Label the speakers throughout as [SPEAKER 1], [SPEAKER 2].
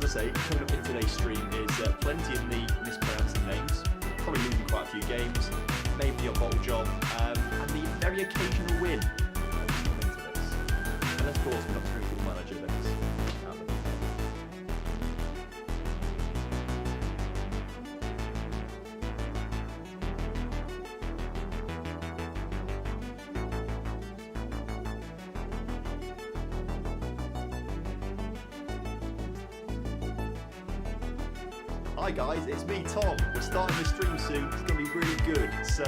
[SPEAKER 1] as I say, coming up in today's stream is plenty of me mispronouncing names, probably losing quite a few games, maybe a bottle job, and the very occasional win. Coming into this. And of course, we're not through for the manager this. Hi guys, it's me, Tom. We're starting the stream soon. It's going to be really good, so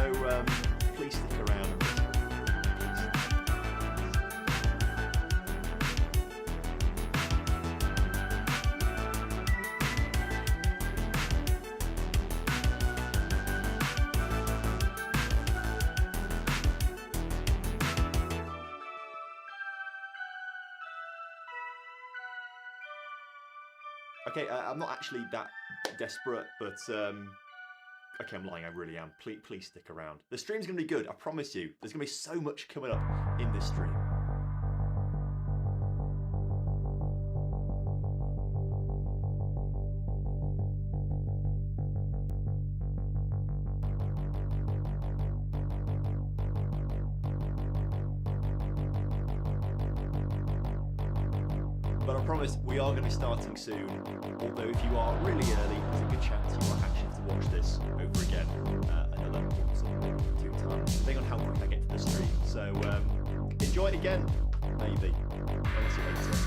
[SPEAKER 1] please stick around. Okay, I'm not actually that desperate, but okay, I'm lying, I really am. Please stick around. The stream's going to be good, I promise you. There's going to be so much coming up in this stream. But I promise we are going to be starting soon, although if you are really early, there's a good chance you might actually have to watch this over again another once or two times, depending on how quick I get to the stream. So enjoy it again, maybe. I'll see you later.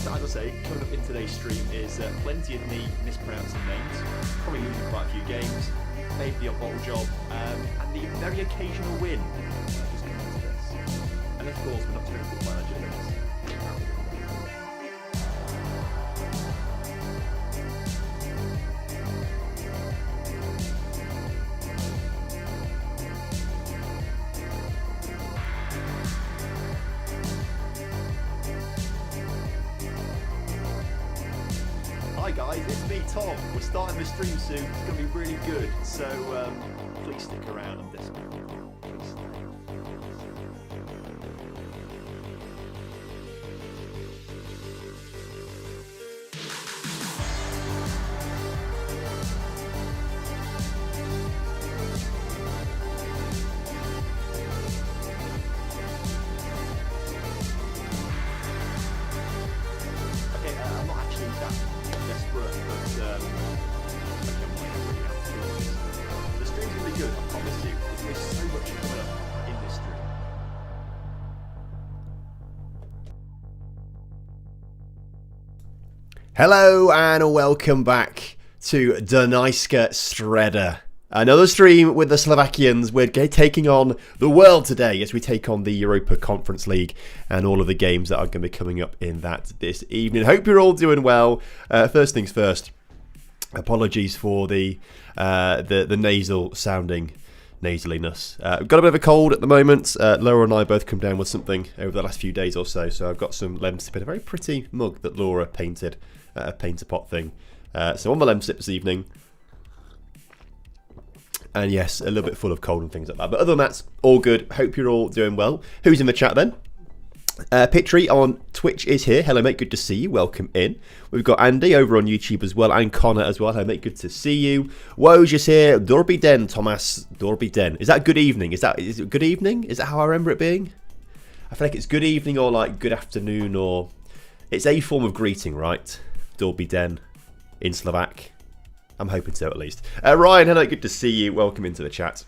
[SPEAKER 1] As I say, coming up in today's stream is plenty of me mispronouncing names, probably losing quite a few games, maybe a bottle job, and the very occasional win. Just coming into this. And of course, we're not doing football manager this. Hi guys, it's me, Tom. We're starting the stream soon. It's going to be really good, so please stick around on this one. Please stay. Okay, I'm not actually that desperate, but the stream's going to be good, I promise you. There's going to be so much coming up in this stream.
[SPEAKER 2] Hello and welcome back to Dunajska Streda. Another stream with the Slovakians. We're taking on the world today as we take on the Europa Conference League and all of the games that are going to be coming up in that this evening. Hope you're all doing well. First things first, apologies for the nasal sounding nasaliness. I've got a bit of a cold at the moment. Laura and I both come down with something over the last few days or so. So I've got some lemsip in a very pretty mug that Laura painted, a painter pot thing. So on the lemsip this evening. And yes, a little bit full of cold and things like that. But other than that, all good. Hope you're all doing well. Who's in the chat then? Pitry on Twitch is here. Hello, mate. Good to see you. Welcome in. We've got Andy over on YouTube as well, and Connor as well. Hello, mate. Good to see you. Woj is here. Dorby den, Thomas. Dorby den. Is that good evening? Is it good evening? Is that how I remember it being? I feel like it's good evening or like good afternoon, or it's a form of greeting, right? Dorby den in Slovak. I'm hoping so, at least. Ryan, hello, good to see you. Welcome into the chat.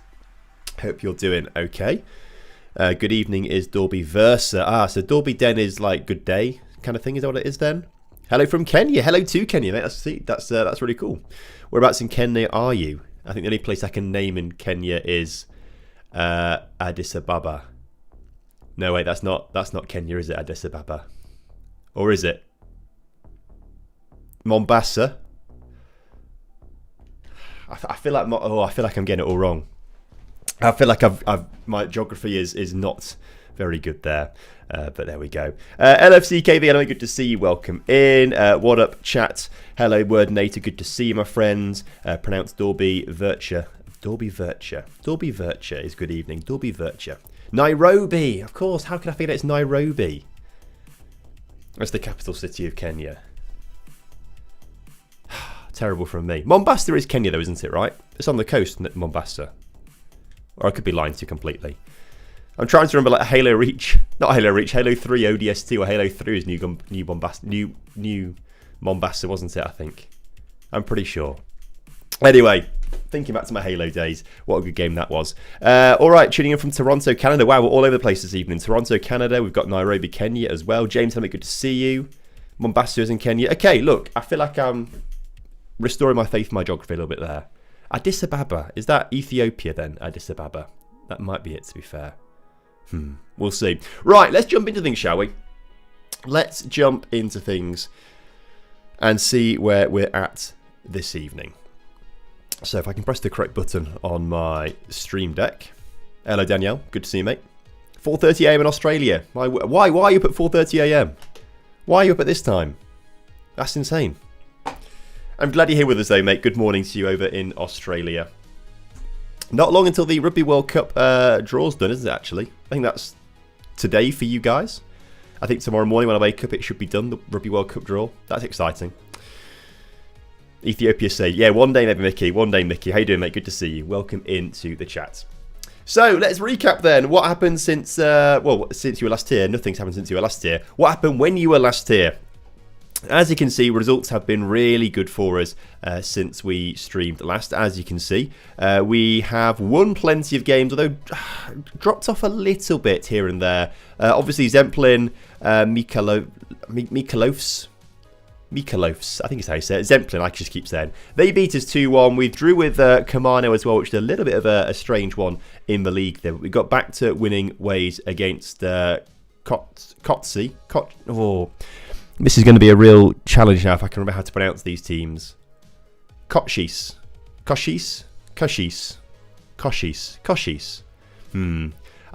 [SPEAKER 2] Hope you're doing okay. Good evening is Dorby Versa. So Dorby Den is like good day kind of thing. Is that what it is then? Hello from Kenya. Hello to Kenya, mate. That's really cool. Whereabouts in Kenya are you? I think the only place I can name in Kenya is Addis Ababa. No, wait, that's not Kenya, is it? Addis Ababa, or is it Mombasa? I feel like I'm getting it all wrong. I feel like my geography is not Very good there. But there we go. LFCKV, hello, good to see you. Welcome in. What up, chat? Hello, Wordinator. Good to see you, my friends. Pronounced Dorby Virtua. Dorby Virtua. Dorby Virtua is good evening. Dorby Virtua. Nairobi. Of course. How can I forget it's Nairobi? That's the capital city of Kenya. Terrible from me. Mombasa is Kenya though, isn't it, right? It's on the coast, Mombasa. Or I could be lying to you completely. I'm trying to remember like Halo Reach. Not Halo Reach, Halo 3 ODST or Halo 3 is new Mombasa, wasn't it, I think? I'm pretty sure. Anyway, thinking back to my Halo days, what a good game that was. Alright, tuning in from Toronto, Canada. Wow, we're all over the place this evening. Toronto, Canada, we've got Nairobi, Kenya as well. James, hello, good to see you. Mombasa is in Kenya. Okay, look, I feel like I'm restoring my faith in my geography a little bit there. Addis Ababa, is that Ethiopia then? Addis Ababa. That might be it, to be fair. We'll see. Right, let's jump into things, shall we? Let's jump into things and see where we're at this evening. So if I can press the correct button on my stream deck. Hello, Danielle. Good to see you, mate. 4:30 a.m. in Australia. Why are you up at 4:30 a.m.? Why are you up at this time? That's insane. I'm glad you're here with us, though, mate. Good morning to you over in Australia. Not long until the Rugby World Cup draw's done, isn't it, actually? I think that's today for you guys. I think tomorrow morning when I wake up, it should be done, the Rugby World Cup draw. That's exciting. Ethiopia say, yeah, one day maybe, Mickey. One day, Mickey. How you doing, mate? Good to see you. Welcome into the chat. So, let's recap then. What happened since, since you were last here? Nothing's happened since you were last here. What happened when you were last here? As you can see, results have been really good for us since we streamed last. As you can see, we have won plenty of games, although dropped off a little bit here and there. Obviously, Zemplin, Mikalovs, I think it's how you say it. Zemplin, I just keep saying. They beat us 2-1. We drew with Kamano as well, which is a little bit of a strange one in the league there. We got back to winning ways against Kotsi. This is going to be a real challenge now if I can remember how to pronounce these teams. Koshis. I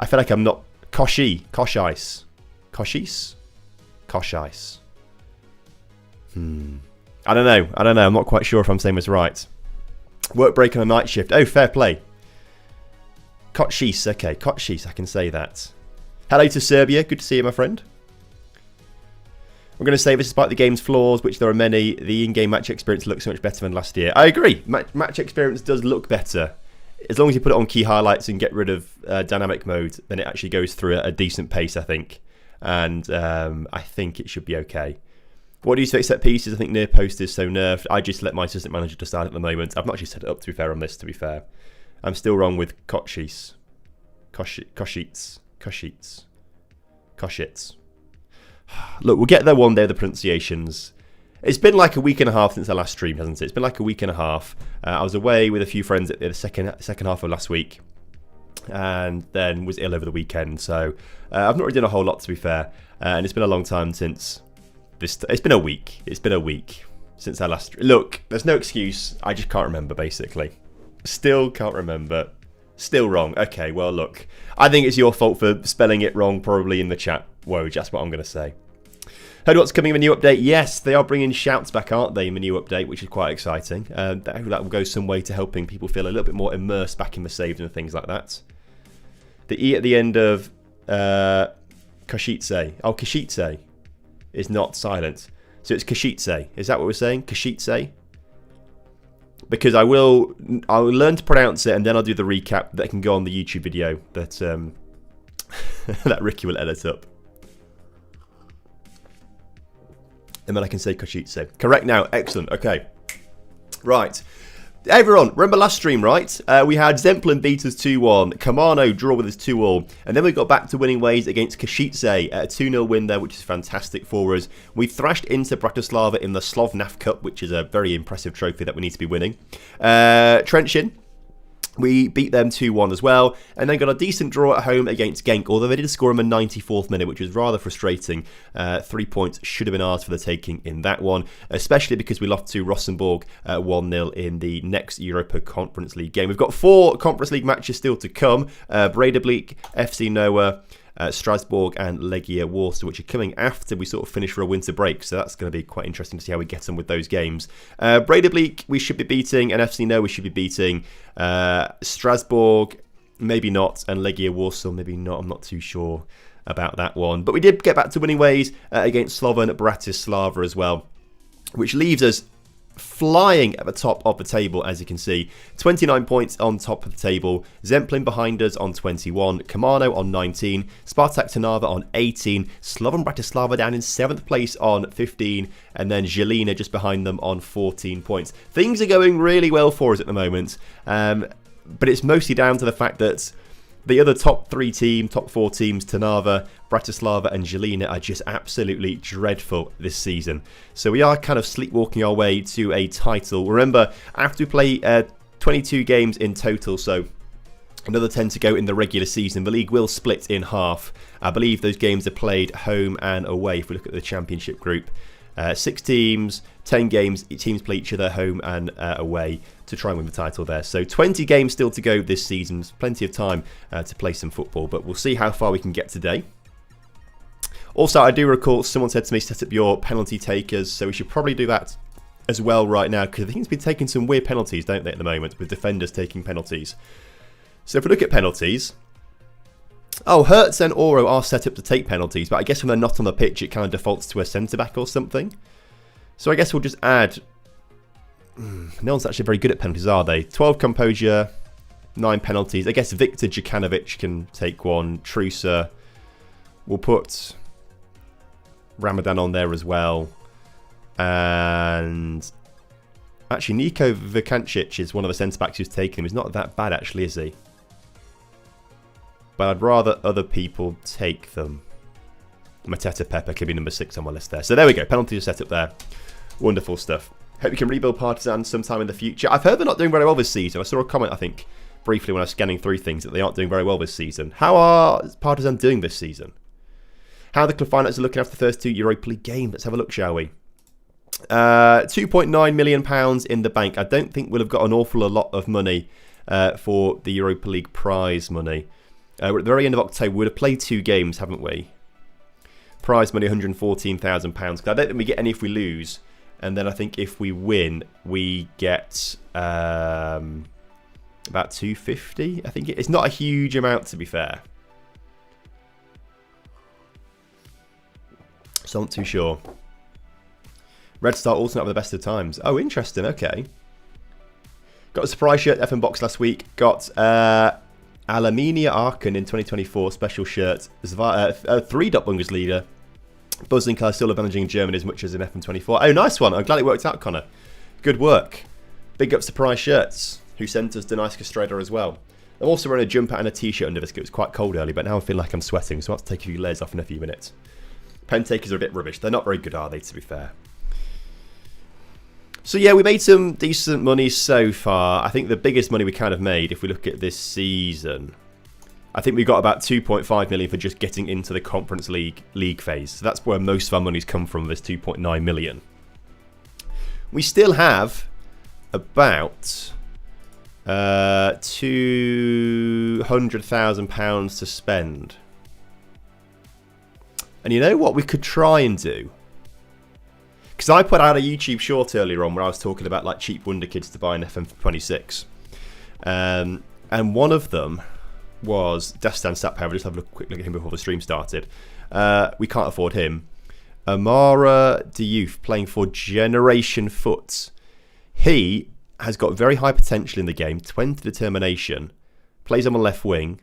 [SPEAKER 2] feel like I'm not... Koshis. I don't know. I'm not quite sure if I'm saying this right. Work break on a night shift. Oh, fair play. Koshis. Okay, Koshis. I can say that. Hello to Serbia. Good to see you, my friend. I'm going to say this, despite the game's flaws, which there are many, the in-game match experience looks so much better than last year. I agree. Match experience does look better. As long as you put it on key highlights and get rid of dynamic mode, then it actually goes through a decent pace, I think. And I think it should be okay. What do you say set pieces? I think near post is so nerfed. I just let my assistant manager decide at the moment. I've not actually set it up, to be fair, on this, to be fair. I'm still wrong with Koshits. Look, we'll get there one day, the pronunciations. It's been like a week and a half since I last streamed, hasn't it? It's been like a week and a half. I was away with a few friends at the second half of last week. And then was ill over the weekend. So I've not really done a whole lot, to be fair. And it's been a long time since this. It's been a week. It's been a week since I last... Look, there's no excuse. I just can't remember, basically. Still can't remember. Still wrong. Okay, well, look. I think it's your fault for spelling it wrong, probably in the chat. Woj, that's what I'm going to say. Heard what's coming in the new update? Yes, they are bringing shouts back, aren't they, in the new update, which is quite exciting. That will go some way to helping people feel a little bit more immersed back in the saves and things like that. The E at the end of Kashitse. Oh, Kashitse is not silent. So it's Kashitse. Is that what we're saying? Kashitse? Because I'll learn to pronounce it and then I'll do the recap that can go on the YouTube video that that Ricky will edit up. And then I can say Koshitse. Correct now. Excellent. Okay. Right. Everyone, remember last stream, right? We had Zemplin beat us 2-1. Kamano draw with us 2-2. And then we got back to winning ways against Košice. A 2-0 win there, which is fantastic for us. We thrashed into Bratislava in the Slovnaft Cup, which is a very impressive trophy that we need to be winning. Trenčín. We beat them 2-1 as well, and then got a decent draw at home against Genk, although they did score him a 94th minute, which was rather frustrating. 3 points should have been ours for the taking in that one, especially because we lost to Rosenborg 1-0 in the next Europa Conference League game. We've got 4 Conference League matches still to come. Breidablik, FC Noah, Strasbourg and Legia Warsaw, which are coming after we sort of finish for a winter break. So that's going to be quite interesting to see how we get on with those games. Breidablik, we should be beating, and FC No, we should be beating. Strasbourg, maybe not, and Legia Warsaw, maybe not. I'm not too sure about that one. But we did get back to winning ways against Slovan Bratislava as well, which leaves us flying at the top of the table, as you can see. 29 points on top of the table. Zemplin behind us on 21. Kamano on 19. Spartak Trnava on 18. Slovan Bratislava down in 7th place on 15. And then Žilina just behind them on 14 points. Things are going really well for us at the moment. But it's mostly down to the fact that the other top 4 teams, Trnava, Bratislava and Žilina, are just absolutely dreadful this season. So we are kind of sleepwalking our way to a title. Remember, after we play 22 games in total, so another 10 to go in the regular season, the league will split in half. I believe those games are played home and away if we look at the championship group. 6 teams, 10 games, teams play each other home and away to try and win the title there. So 20 games still to go this season. There's plenty of time to play some football, but we'll see how far we can get today. Also, I do recall someone said to me, set up your penalty takers, so we should probably do that as well right now, because I think it's been taking some weird penalties, don't they, at the moment, with defenders taking penalties. So if we look at penalties, Hertz and Oro are set up to take penalties, but I guess when they're not on the pitch, it kind of defaults to a centre-back or something. So I guess we'll just add... No one's actually very good at penalties, are they? 12 composure, 9 penalties. I guess Viktor Djukanovic can take one. Trusa. We'll put Ramadan on there as well. And actually, Niko Vukancic is one of the centre-backs who's taken him. He's not that bad, actually, is he? But I'd rather other people take them. Mateta Pepper could be number 6 on my list there. So there we go. Penalties are set up there. Wonderful stuff. Hope you can rebuild Partizan sometime in the future. I've heard they're not doing very well this season. I saw a comment, I think, briefly when I was scanning through things, that they aren't doing very well this season. How are Partizan doing this season? How are the club finances looking after the first 2 Europa League games? Let's have a look, shall we? £2.9 million in the bank. I don't think we'll have got an awful lot of money for the Europa League prize money. We're at the very end of October. We'd have played 2 games, haven't we? Prize money, £114,000. I don't think we get any if we lose. And then I think if we win, we get about 250. I think it's not a huge amount, to be fair. So I'm not too sure. Red Star also not the best of times. Oh, interesting. Okay. Got a surprise shirt FM box last week. Got Aluminium Aachen in 2024 special shirt. 3-dot Bundesliga. Buzzing car still advantaging Germany as much as in FM24. Oh, nice one. I'm glad it worked out, Connor. Good work. Big up Surprise Shirts, who sent us Denise Castreda as well. I'm also wearing a jumper and a t-shirt under this because it was quite cold early, but now I feel like I'm sweating, so I'll have to take a few layers off in a few minutes. Pen takers are a bit rubbish. They're not very good, are they, to be fair? So yeah, we made some decent money so far. I think the biggest money we kind of made, if we look at this season, I think we got about 2.5 million for just getting into the Conference League phase. So that's where most of our money's come from, this 2.9 million. We still have about £200,000 to spend. And you know what we could try and do? Because I put out a YouTube short earlier on where I was talking about like cheap wonder kids to buy an FM26. And one of them was Destan Sappower. Just have a quick look at him before the stream started. We can't afford him. Amara Diouf playing for Generation Foot. He has got very high potential in the game, 20 determination, plays on the left wing,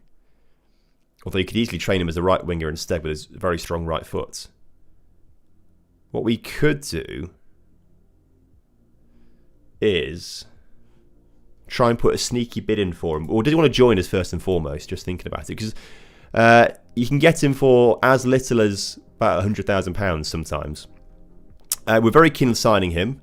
[SPEAKER 2] although you could easily train him as a right winger instead with his very strong right foot. What we could do is try and put a sneaky bid in for him. Or did he want to join us first and foremost? Just thinking about it. Because you can get him for as little as about £100,000 sometimes. We're very keen on signing him.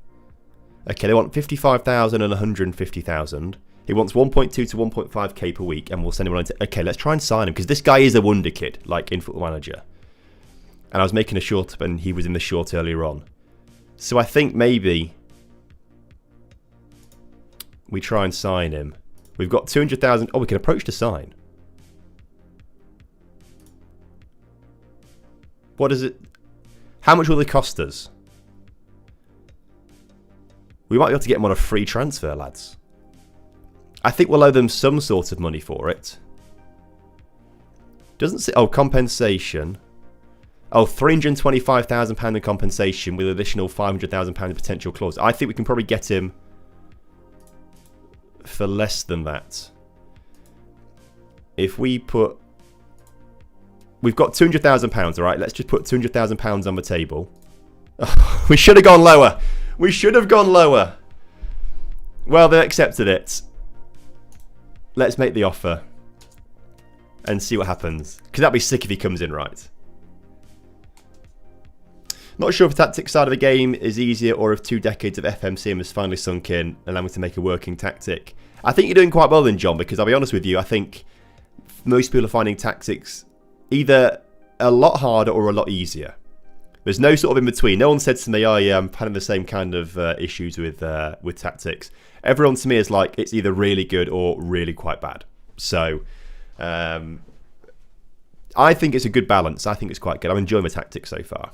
[SPEAKER 2] Okay, they want 55,000 and 150,000. He wants 1.2 to 1.5k per week, and we'll send him on to... Okay, let's try and sign him, because this guy is a wonder kid, like in Football Manager. And I was making a short, and he was in the short earlier on. So I think maybe we try and sign him. We've got 200,000. Oh, we can approach to sign. What is it? How much will they cost us? We might be able to get them on a free transfer, lads. I think we'll owe them some sort of money for it. Doesn't say... Oh, compensation. Oh, £325,000 in compensation with additional £500,000 in potential clause. I think we can probably get him for less than that. If we put... We've got £200,000, alright? Let's just put £200,000 on the table. We should have gone lower. We should have gone lower. Well, they accepted it. Let's make the offer. And see what happens. Because that'd be sick if he comes in right. Not sure if the tactics side of the game is easier or if 2 decades of FMCM has finally sunk in, allowing me to make a working tactic. I think you're doing quite well then, John, because I'll be honest with you, I think most people are finding tactics either a lot harder or a lot easier. There's no sort of in between. No one said to me, oh yeah, I'm having the same kind of issues with tactics. Everyone to me is like, it's either really good or really quite bad. So, I think it's a good balance. I think it's quite good. I'm enjoying the tactics so far.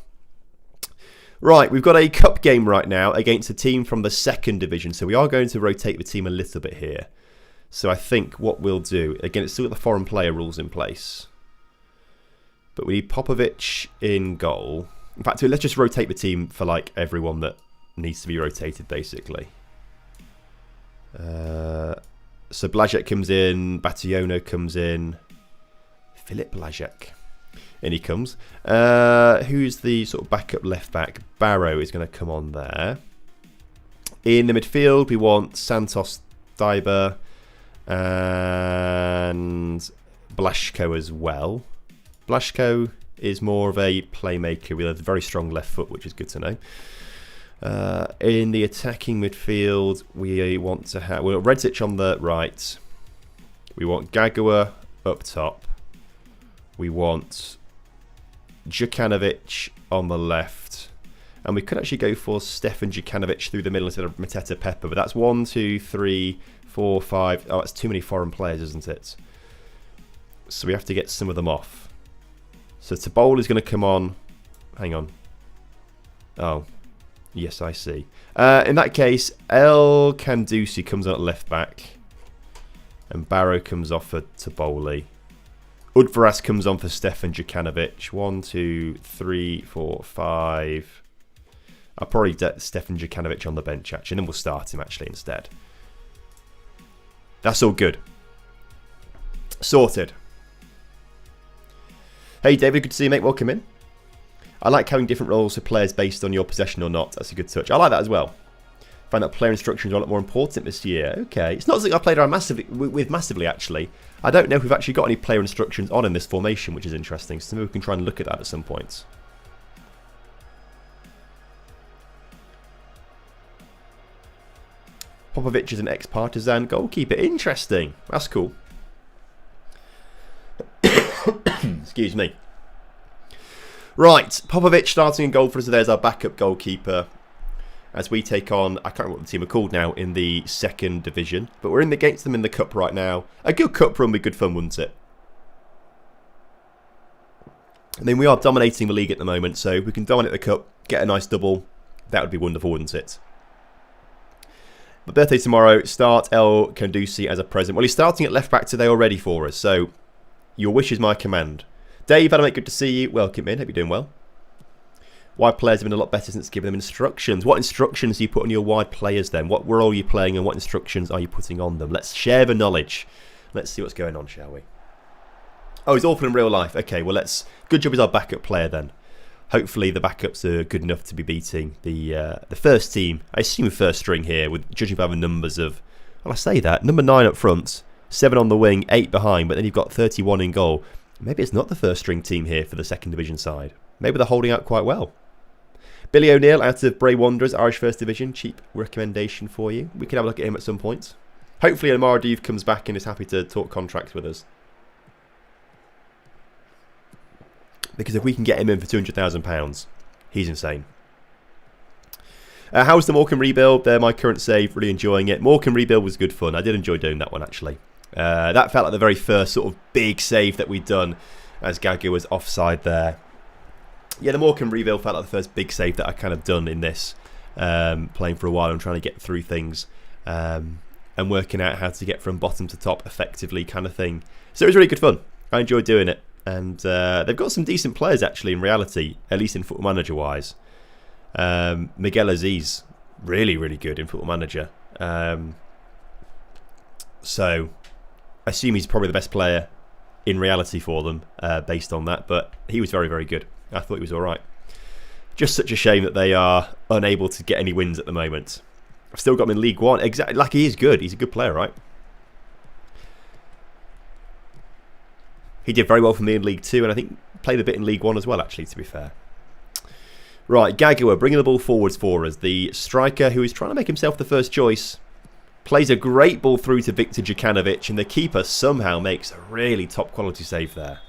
[SPEAKER 2] Right, we've got a cup game right now against a team from the 2nd division. So we are going to rotate the team a little bit here. So I think what we'll do, again, it's still got the foreign player rules in place. But we need Popovic in goal. In fact, let's just rotate the team for like everyone that needs to be rotated, basically. So Blazek comes in, Bationo comes in, Filip Blazek. In he comes. Who's the sort of backup left back? Barrow is going to come on there. In the midfield, we want Santos Daiber and Blaszko as well. Blaszko is more of a playmaker with a very strong left foot, which is good to know. In the attacking midfield, we want to have... Well, Redzic on the right. We want Gagawa up top. We want Djukanovic on the left. And we could actually go for Stefan Djukanovic through the middle instead of Mateta Pepper. But that's 1, 2, 3, 4, 5... Oh, that's too many foreign players, isn't it? So we have to get some of them off. So Tabol is going to come on. Hang on. Oh. Yes, I see. In that case, El Kandusi comes on at left back. And Barrow comes off for Taboli. Udvaras comes on for Stefan Djukanovic. 1, 2, 3, 4, 5. I'll probably get Stefan Djukanovic on the bench, actually. And then we'll start him, actually, instead. That's all good. Sorted. Hey, David. Good to see you, mate. Welcome in. I like having different roles for players based on your possession or not. That's a good touch. I like that as well. Find that player instructions are a lot more important this year. Okay. It's not something I played around massively, actually. I don't know if we've actually got any player instructions on in this formation, which is interesting. So maybe we can try and look at that at some point. Popovic is an ex-Partizan goalkeeper. Interesting. That's cool. Excuse me. Right, Popovic starting in goal for us. There's our backup goalkeeper. As we take on, I can't remember what the team are called now, in the 2nd division. But we're against them in the cup right now. A good cup run would be good fun, wouldn't it? I mean, we are dominating the league at the moment, so if we can dominate the cup, get a nice double, that would be wonderful, wouldn't it? My birthday tomorrow, start El Kandusi as a present. Well, he's starting at left back today already for us, so your wish is my command. Dave, Adam, good to see you. Welcome in. Hope you're doing well. Wide players have been a lot better since giving them instructions. What instructions do you put on your wide players then? What role are you playing and what instructions are you putting on them? Let's share the knowledge. Let's see what's going on, shall we? Oh, he's awful in real life. Okay, well, good job he's our backup player then. Hopefully the backups are good enough to be beating the first team. I assume first string here, with judging by the numbers of... Well, I say that. Number 9 up front, 7 on the wing, 8 behind, but then you've got 31 in goal. Maybe it's not the first string team here for the 2nd division side. Maybe they're holding out quite well. Billy O'Neill out of Bray Wanderers, Irish 1st Division. Cheap recommendation for you. We can have a look at him at some point. Hopefully Omar Adiev comes back and is happy to talk contracts with us. Because if we can get him in for £200,000, he's insane. How's the Morecambe rebuild? They're my current save. Really enjoying it. Morecambe rebuild was good fun. I did enjoy doing that one, actually. That felt like the very first sort of big save that we'd done as Gaga was offside there. Yeah, the Morecambe reveal felt like the first big save that I kind of done in this, playing for a while and trying to get through things and working out how to get from bottom to top effectively kind of thing. So it was really good fun. I enjoyed doing it. And they've got some decent players actually in reality, at least in Football Manager wise. Miguel Aziz, really, really good in Football Manager. So I assume he's probably the best player in reality for them based on that. But he was very, very good. I thought he was all right. Just such a shame that they are unable to get any wins at the moment. I've still got him in League One. Exactly, like he is good. He's a good player, right? He did very well for me in League 2 and I think played a bit in League 1 as well, actually, to be fair. Right, Gagua bringing the ball forwards for us. The striker who is trying to make himself the first choice. Plays a great ball through to Viktor Djukanovic and the keeper somehow makes a really top quality save there.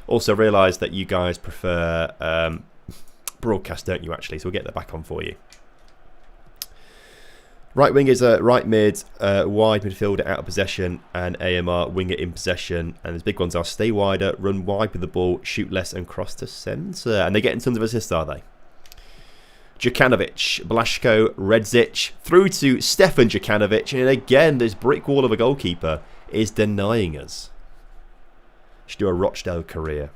[SPEAKER 2] Also realised that you guys prefer broadcast, don't you, actually? So we'll get that back on for you. Right wing is a right mid, wide midfielder out of possession, and AMR winger in possession. And his big ones are stay wider, run wide with the ball, shoot less, and cross to centre. And they're getting tons of assists, are they? Djukanovic, Blasco, Redzic, through to Stefan Djukanovic. And again, this brick wall of a goalkeeper is denying us. Should do a Rochdale career.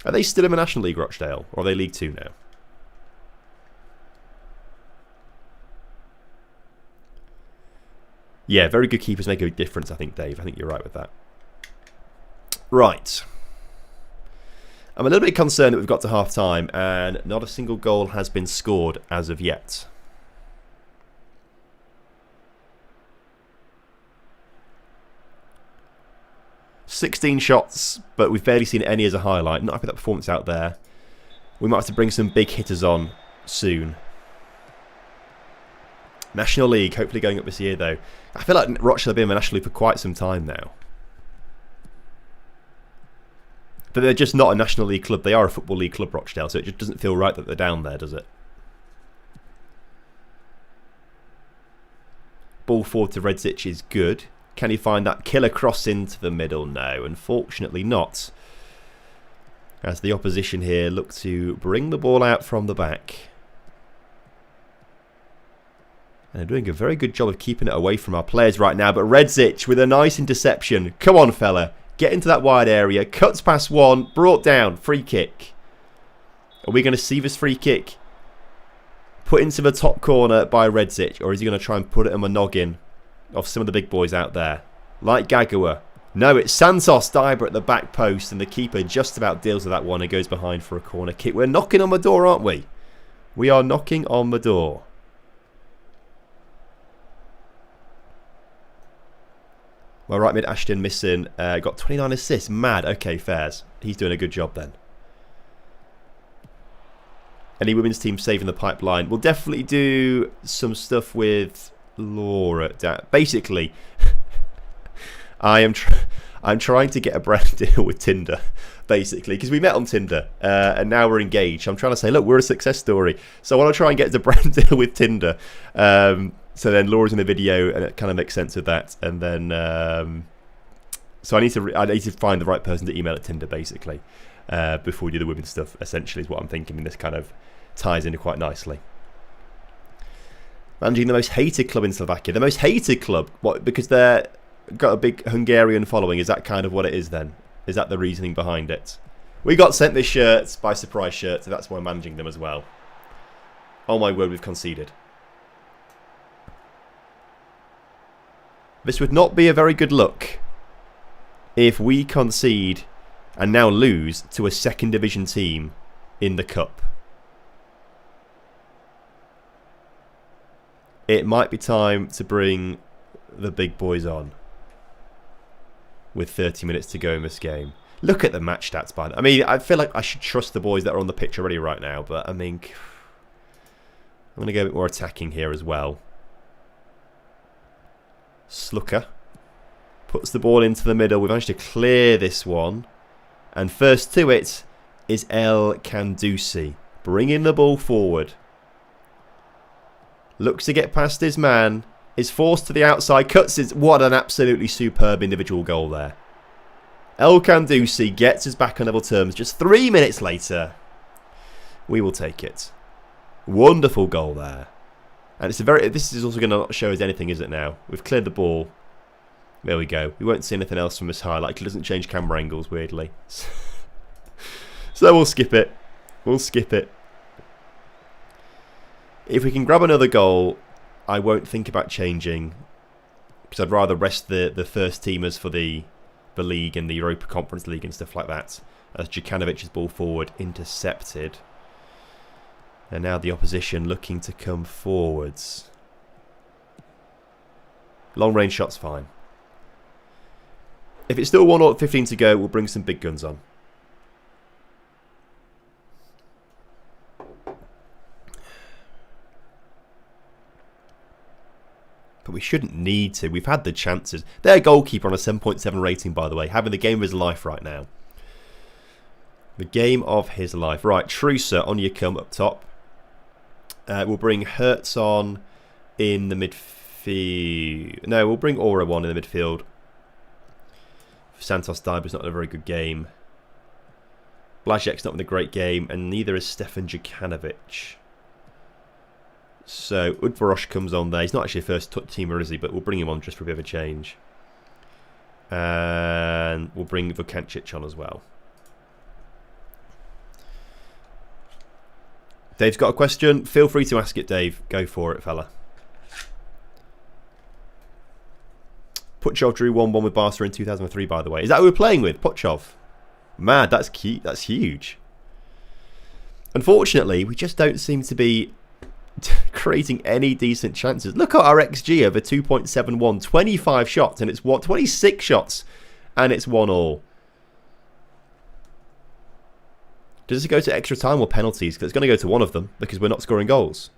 [SPEAKER 2] Are they still in the National League, Rochdale? Or are they League 2 now? Yeah, very good keepers make a big difference, I think, Dave. I think you're right with that. Right. I'm a little bit concerned that we've got to half-time and not a single goal has been scored as of yet. "16 shots, but we've barely seen any as a highlight. Not happy with that performance out there. We might have to bring some big hitters on soon. National League, hopefully going up this year, though. I feel like Rochdale have been in the National League for quite some time now. But they're just not a National League club. They are a Football League club, Rochdale, so it just doesn't feel right that they're down there, does it? Ball forward to Redzic is good. Can he find that killer cross into the middle? No, unfortunately not. As the opposition here look to bring the ball out from the back. And they're doing a very good job of keeping it away from our players right now. But Redzic with a nice interception. Come on, fella. Get into that wide area. Cuts past one. Brought down. Free kick. Are we going to see this free kick put into the top corner by Redzic? Or is he going to try and put it on the noggin of some of the big boys out there? Like Gagua. No, it's Santos Diber at the back post. And the keeper just about deals with that one and goes behind for a corner kick. We're knocking on the door, aren't we? We are knocking on the door. Well, right mid Ashton missing. Got 29 assists. Mad. Okay, fairs. He's doing a good job then. Any women's team saving the pipeline? We'll definitely do some stuff with Laura. Basically, I'm trying to get a brand deal with Tinder, basically, because we met on Tinder and now we're engaged. I'm trying to say, look, we're a success story. So I want to try and get the brand deal with Tinder. So then Laura's in the video, and it kind of makes sense with that. And then, so I need to find the right person to email at Tinder, basically, before we do the women's stuff. Essentially, is what I'm thinking. And this kind of ties in quite nicely. Managing the most hated club in Slovakia. The most hated club, what? Because they're got a big Hungarian following. Is that kind of what it is then? Is that the reasoning behind it? We got sent this shirt by Surprise Shirt, so that's why I'm managing them as well. Oh my word, we've conceded. This would not be a very good look if we concede and now lose to a second division team in the cup. It might be time to bring the big boys on with 30 minutes to go in this game. Look at the match stats by I mean, I feel like I should trust the boys that are on the pitch already right now, but I mean, I'm going to go a bit more attacking here as well. Slucker puts the ball into the middle. We've managed to clear this one. And first to it is El Kandusi, bringing the ball forward. Looks to get past his man. Is forced to the outside. Cuts his... What an absolutely superb individual goal there. El Kandusi gets us back on level terms just 3 minutes later. We will take it. Wonderful goal there. And this is also going to not show us anything, is it now? We've cleared the ball. There we go. We won't see anything else from this highlight. It doesn't change camera angles, weirdly. So we'll skip it. We'll skip it. If we can grab another goal, I won't think about changing. Because I'd rather rest the first teamers for the league and the Europa Conference League and stuff like that. As Djukanovic's ball forward intercepted. And now the opposition looking to come forwards. Long range shot's fine. If it's still 1-0 15 to go, we'll bring some big guns on. But we shouldn't need to. We've had the chances. Their goalkeeper on a 7.7 rating, by the way. Having the game of his life right now. The game of his life. Right, Trusa on your come up top. We'll bring Hertz on in the midfield. No, we'll bring Aura on in the midfield. Santos Dyber's not in a very good game. Blazek's not in a great game. And neither is Stefan Djukanovic. So Udvarosh comes on there. He's not actually a first teamer, is he? But we'll bring him on just for a bit of a change. And we'll bring Vukancic on as well. Dave's got a question. Feel free to ask it, Dave. Go for it, fella. Puchov drew 1-1 with Barca in 2003, by the way. Is that who we're playing with? Puchov. Mad, that's cute. That's huge. Unfortunately, we just don't seem to be creating any decent chances. Look at our XG over 2.71. 25 shots, and it's what? 26 shots, and it's 1-1. Does it go to extra time or penalties? Because it's going to go to one of them because we're not scoring goals.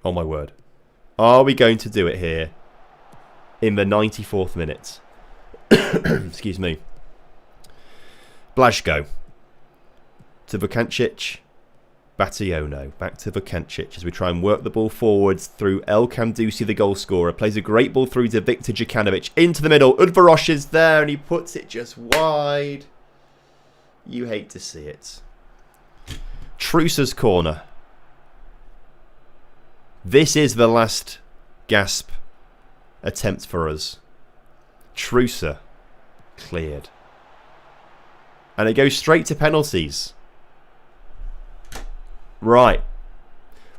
[SPEAKER 2] Oh my word. Are we going to do it here in the 94th minute? Excuse me. Blazko. To Vukancic. Bationo. Back to Vukancic as we try and work the ball forwards through El Kandusi, the goal scorer. Plays a great ball through to Viktor Djukanovic. Into the middle. Udvarosh is there and he puts it just wide. You hate to see it. Trusa's corner. This is the last gasp attempt for us. Trusa cleared. And it goes straight to penalties. Right.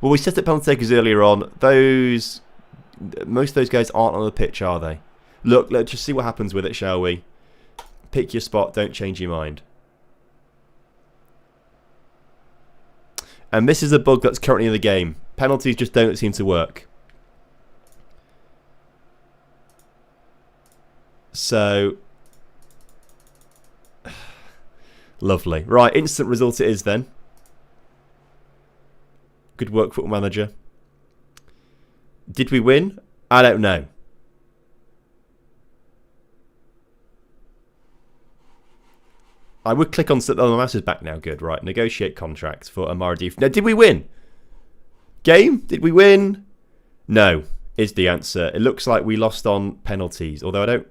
[SPEAKER 2] Well, we set up penalty takers earlier on. Most of those guys aren't on the pitch, are they? Look, let's just see what happens with it, shall we? Pick your spot, don't change your mind. And this is a bug that's currently in the game. Penalties just don't seem to work. So, lovely. Right, instant result it is then. Good work, Football Manager. Did we win? I don't know. I would click on... Oh, the mouse is back now. Good, right. Negotiate contract for Amara Diouf. Now, did we win? Game? Did we win? No, is the answer. It looks like we lost on penalties. Although I don't...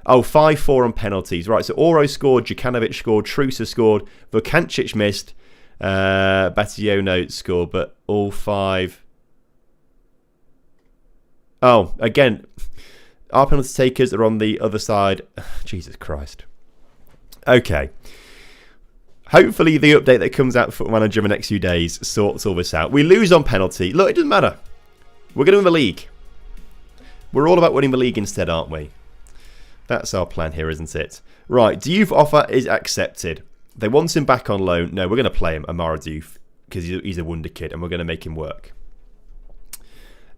[SPEAKER 2] Oh, 5-4 on penalties. Right, so Oro scored, Djukanovic scored, Trusa scored, Vukancic missed, Bationo scored, but all 5... Oh, again, our penalty takers are on the other side. Jesus Christ. Okay. Hopefully the update that comes out for Football Manager in the next few days sorts all this out. We lose on penalty. Look, it doesn't matter. We're going to win the league. We're all about winning the league instead, aren't we? That's our plan here, isn't it? Right, Diouf offer is accepted. They want him back on loan. No, we're going to play him, Amara Diouf, because he's a wonder kid, and we're going to make him work.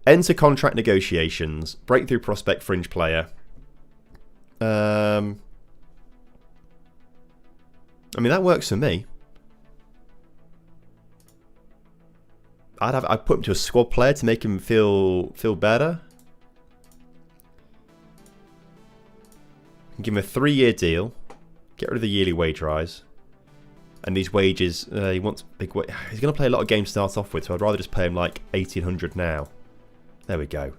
[SPEAKER 2] Enter contract negotiations. Breakthrough prospect, fringe player. I mean, that works for me. I'd put him to a squad player to make him feel better. Give him a 3-year deal. Get rid of the yearly wage rise. And these wages, he wants big. He's going to play a lot of games to start off with, so I'd rather just pay him like 1,800 now. There we go.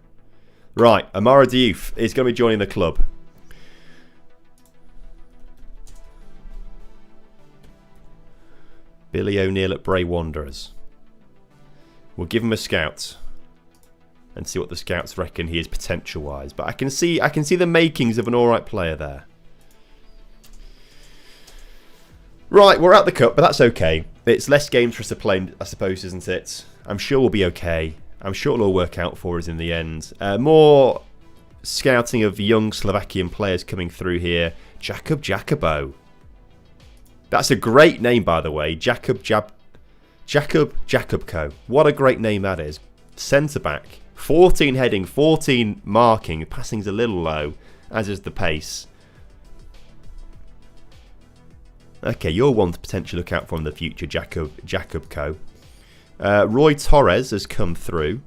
[SPEAKER 2] Right, Amara Diouf is going to be joining the club. Billy O'Neill at Bray Wanderers. We'll give him a scout and see what the scouts reckon he is potential-wise. But I can see the makings of an alright player there. Right, we're out the cup, but that's okay. It's less games for us to play, I suppose, isn't it? I'm sure we'll be okay. I'm sure it'll all work out for us in the end. More scouting of young Slovakian players coming through here. Jakub Jacobo. That's a great name, by the way. Jakub Jakubko. What a great name that is. Centre-back. 14 heading, 14 marking. Passing's a little low, as is the pace. Okay, you're one to potentially look out for in the future, Jakubko. Roy Torres has come through.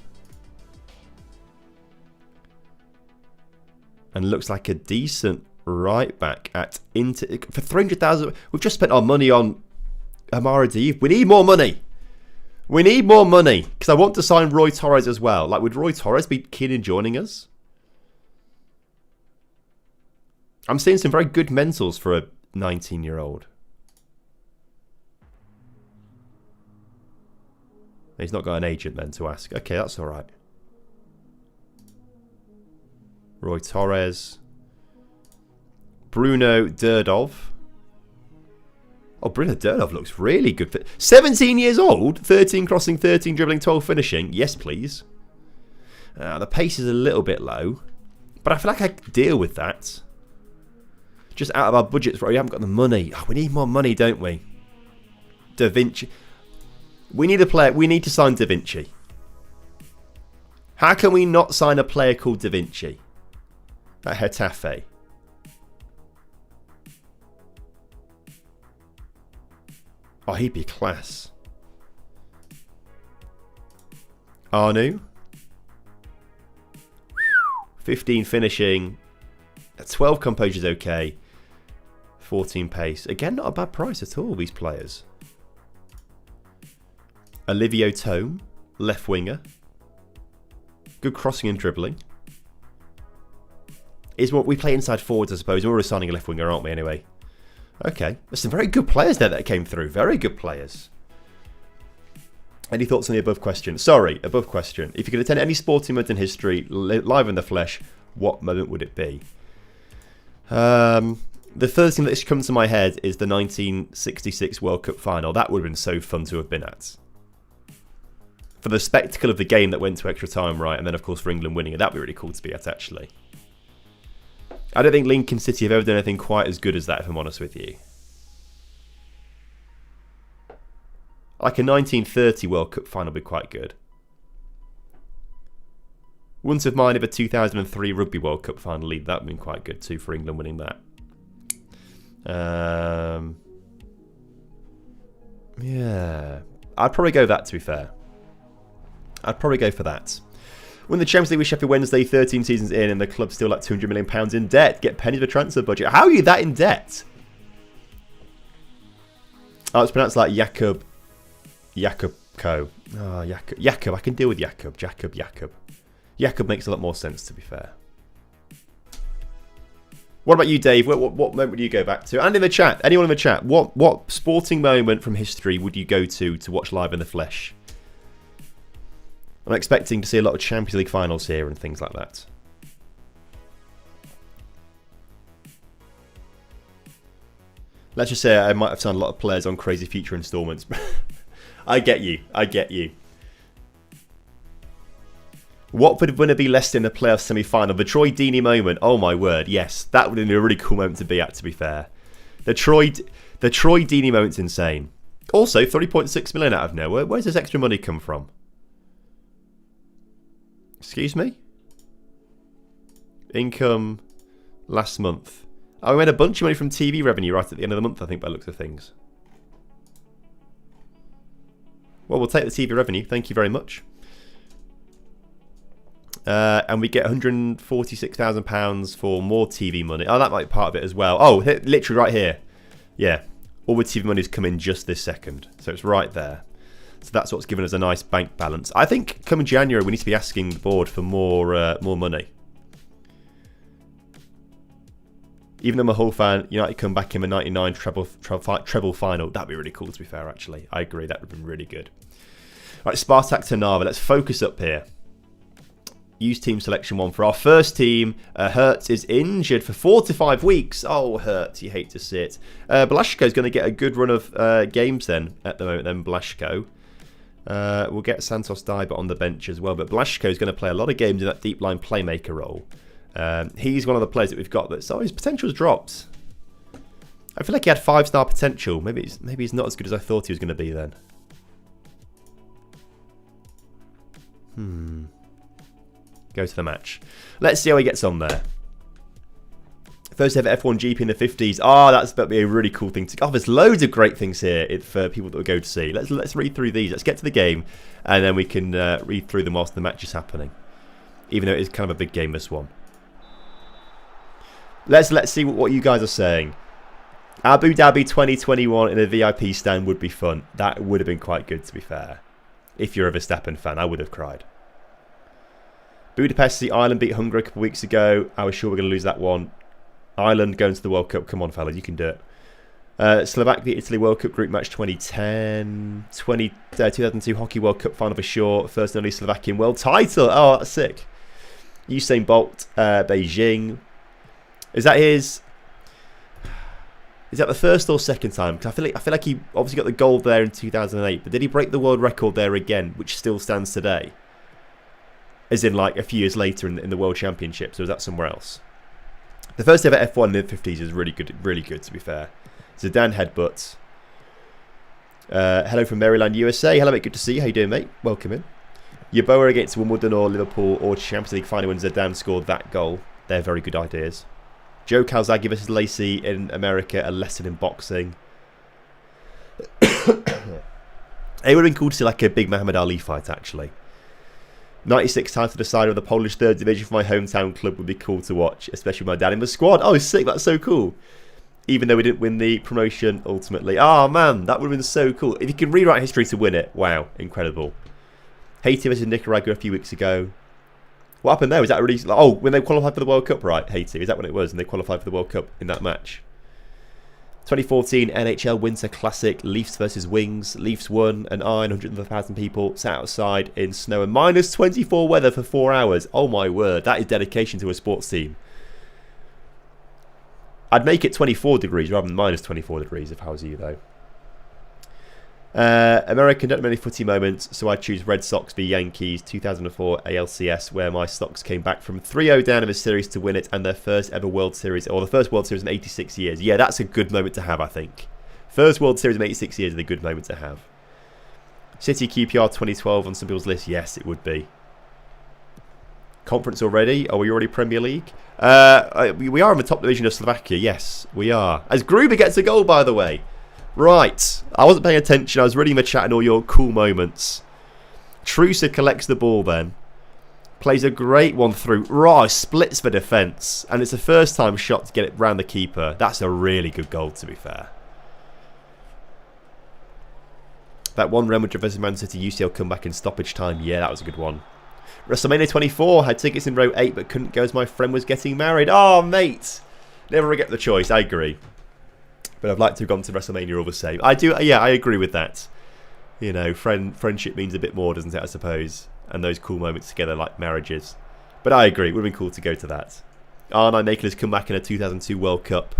[SPEAKER 2] And looks like a decent right back at Inter. For 300,000, we've just spent our money on Amara Div. We need more money. We need more money. Because I want to sign Roy Torres as well. Like, would Roy Torres be keen in joining us? I'm seeing some very good mentals for a 19-year-old. He's not got an agent then to ask. Okay, that's all right. Roy Torres. Bruno Durdov. Oh, Bruno Durdov looks really good. 17 years old. 13 crossing, 13 dribbling, 12 finishing. Yes, please. The pace is a little bit low. But I feel like I can deal with that. Just out of our budgets, we haven't got the money. Oh, we need more money, don't we? Da Vinci. We need a player. We need to sign Da Vinci. How can we not sign a player called Da Vinci at Getafe? Oh, he'd be class. Arnu. 15 finishing. 12 composure is okay. 14 pace. Again, not a bad price at all, these players. Olivio Tome, left winger. Good crossing and dribbling. Is what we play inside forwards, I suppose. We're already signing a left winger, aren't we, anyway? Okay. There's some very good players there that came through. Very good players. Any thoughts on the above question? Sorry, above question. If you could attend any sporting event in history, live in the flesh, what moment would it be? The first thing that comes to my head is the 1966 World Cup final. That would have been so fun to have been at. For the spectacle of the game that went to extra time, right? And then, of course, for England winning it. That'd be really cool to be at, actually. I don't think Lincoln City have ever done anything quite as good as that, if I'm honest with you. Like a 1930 World Cup final would be quite good. Wouldn't have minded a 2003 Rugby World Cup final lead. That would have been quite good too for England winning that. Yeah. I'd probably go that, to be fair. I'd probably go for that. Win the Champions League with Sheffield Wednesday 13 seasons in and the club's still like £200 million in debt. Get pennies of a transfer budget. How are you that in debt? Oh, it's pronounced like Jakubko. Oh, Jakub. I can deal with Jakub. Jakub makes a lot more sense, to be fair. What about you, Dave? What moment would you go back to? And in the chat, anyone in the chat, what sporting moment from history would you go to watch live in the flesh? I'm expecting to see a lot of Champions League finals here and things like that. Let's just say I might have signed a lot of players on Crazy Future installments. I get you. What would win be less in the playoff semi-final? The Troy Deeney moment. Oh my word, yes. That would have been a really cool moment to be at, to be fair. The Troy Deeney moment's insane. Also, 3.6 million out of nowhere. Where's this extra money come from? Excuse me? Income last month. Oh, we made a bunch of money from TV revenue right at the end of the month, I think, by the looks of things. Well, we'll take the TV revenue. Thank you very much. And we get £146,000 for more TV money. Oh, that might be part of it as well. Oh, literally right here. Yeah. All the TV money's come in just this second. So it's right there. So that's what's given us a nice bank balance. I think coming January, we need to be asking the board for more money. Even though I'm a Hull fan, United come back in the 99 treble final. That'd be really cool, to be fair, actually. I agree, that would have been really good. Right, Spartak Trnava. Let's focus up here. Use team selection 1 for our first team. Hertz is injured for 4 to 5 weeks. Oh, Hertz, you hate to see it. Blasco's going to get a good run of games then, at the moment, then, Blasco. We'll get Santos Daiba on the bench as well, but Blasco's going to play a lot of games in that deep line playmaker role. He's one of the players that we've got that his potential's dropped. I feel like he had 5-star potential. Maybe he's not as good as I thought he was going to be then. Go to the match. Let's see how he gets on there. First ever F1 GP in the 50s. Oh, that's about to be a really cool thing to... Oh, there's loads of great things here for people that will go to see. Let's read through these. Let's get to the game, and then we can read through them whilst the match is happening. Even though it is kind of a big game, this one. Let's see what you guys are saying. Abu Dhabi 2021 in a VIP stand would be fun. That would have been quite good, to be fair. If you're a Verstappen fan, I would have cried. Budapest, the Ireland beat Hungary a couple of weeks ago. I was sure we were going to lose that one. Ireland going to the World Cup. Come on, fellas, you can do it. Slovak beat Italy World Cup group match 2010. 2002 Hockey World Cup final for sure. First and only Slovakian world title. Oh, that's sick. Usain Bolt, Beijing. Is that the first or second time? Because I feel like he obviously got the gold there in 2008, but did he break the world record there again, which still stands today? As in, like, a few years later in the World Championships, or was that somewhere else? The first ever F1 in the 50s is really good, to be fair. Zidane headbutts. Hello from Maryland, USA. Hello, mate. Good to see you. How you doing, mate? Welcome in. Yeboah against Wimbledon or Liverpool or Champions League final when Zidane scored that goal. They're very good ideas. Joe Calzaghe versus Lacey in America, a lesson in boxing. It would have been cool to see like a big Muhammad Ali fight, actually. 96 title decider of the Polish third division for my hometown club would be cool to watch, especially with my dad in the squad. Oh, sick, that's so cool. Even though we didn't win the promotion ultimately. Oh man, that would have been so cool. If you can rewrite history to win it, wow, incredible. Haiti versus Nicaragua a few weeks ago. What happened there? Was that really... Oh, when they qualified for the World Cup, right? Haiti, is that when it was? And they qualified for the World Cup in that match. 2014 NHL Winter Classic, Leafs versus Wings. Leafs won, and 100,000 people sat outside in snow and minus 24 weather for 4 hours. Oh my word, that is dedication to a sports team. I'd make it 24 degrees rather than minus 24 degrees if I was you, though. American, don't have many footy moments, so I choose Red Sox v Yankees 2004 ALCS, where my Sox came back from 3-0 down in the series to win it, and their first ever World Series, or the first World Series in 86 years. Yeah, that's a good moment to have, I think. First World Series in 86 years is a good moment to have. City QPR 2012 on some people's list, yes, it would be. Conference already? Are we already Premier League? We are in the top division of Slovakia, yes, we are. As Gruber gets a goal, by the way. Right, I wasn't paying attention, I was reading the chat and all your cool moments. Trusa collects the ball then. Plays a great one through. Raw splits the defence. And it's a first time shot to get it round the keeper. That's a really good goal, to be fair. That one Real Madrid versus Man City UCL comeback in stoppage time. Yeah, that was a good one. WrestleMania 24. Had tickets in row 8 but couldn't go as my friend was getting married. Oh, mate. Never regret the choice, I agree. But I'd like to have gone to WrestleMania all the same. I do, yeah, I agree with that. You know, friendship means a bit more, doesn't it, I suppose? And those cool moments together like marriages. But I agree, it would have been cool to go to that. R9 making us come back in a 2002 World Cup.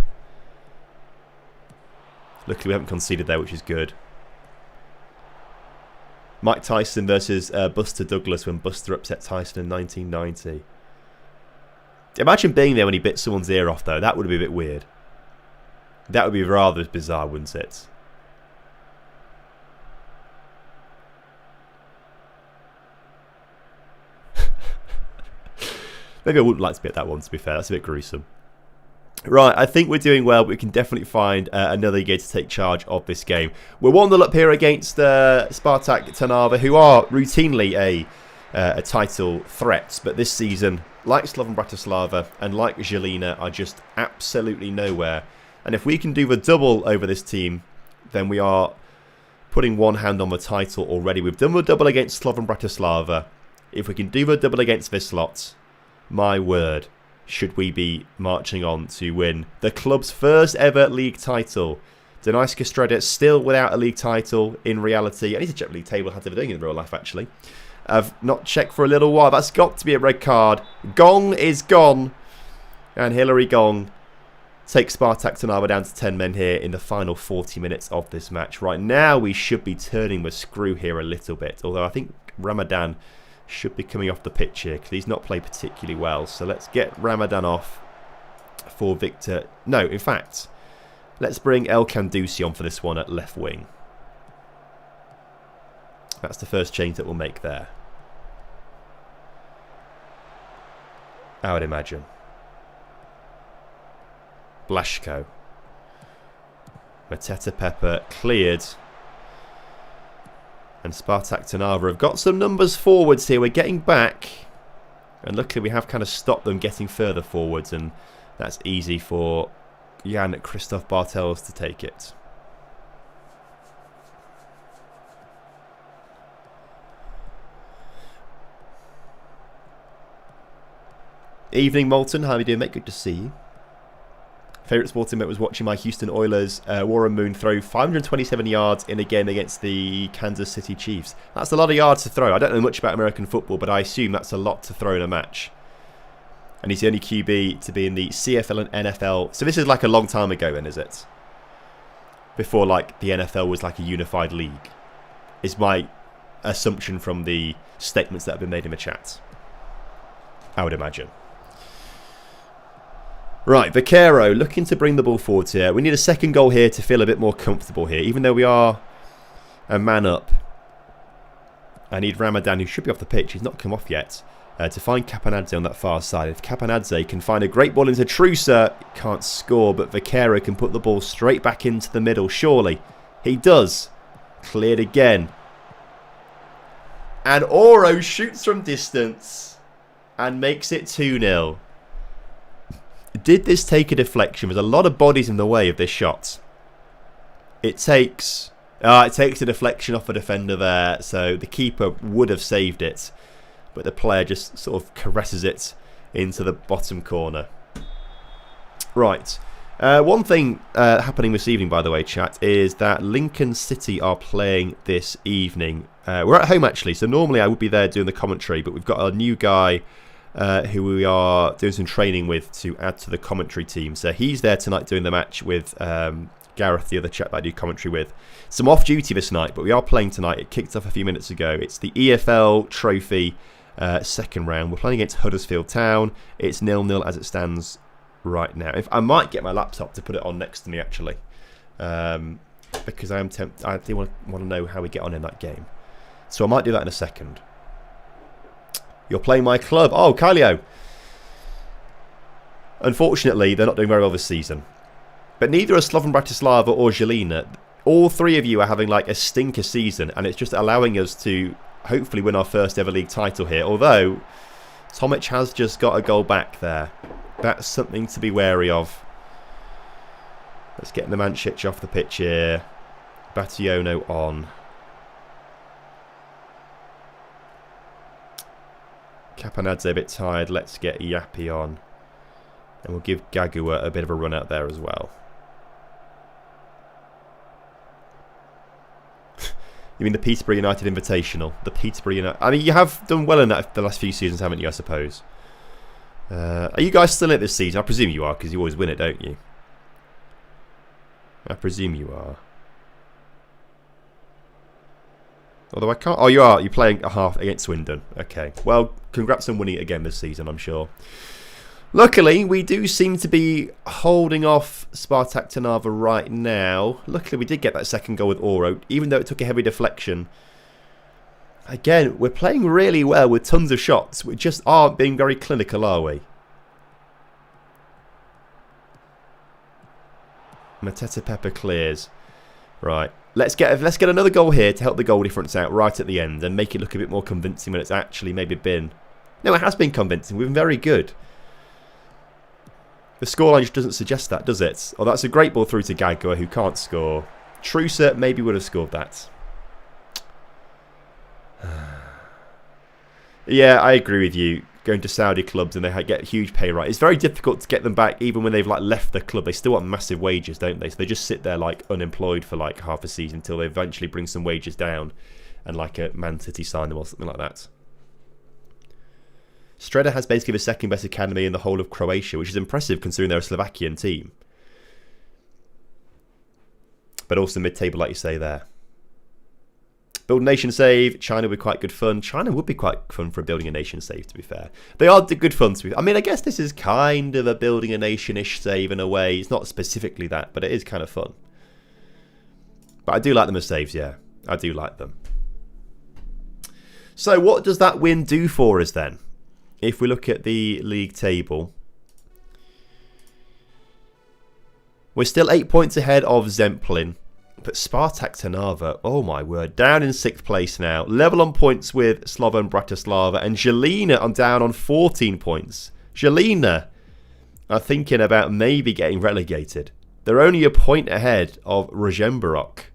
[SPEAKER 2] Luckily we haven't conceded there, which is good. Mike Tyson versus Buster Douglas when Buster upset Tyson in 1990. Imagine being there when he bit someone's ear off, though. That would be a bit weird. That would be rather bizarre, wouldn't it? Maybe I wouldn't like to be at that one, to be fair. That's a bit gruesome. Right, I think we're doing well. But we can definitely find another game to take charge of this game. We're 1-0 up here against Spartak Trnava, who are routinely a title threat. But this season, like Slovan Bratislava and like Žilina, are just absolutely nowhere. And if we can do the double over this team, then we are putting one hand on the title already. We've done the double against Slovan Bratislava. If we can do the double against Wisłot, my word, should we be marching on to win the club's first ever league title. Denise Castreda still without a league title in reality. I need to check the league table, how they're doing in real life actually. I've not checked for a little while. That's got to be a red card. Gong is gone. And Hilary Gong takes Spartak Trnava down to 10 men here in the final 40 minutes of this match. Right now we should be turning the screw here a little bit. Although I think Ramadan should be coming off the pitch here because he's not played particularly well. So let's get Ramadan off for Victor. No, in fact, let's bring El Kandusi on for this one at left wing. That's the first change that we'll make there, I would imagine. Blashko. Mateta Pepper cleared. And Spartak Trnava have got some numbers forwards here. We're getting back. And luckily we have kind of stopped them getting further forwards. And that's easy for Jan Christoph Bartels to take it. Evening, Moulton. How are you doing, mate? Good to see you. Favourite sporting mate was watching my Houston Oilers, Warren Moon, throw 527 yards in a game against the Kansas City Chiefs. That's a lot of yards to throw. I don't know much about American football, but I assume that's a lot to throw in a match. And he's the only QB to be in the CFL and NFL. So this is like a long time ago then, is it? Before like the NFL was like a unified league. Is my assumption from the statements that have been made in the chat. I would imagine. Right, Vaquero looking to bring the ball forward here. We need a second goal here to feel a bit more comfortable here. Even though we are a man up. I need Ramadan, who should be off the pitch. He's not come off yet. To find Capanadze on that far side. If Capanadze can find a great ball into Trusa, can't score. But Vaquero can put the ball straight back into the middle, surely. He does. Cleared again. And Oro shoots from distance. And makes it 2-0. Did this take a deflection? There's a lot of bodies in the way of this shot. It takes a deflection off a defender there. So the keeper would have saved it. But the player just sort of caresses it into the bottom corner. Right. One thing happening this evening, by the way, chat, is that Lincoln City are playing this evening. We're at home, actually. So normally I would be there doing the commentary. But we've got a new guy who we are doing some training with to add to the commentary team. So he's there tonight doing the match with Gareth, the other chap that I do commentary with. So I'm off duty this night, but we are playing tonight. It kicked off a few minutes ago. It's the EFL Trophy second round. We're playing against Huddersfield Town. It's 0-0 as it stands right now. If I might get my laptop to put it on next to me, actually. Because I am tempted. I do want to know how we get on in that game. So I might do that in a second. You're playing my club. Oh, Kylio. Unfortunately, they're not doing very well this season. But neither are Slovan Bratislava or Žilina. All three of you are having like a stinker season. And it's just allowing us to hopefully win our first ever league title here. Although, Tomic has just got a goal back there. That's something to be wary of. Let's get the Mancic off the pitch here. Bationo on. Capanadze a bit tired. Let's get Yapi on. And we'll give Gagua a bit of a run out there as well. You mean the Peterborough United Invitational? The Peterborough United... I mean, you have done well in that the last few seasons, haven't you, I suppose? Are you guys still in it this season? I presume you are, because you always win it, don't you? I presume you are. Although I can't... Oh, you are. You're playing a half against Swindon. Okay. Well, congrats on winning it again this season, I'm sure. Luckily, we do seem to be holding off Spartak Trnava right now. Luckily, we did get that second goal with Oro, even though it took a heavy deflection. Again, we're playing really well with tons of shots. We just aren't being very clinical, are we? Mateta Pepper clears. Right. Let's get another goal here to help the goal difference out right at the end and make it look a bit more convincing when it's actually maybe been... No, it has been convincing. We've been very good. The scoreline just doesn't suggest that, does it? Oh, that's a great ball through to Gagua, who can't score. Trusa maybe would have scored that. Yeah, I agree with you. going to Saudi clubs and they get huge pay rise. It's very difficult to get them back even when they've like left the club. They still want massive wages, don't they? So they just sit there like unemployed for like half a season until they eventually bring some wages down and like a Man City sign them or something like that. Streda has basically the second best academy in the whole of Croatia, which is impressive considering they're a Slovakian team. But also mid-table, like you say there. Build nation save. China would be quite good fun. China would be quite fun for building a nation save, to be fair. They are good fun to be. I mean, I guess this is kind of a building a nation-ish save in a way. It's not specifically that, but it is kind of fun. But I do like them as saves, yeah. I do like them. So what does that win do for us then? If we look at the league table. We're still 8 points ahead of Zemplin. But Spartak Trnava, oh my word, down in 6th place now. Level on points with Slovan Bratislava. And Žilina are down on 14 points. Žilina are thinking about maybe getting relegated. They're only a point ahead of Rožemberok.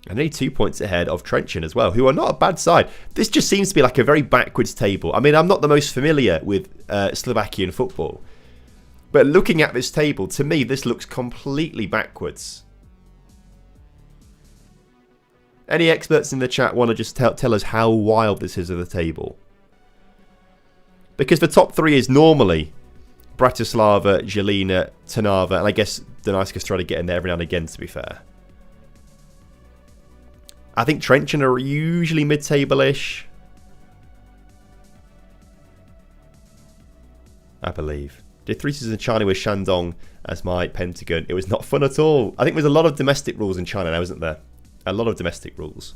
[SPEAKER 2] And only 2 points ahead of Trenčín as well, who are not a bad side. This just seems to be like a very backwards table. I mean, I'm not the most familiar with Slovakian football. But looking at this table, to me, this looks completely backwards. Any experts in the chat want to just tell us how wild this is of the table? Because the top 3 is normally Bratislava, Žilina, Trnava, and I guess Dunajská Streda getting there every now and again, to be fair. I think Trenčín are usually mid-table-ish. I believe. Did 3 seasons in China with Shandong as my Pentagon. It was not fun at all. I think there's a lot of domestic rules in China now, isn't there? A lot of domestic rules.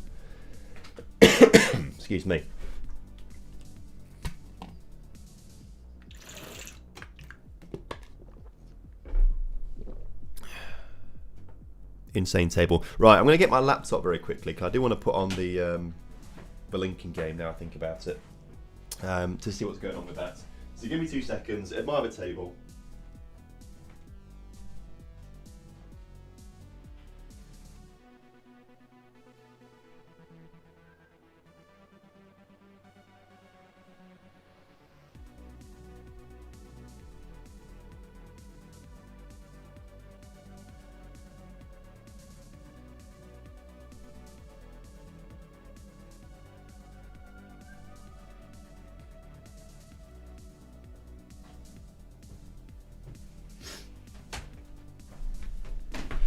[SPEAKER 2] Excuse me. Insane table. Right, I'm going to get my laptop very quickly because I do want to put on the linking game now I think about it. To see what's going on with that. So give me 2 seconds. Admire the table.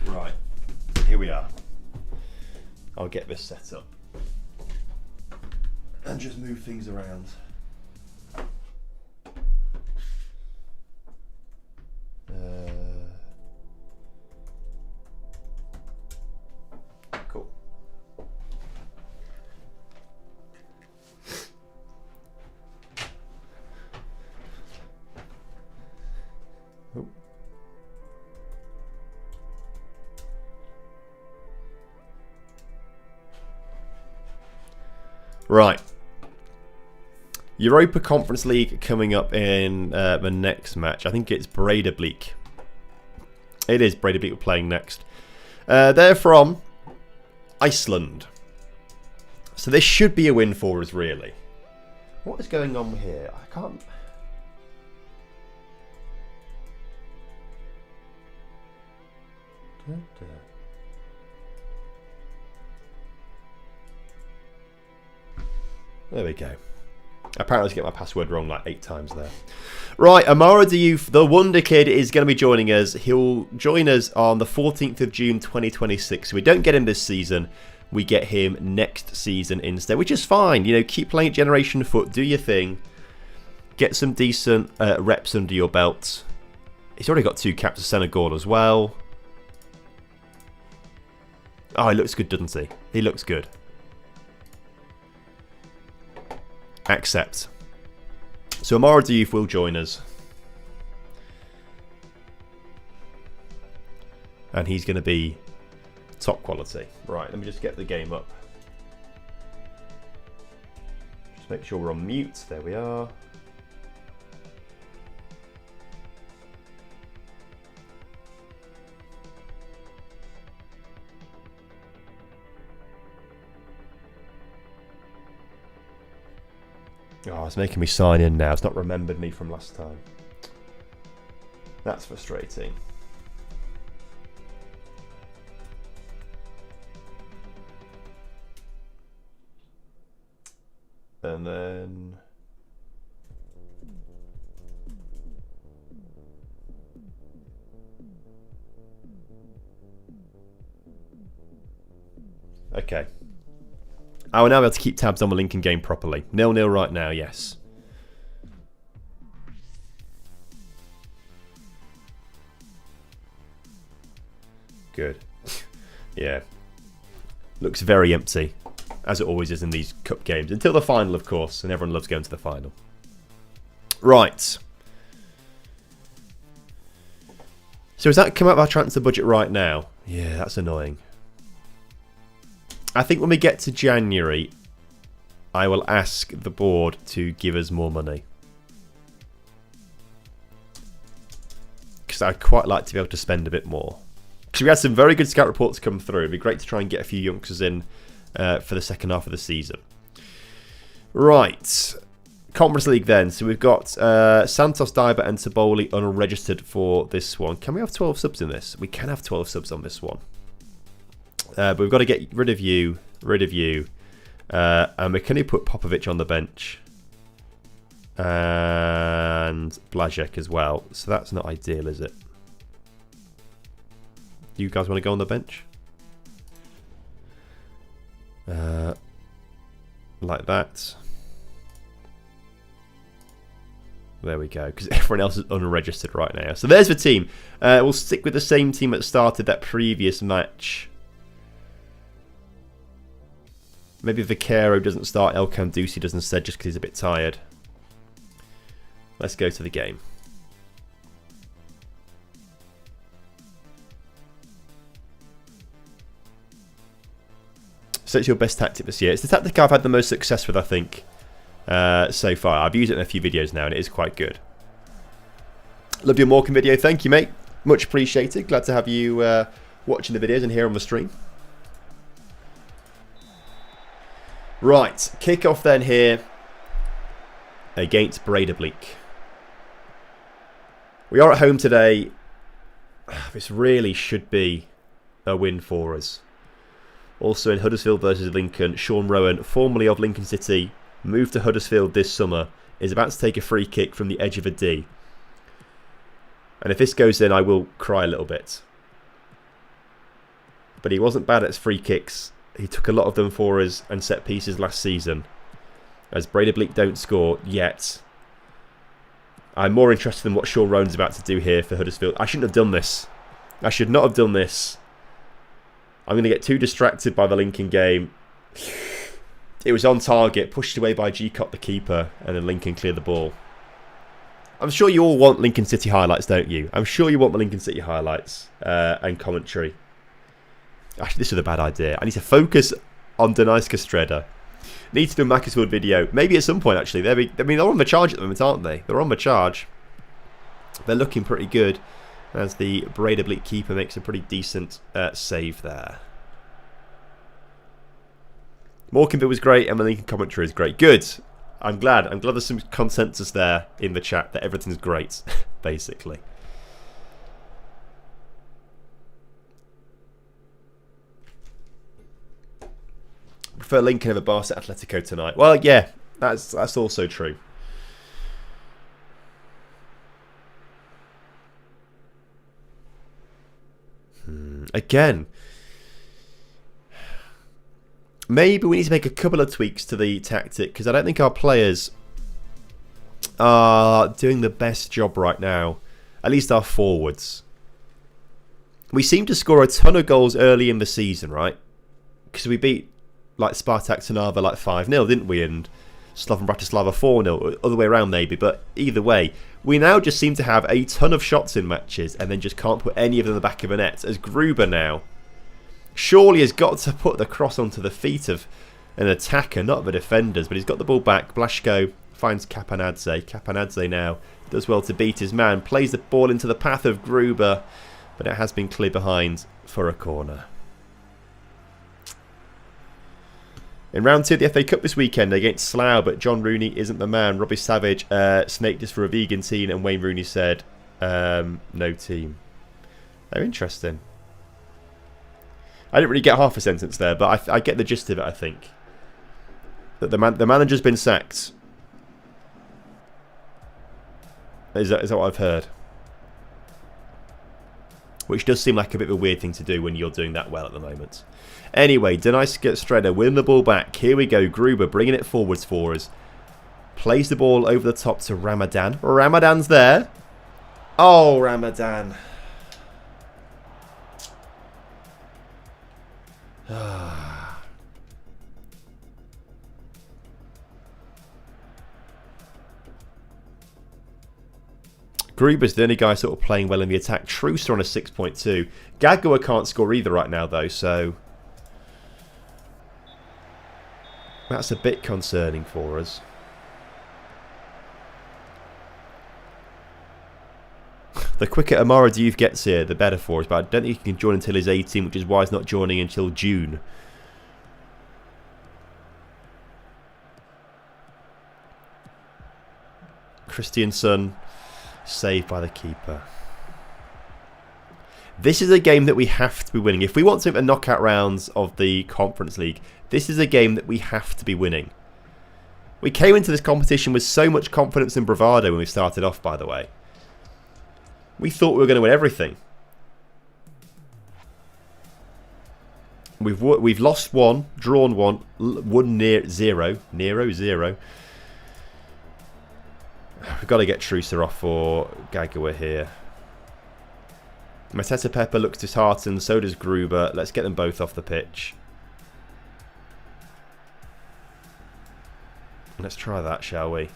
[SPEAKER 2] Right, here we are. I'll get this set up and just move things around. Cool. Oh. Right. Europa Conference League coming up in the next match. I think it's Breiðablik. It is Breiðablik we're playing next. They're from Iceland. So this should be a win for us, really. What is going on here? I can't... There we go. Apparently I was getting my password wrong like 8 times there. Right, Amara Diouf, the Wonder Kid, is going to be joining us. He'll join us on the 14th of June 2026. So we don't get him this season. We get him next season instead, which is fine. You know, keep playing Generation Foot, do your thing. Get some decent reps under your belt. He's already got 2 caps of Senegal as well. Oh, he looks good, doesn't he? He looks good. Accept. So Amara Diouf will join us. And he's going to be top quality. Right, let me just get the game up. Just make sure we're on mute. There we are. Oh, it's making me sign in now. It's not remembered me from last time. That's frustrating. And then... Okay. I will now be able to keep tabs on the Lincoln game properly. 0-0 right now, yes. Good. Yeah. Looks very empty, as it always is in these cup games. Until the final, of course, and everyone loves going to the final. Right. So has that come out of our transfer budget right now? Yeah, that's annoying. I think when we get to January, I will ask the board to give us more money. Because I'd quite like to be able to spend a bit more. Because we had some very good scout reports come through. It'd be great to try and get a few youngsters in for the second half of the season. Right. Conference League then. So we've got Santos, Diver and Taboli unregistered for this one. Can we have 12 subs in this? We can have 12 subs on this one. But we've got to get rid of you, and we can only put Popovic on the bench. And Blazek as well. So that's not ideal, is it? Do you guys want to go on the bench? Like that. There we go, because everyone else is unregistered right now. So there's the team. We'll stick with the same team that started that previous match. Maybe Vaquero doesn't start, El Candusi does instead, just because he's a bit tired. Let's go to the game. So it's your best tactic this year. It's the tactic I've had the most success with, I think, so far. I've used it in a few videos now, and it is quite good. Love your Morecambe video. Thank you, mate. Much appreciated. Glad to have you watching the videos and here on the stream. Right, kick-off then here against Breidablik. We are at home today. This really should be a win for us. Also in Huddersfield versus Lincoln, Sean Rowan, formerly of Lincoln City, moved to Huddersfield this summer, is about to take a free kick from the edge of a D. And if this goes in, I will cry a little bit. But he wasn't bad at his free kicks. He took a lot of them for us and set pieces last season. As Breidablik don't score yet. I'm more interested in what Sean Rowan's about to do here for Huddersfield. I shouldn't have done this. I should not have done this. I'm going to get too distracted by the Lincoln game. It was on target, pushed away by G-Cop, the keeper, and then Lincoln cleared the ball. I'm sure you all want Lincoln City highlights, don't you? I'm sure you want the Lincoln City highlights and commentary. Actually, this is a bad idea. I need to focus on Donetsk Streda. Need to do a Macclesfield video. Maybe at some point, actually. They're on the charge at the moment, aren't they? They're on the charge. They're looking pretty good. As the Breidablik keeper makes a pretty decent save there. Morecambe was great, and the Lincoln commentary is great. Good. I'm glad. I'm glad there's some consensus there in the chat that everything's great, basically. Prefer Lincoln over Barca Atletico tonight. Well, yeah, that's also true. Again, maybe we need to make a couple of tweaks to the tactic because I don't think our players are doing the best job right now. At least our forwards. We seem to score a ton of goals early in the season, right? Because we beat like Spartak Trnava like 5-0, didn't we? And Slovan Bratislava 4-0, other way around maybe. But either way, we now just seem to have a ton of shots in matches and then just can't put any of them in the back of the net. As Gruber now surely has got to put the cross onto the feet of an attacker, not the defenders. But he's got the ball back. Blaszko finds Kapanadze. Kapanadze now does well to beat his man. Plays the ball into the path of Gruber. But it has been cleared behind for a corner. In round 2 of the FA Cup this weekend against Slough, but John Rooney isn't the man. Robbie Savage snaked us for a vegan team, and Wayne Rooney said, no team. Oh, interesting. I didn't really get half a sentence there, but I get the gist of it, I think. That the manager's been sacked. Is that what I've heard? Which does seem like a bit of a weird thing to do when you're doing that well at the moment. Anyway, Denise Strader win the ball back. Here we go. Gruber bringing it forwards for us. Plays the ball over the top to Ramadan. Ramadan's there. Oh, Ramadan. Gruber's the only guy sort of playing well in the attack. Truce on a 6.2. Gagawa can't score either right now, though, so that's a bit concerning for us. The quicker Amara Diouf gets here, the better for us, but I don't think he can join until he's 18, which is why he's not joining until June. Christiansen saved by the keeper. This is a game that we have to be winning. If we want to make the knockout rounds of the Conference League, this is a game that we have to be winning. We came into this competition with so much confidence and bravado when we started off, by the way. We thought we were going to win everything. We've lost one, drawn one, won near zero. We've got to get Trucer off for Gagawa here. Mateta Pepper looks disheartened, so does Gruber. Let's get them both off the pitch. Let's try that, shall we?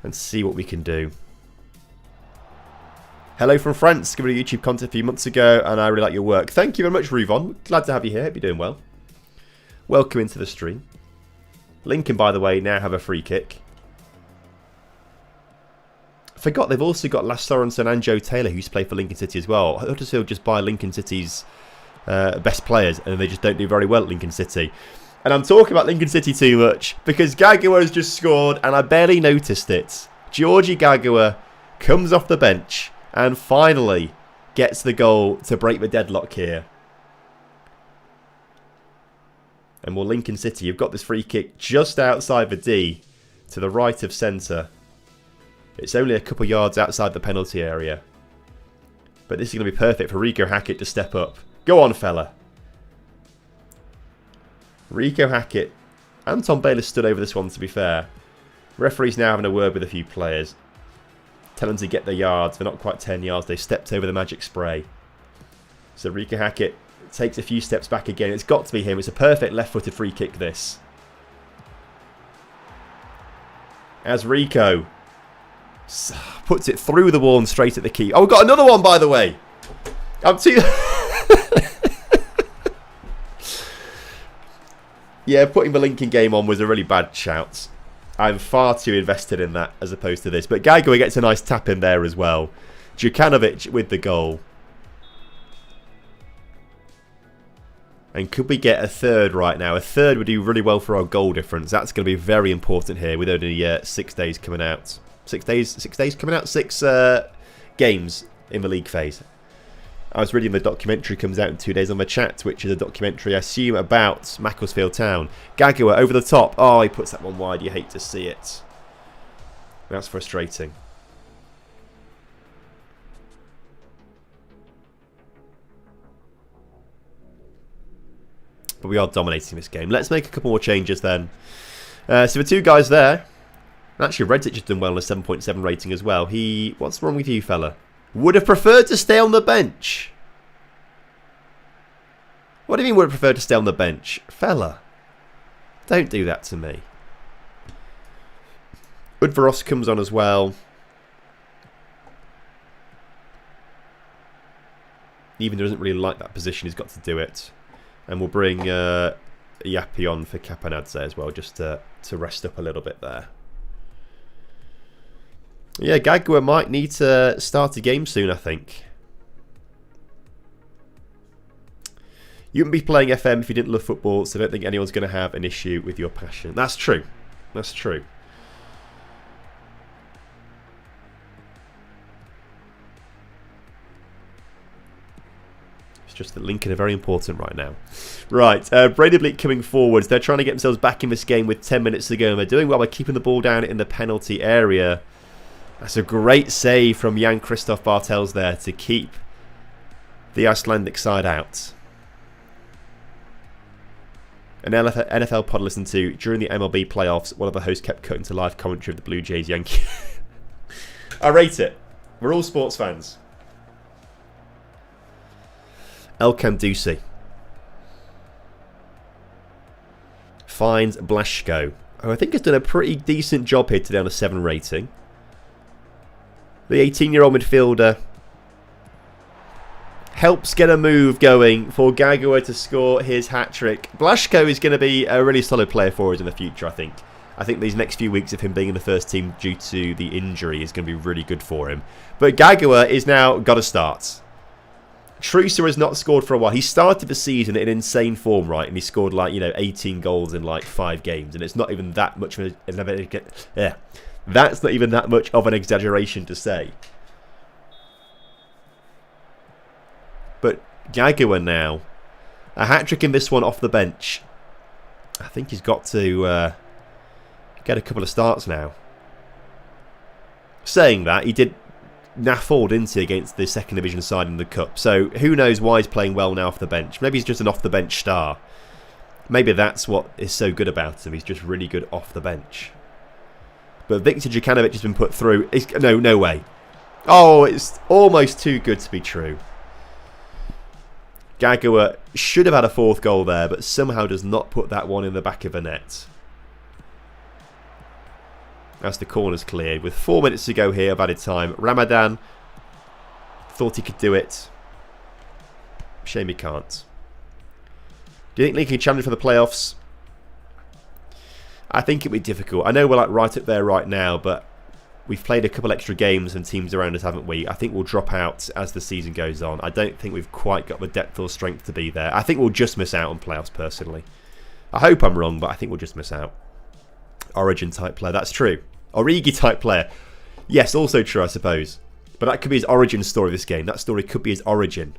[SPEAKER 2] And see what we can do. Hello from France. Given you YouTube content a few months ago, and I really like your work. Thank you very much, Ruvon. Glad to have you here. Hope you're doing well. Welcome into the stream. Lincoln, by the way, now have a free kick. Forgot they've also got Lass Sorensen and Joe Taylor, who used to play for Lincoln City as well. Huddersfield just buy Lincoln City's best players, and they just don't do very well at Lincoln City. And I'm talking about Lincoln City too much because Gagawa's just scored, and I barely noticed it. Georgie Gagawa comes off the bench and finally gets the goal to break the deadlock here. And well, Lincoln City, you've got this free kick just outside the D to the right of centre. It's only a couple yards outside the penalty area. But this is going to be perfect for Rico Hackett to step up. Go on, fella. Rico Hackett and Tom Baylor stood over this one, to be fair. Referee's now having a word with a few players. Tell them to get their yards. They're not quite 10 yards. They stepped over the magic spray. So Rico Hackett takes a few steps back again. It's got to be him. It's a perfect left-footed free kick, this. As Rico puts it through the wall and straight at the key. Oh, we've got another one, by the way. I'm too... Yeah, putting the Lincoln game on was a really bad shout. I'm far too invested in that as opposed to this. But Gagawa gets a nice tap in there as well. Djukanovic with the goal. And could we get a third right now? A third would do really well for our goal difference. That's going to be very important here with only 6 days coming out. 6 days coming out? 6 games in the league phase. I was reading the documentary comes out in 2 days on the chat, which is a documentary, I assume, about Macclesfield Town. Gagawa over the top. Oh, he puts that one wide. You hate to see it. That's frustrating. But we are dominating this game. Let's make a couple more changes then. So the two guys there. Actually, Redditch has done well on a 7.7 rating as well. What's wrong with you, fella? Would have preferred to stay on the bench. What do you mean would have preferred to stay on the bench? Fella, don't do that to me. Udvaros comes on as well. Even though he doesn't really like that position, he's got to do it. And we'll bring Yapi on for Kapanadze as well, just to rest up a little bit there. Yeah, Gagawa might need to start a game soon, I think. You wouldn't be playing FM if you didn't love football, so I don't think anyone's going to have an issue with your passion. That's true. That's true. It's just that Lincoln are very important right now. Right, Brady Bleak coming forwards. They're trying to get themselves back in this game with 10 minutes to go, and they're doing well by keeping the ball down in the penalty area. That's a great save from Jan-Christoph Bartels there to keep the Icelandic side out. An NFL pod listened to during the MLB playoffs. One of the hosts kept cutting to live commentary of the Blue Jays Yankee. I rate it. We're all sports fans. Elkan Dusi finds Blaszko, who I think has done a pretty decent job here today on a 7 rating. The 18-year-old midfielder helps get a move going for Gagawa to score his hat-trick. Blaszko is going to be a really solid player for us in the future, I think. I think these next few weeks of him being in the first team due to the injury is going to be really good for him. But Gagawa is now got to start. Trusa has not scored for a while. He started the season in insane form, right? And he scored 18 goals in 5 games. And it's not even that much of that's not even that much of an exaggeration to say. But Gagawa now, a hat-trick in this one off the bench. I think he's got to get a couple of starts now. Saying that, he did naffled into against the second division side in the cup. So who knows why he's playing well now off the bench. Maybe he's just an off-the-bench star. Maybe that's what is so good about him. He's just really good off the bench. But Viktor Jukanovic has been put through. No way. Oh, it's almost too good to be true. Gagawa should have had a 4th goal there, but somehow does not put that one in the back of the net. As the corner's cleared. With 4 minutes to go here of added time. Ramadan thought he could do it. Shame he can't. Do you think Lincoln can challenge for the playoffs? I think it'd be difficult. I know we're right up there right now, but we've played a couple extra games and teams around us, haven't we? I think we'll drop out as the season goes on. I don't think we've quite got the depth or strength to be there. I think we'll just miss out on playoffs, personally. I hope I'm wrong, but I think we'll just miss out. Origin type player, that's true. Origi type player. Yes, also true, I suppose. But that could be his origin story of this game. That story could be his origin.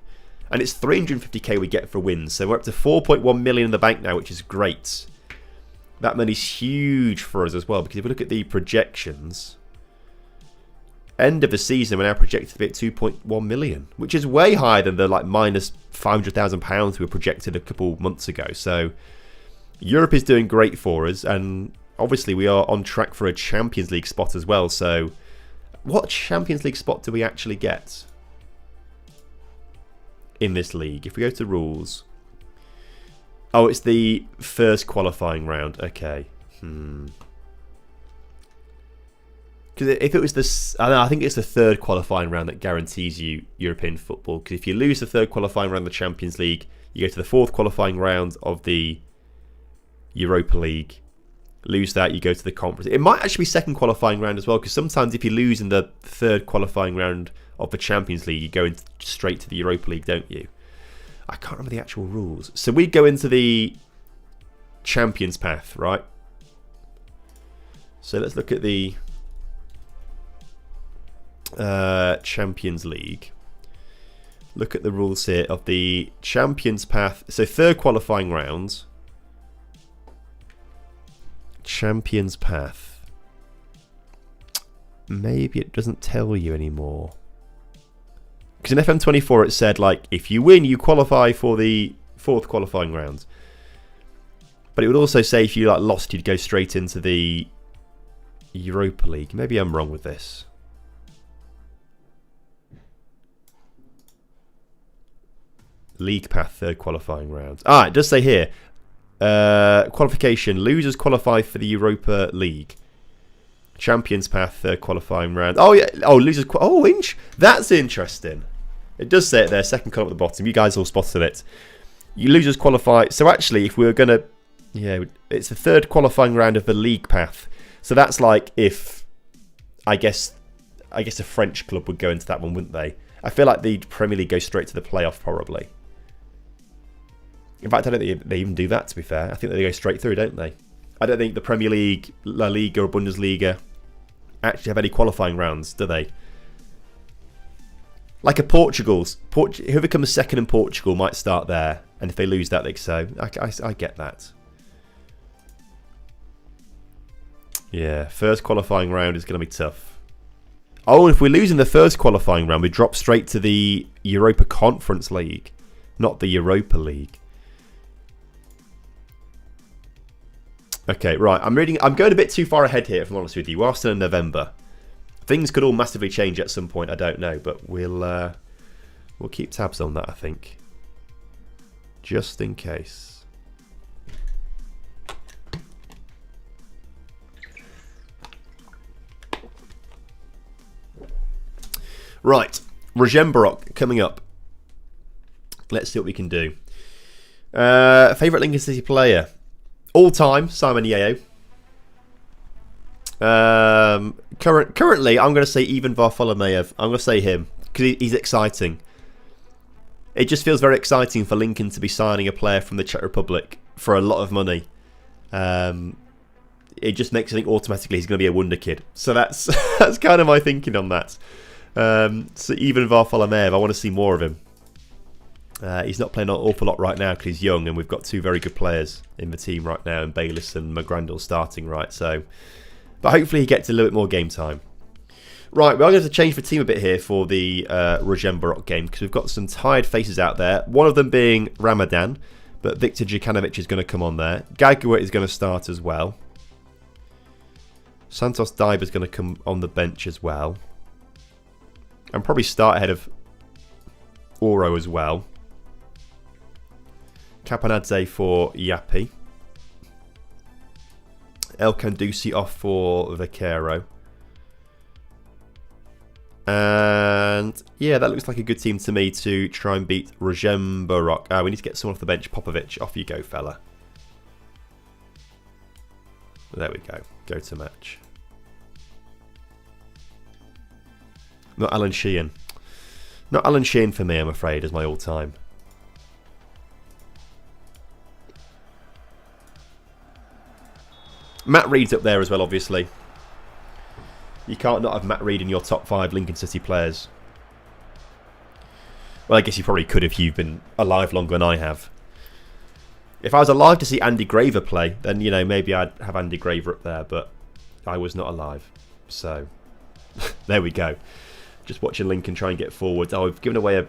[SPEAKER 2] And it's 350k we get for wins. So we're up to 4.1 million in the bank now, which is great. That money's huge for us as well, because if we look at the projections, end of the season we're now projected to be at 2.1 million, which is way higher than the minus £500,000 we were projected a couple months ago. So Europe is doing great for us, and obviously we are on track for a Champions League spot as well. So what Champions League spot do we actually get in this league? If we go to rules... Oh, it's the first qualifying round. Okay. Because if it was this... I think it's the 3rd qualifying round that guarantees you European football. Because if you lose the 3rd qualifying round of the Champions League, you go to the 4th qualifying round of the Europa League. Lose that, you go to the conference. It might actually be 2nd qualifying round as well, because sometimes if you lose in the 3rd qualifying round of the Champions League, you go straight to the Europa League, don't you? I can't remember the actual rules. So we go into the Champions path, right? So let's look at the Champions League. Look at the rules here of the Champions path. So 3rd qualifying rounds. Champions path. Maybe it doesn't tell you anymore. Because in FM24 it said, if you win, you qualify for the 4th qualifying round. But it would also say if you lost, you'd go straight into the Europa League. Maybe I'm wrong with this. League path, 3rd qualifying round. It does say here. Qualification. Losers qualify for the Europa League. Champions path, 3rd qualifying round. Oh, yeah. Oh, losers... Inch. That's interesting. It does say it there, 2nd column at the bottom. You guys all spotted it. You losers qualify. So actually, if we were going to... Yeah, it's the 3rd qualifying round of the league path. So that's if... I guess a French club would go into that one, wouldn't they? I feel like the Premier League goes straight to the playoff, probably. In fact, I don't think they even do that, to be fair. I think they go straight through, don't they? I don't think the Premier League, La Liga or Bundesliga actually have any qualifying rounds, do they? Like a Portugal's. Whoever comes second in Portugal might start there. And if they lose that, I get that. Yeah, first qualifying round is going to be tough. Oh, and if we lose in the first qualifying round, we drop straight to the Europa Conference League. Not the Europa League. Okay, right. I'm going a bit too far ahead here, if I'm honest with you. We're still in November. Things could all massively change at some point. I don't know, but we'll keep tabs on that, I think, just in case. Right, Rajembarok coming up. Let's see what we can do. Favourite Lincoln City player? All time, Simon Yeo. Currently, I'm going to say Ivan Varfolomeev. I'm going to say him because he's exciting. It just feels very exciting for Lincoln to be signing a player from the Czech Republic for a lot of money. It just makes me think automatically he's going to be a wonder kid. So that's that's kind of my thinking on that. So Ivan Varfolomeev, I want to see more of him. He's not playing an awful lot right now because he's young, and we've got two very good players in the team right now, and Bayliss and McGrandle starting, right? So, but hopefully he gets a little bit more game time. Right, we're going to change the team a bit here for the Rajembarok game because we've got some tired faces out there. One of them being Ramadan, but Viktor Djukanovic is going to come on there. Gagua is going to start as well. Santos Diver is going to come on the bench as well, and probably start ahead of Oro as well. Kapanadze for Yapi. El Kandusi off for Vaquero. And yeah, that looks like a good team to me to try and beat Rajembarok. We need to get someone off the bench. Popovic, off you go, fella. There we go. Go to match. Not Alan Sheehan. Not Alan Sheehan for me, I'm afraid, as my all-time. Matt Reed's up there as well, obviously. You can't not have Matt Reed in your top 5 Lincoln City players. Well, I guess you probably could if you've been alive longer than I have. If I was alive to see Andy Graver play, then, you know, maybe I'd have Andy Graver up there, but I was not alive. So, there we go. Just watching Lincoln try and get forward. Oh, we've given away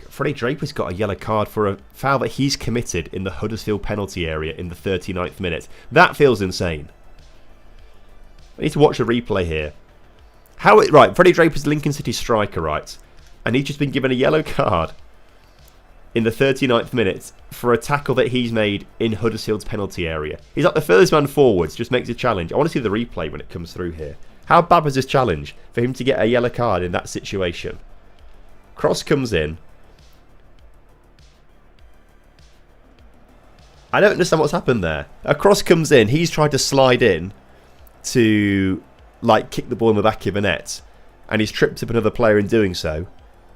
[SPEAKER 2] Freddie Draper's got a yellow card for a foul that he's committed in the Huddersfield penalty area in the 39th minute. That feels insane. I need to watch a replay here. Right, Freddie Draper's Lincoln City striker, right? And he's just been given a yellow card in the 39th minute for a tackle that he's made in Huddersfield's penalty area. He's like the furthest man forwards, just makes a challenge. I want to see the replay when it comes through here. How bad was this challenge for him to get a yellow card in that situation? Cross comes in. I don't understand what's happened there. A cross comes in. He's tried to slide in to like kick the ball in the back of the net, and he's tripped up another player in doing so,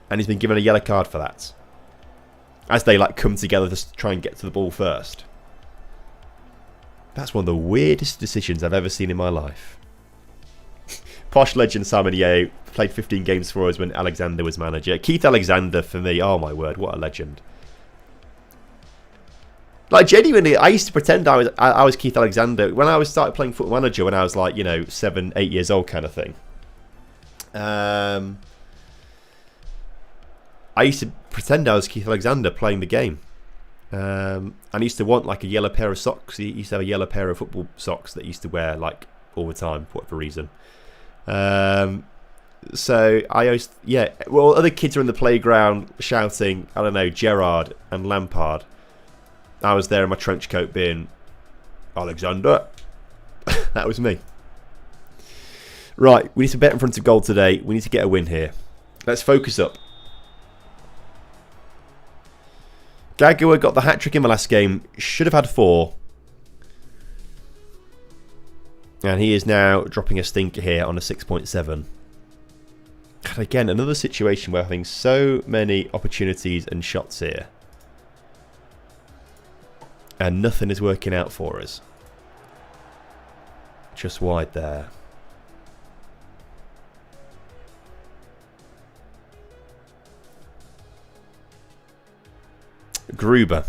[SPEAKER 2] and he's been given a yellow card for that. As they like come together to try and get to the ball first. That's one of the weirdest decisions I've ever seen in my life. Posh legend Simon Yeo played 15 games for us when Alexander was manager. Keith Alexander for me, oh my word, what a legend. Like genuinely, I used to pretend I was Keith Alexander when I started playing Football Manager when I was like, you know, 7, 8 years old kind of thing. I used to pretend I was Keith Alexander playing the game. And I used to want like a yellow pair of socks. He used to have a yellow pair of football socks that he used to wear like all the time for whatever reason. So I used, yeah. Well, other kids are in the playground shouting, I don't know, Gerrard and Lampard. I was there in my trench coat being Alexander. That was me. Right, we need to bet in front of goal today. We need to get a win here. Let's focus up. Gagua got the hat-trick in the last game. Should have had 4. And he is now dropping a stinker here on a 6.7. And again, another situation where we're having so many opportunities and shots here. And nothing is working out for us. Just wide there. Gruber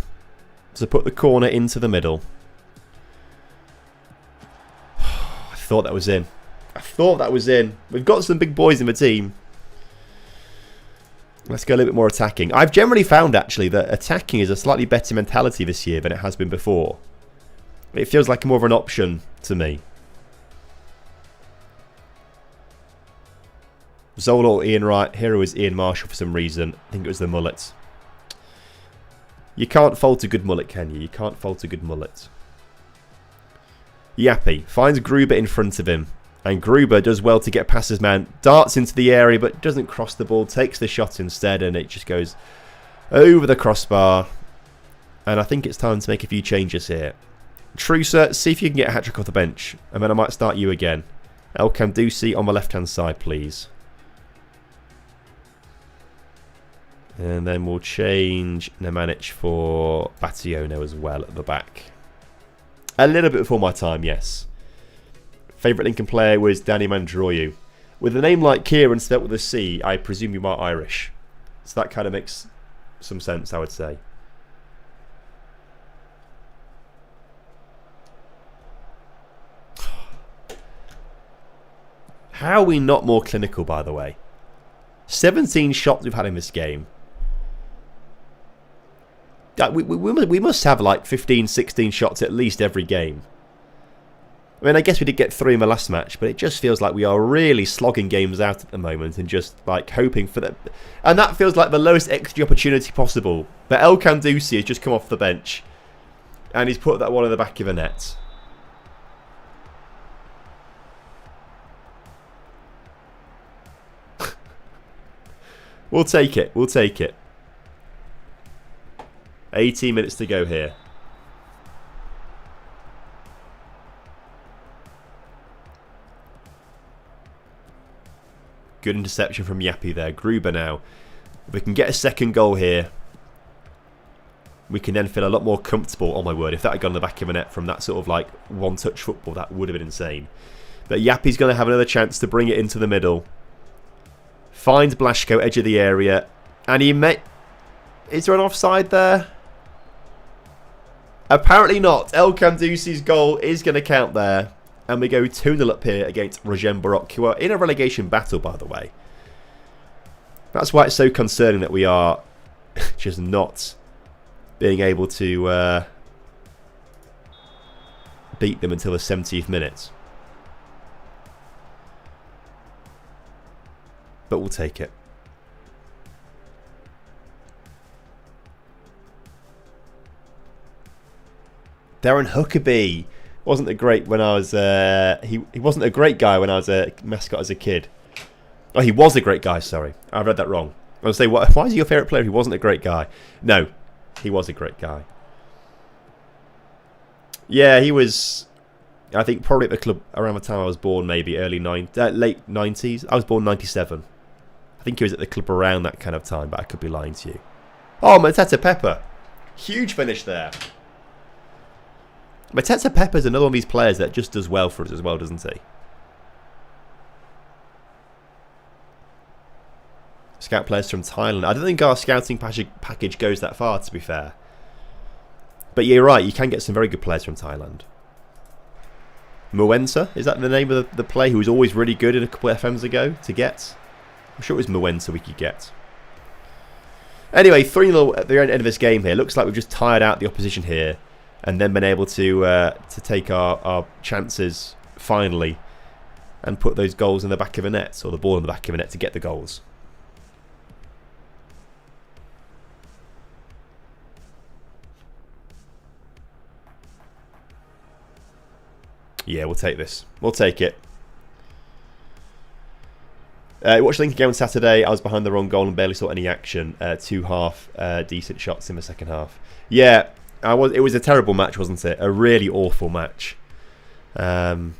[SPEAKER 2] to put the corner into the middle. I thought that was in. I thought that was in. We've got some big boys in the team. Let's go a little bit more attacking. I've generally found, actually, that attacking is a slightly better mentality this year than it has been before. It feels like more of an option to me. Zola or Ian Wright. Hero is Ian Marshall for some reason. I think it was the mullet. You can't fault a good mullet, can you? You can't fault a good mullet. Yappy finds Gruber in front of him. And Gruber does well to get past his man. Darts into the area but doesn't cross the ball. Takes the shot instead and it just goes over the crossbar. And I think it's time to make a few changes here. Trusa, see if you can get a hat-trick off the bench. And then I might start you again. El Kamdusi on the left-hand side, please. And then we'll change Nemanic for Bationo as well at the back. A little bit before my time, yes. Favourite Lincoln player was Danny Mandroyu. With a name like Kieran spelt with a C, I presume you are Irish. So that kind of makes some sense, I would say. How are we not more clinical, by the way? 17 shots we've had in this game. We must have like 15, 16 shots at least every game. I mean, I guess we did get 3 in the last match, but it just feels like we are really slogging games out at the moment and just like hoping for that. And that feels like the lowest XG opportunity possible. But El Kamdusi has just come off the bench and he's put that one in the back of the net. We'll take it. We'll take it. 18 minutes to go here. Good interception from Yappy there. Gruber now. If we can get a second goal here, we can then feel a lot more comfortable. Oh my word, if that had gone in the back of the net from that sort of like one-touch football, that would have been insane. But Yappy's going to have another chance to bring it into the middle. Finds Blaszko, edge of the area. And he may... Is there an offside there? Apparently not. El Kamdusi's goal is going to count there. And we go 2-0 up here against Rajem Barok, who are in a relegation battle, by the way. That's why it's so concerning that we are just not being able to beat them until the 70th minute. But we'll take it. Darren Huckabee wasn't a great when I was. He wasn't a great guy when I was a mascot as a kid. Oh, he was a great guy. Sorry, I read that wrong. I was saying, why is he your favourite player if he wasn't a great guy? No, he was a great guy. Yeah, he was. I think probably at the club around the time I was born, maybe late 90s. I was born 97. I think he was at the club around that kind of time, but I could be lying to you. Oh, Mateta Pepper. Huge finish there. Mateta Pepper's another one of these players that just does well for us as well, doesn't he? Scout players from Thailand. I don't think our scouting package goes that far, to be fair. But you're right, you can get some very good players from Thailand. Muensa, is that the name of the player who was always really good in a couple of FMs ago to get? I'm sure it was Muensa we could get. Anyway, 3-0 at the end of this game here. Looks like we've just tired out the opposition here and then been able to take our chances finally and put those goals in the back of the net, or the ball in the back of the net to get the goals. Yeah, we'll take this. We'll take it. Watched the Lincoln game on Saturday. I was behind the wrong goal and barely saw any action. 2 half decent shots in the second half. Yeah, It was a terrible match, wasn't it? A really awful match. And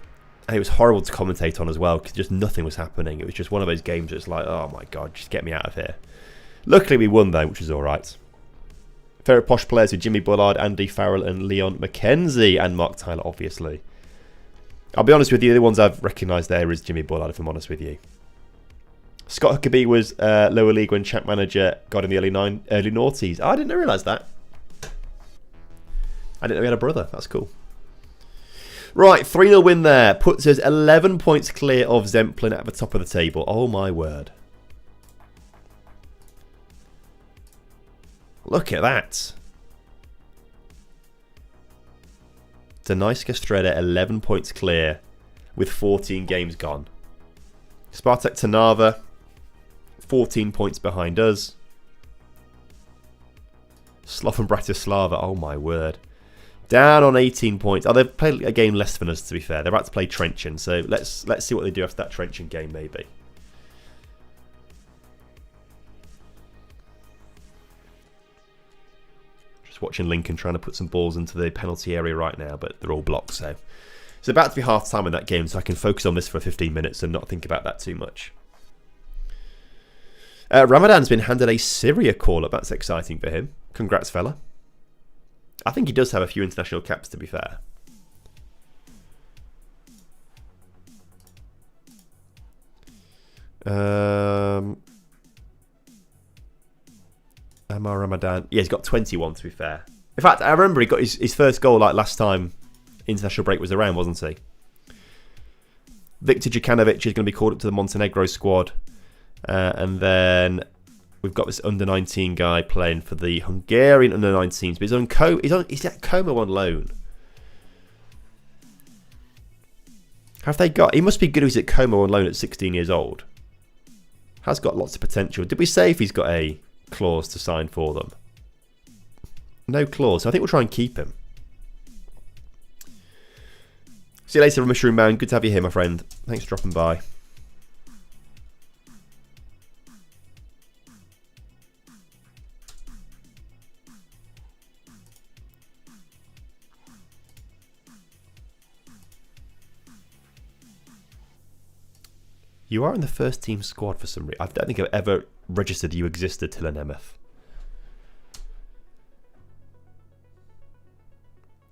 [SPEAKER 2] it was horrible to commentate on as well because just nothing was happening. It was just one of those games that's like, oh my god, just get me out of here. Luckily we won though, which was all right. Favourite posh players with Jimmy Bullard, Andy Farrell and Leon McKenzie, and Mark Tyler, obviously. I'll be honest with you, the ones I've recognised there is Jimmy Bullard, if I'm honest with you. Scott Huckabee was lower league when champ manager got in the early noughties. Oh, I didn't realise that. I didn't know he had a brother. That's cool. Right, 3-0 win there. Puts us 11 points clear of Zemplin at the top of the table. Oh my word. Look at that. Danaiska Streda 11 points clear with 14 games gone. Spartak Trnava 14 points behind us. Slovan Bratislava, oh my word. Down on 18 points. Oh, they've played a game less than us, to be fair. They're about to play Trenčín, so let's see what they do after that Trenčín game, maybe. Just watching Lincoln trying to put some balls into the penalty area right now, but they're all blocked, so it's about to be half time in that game, so I can focus on this for 15 minutes and not think about that too much. Ramadan's been handed a Syria call-up. That's exciting for him. Congrats, fella. I think he does have a few international caps, to be fair. Amar Ramadan. Yeah, he's got 21, to be fair. In fact, I remember he got his first goal like last time international break was around, wasn't he? Viktor Jukanovic is going to be called up to the Montenegro squad. And then we've got this under-19 guy playing for the Hungarian under-19s. But he's at Como on loan. Have they got... He must be good if he's at Como on loan at 16 years old. Has got lots of potential. Did we say if he's got a clause to sign for them? No clause. So I think we'll try and keep him. See you later, Mushroom Man. Good to have you here, my friend. Thanks for dropping by. You are in the first team squad for some reason. I don't think I've ever registered you existed till an Nemeth.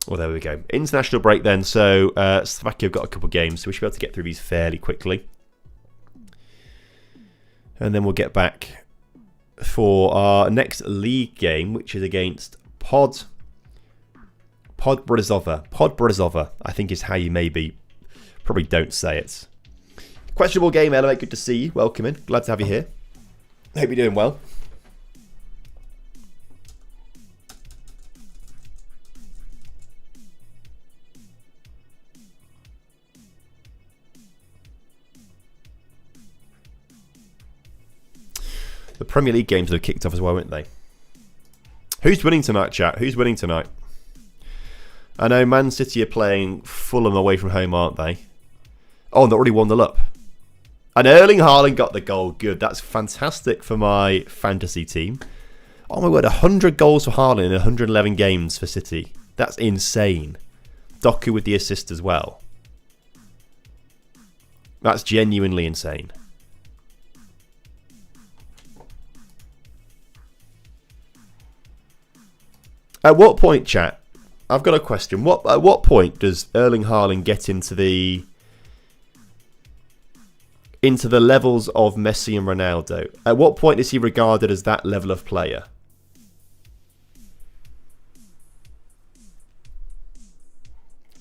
[SPEAKER 2] Well, there we go. International break then. So Slovakia have got a couple of games, so we should be able to get through these fairly quickly. And then we'll get back for our next league game, which is against Pod Bratislava. Pod Bratislava, I think is how you probably don't say it. Questionable game, Elevate. Good to see you. Welcome in. Glad to have you here. Hope you're doing well. The Premier League games have kicked off as well, haven't they? Who's winning tonight, chat? Who's winning tonight? I know Man City are playing Fulham away from home, aren't they? Oh, and they already 1-0 up. And Erling Haaland got the goal. Good. That's fantastic for my fantasy team. Oh my word, 100 goals for Haaland in 111 games for City. That's insane. Doku with the assist as well. That's genuinely insane. At what point, chat? I've got a question. At what point does Erling Haaland get into the levels of Messi and Ronaldo? At what point is he regarded as that level of player?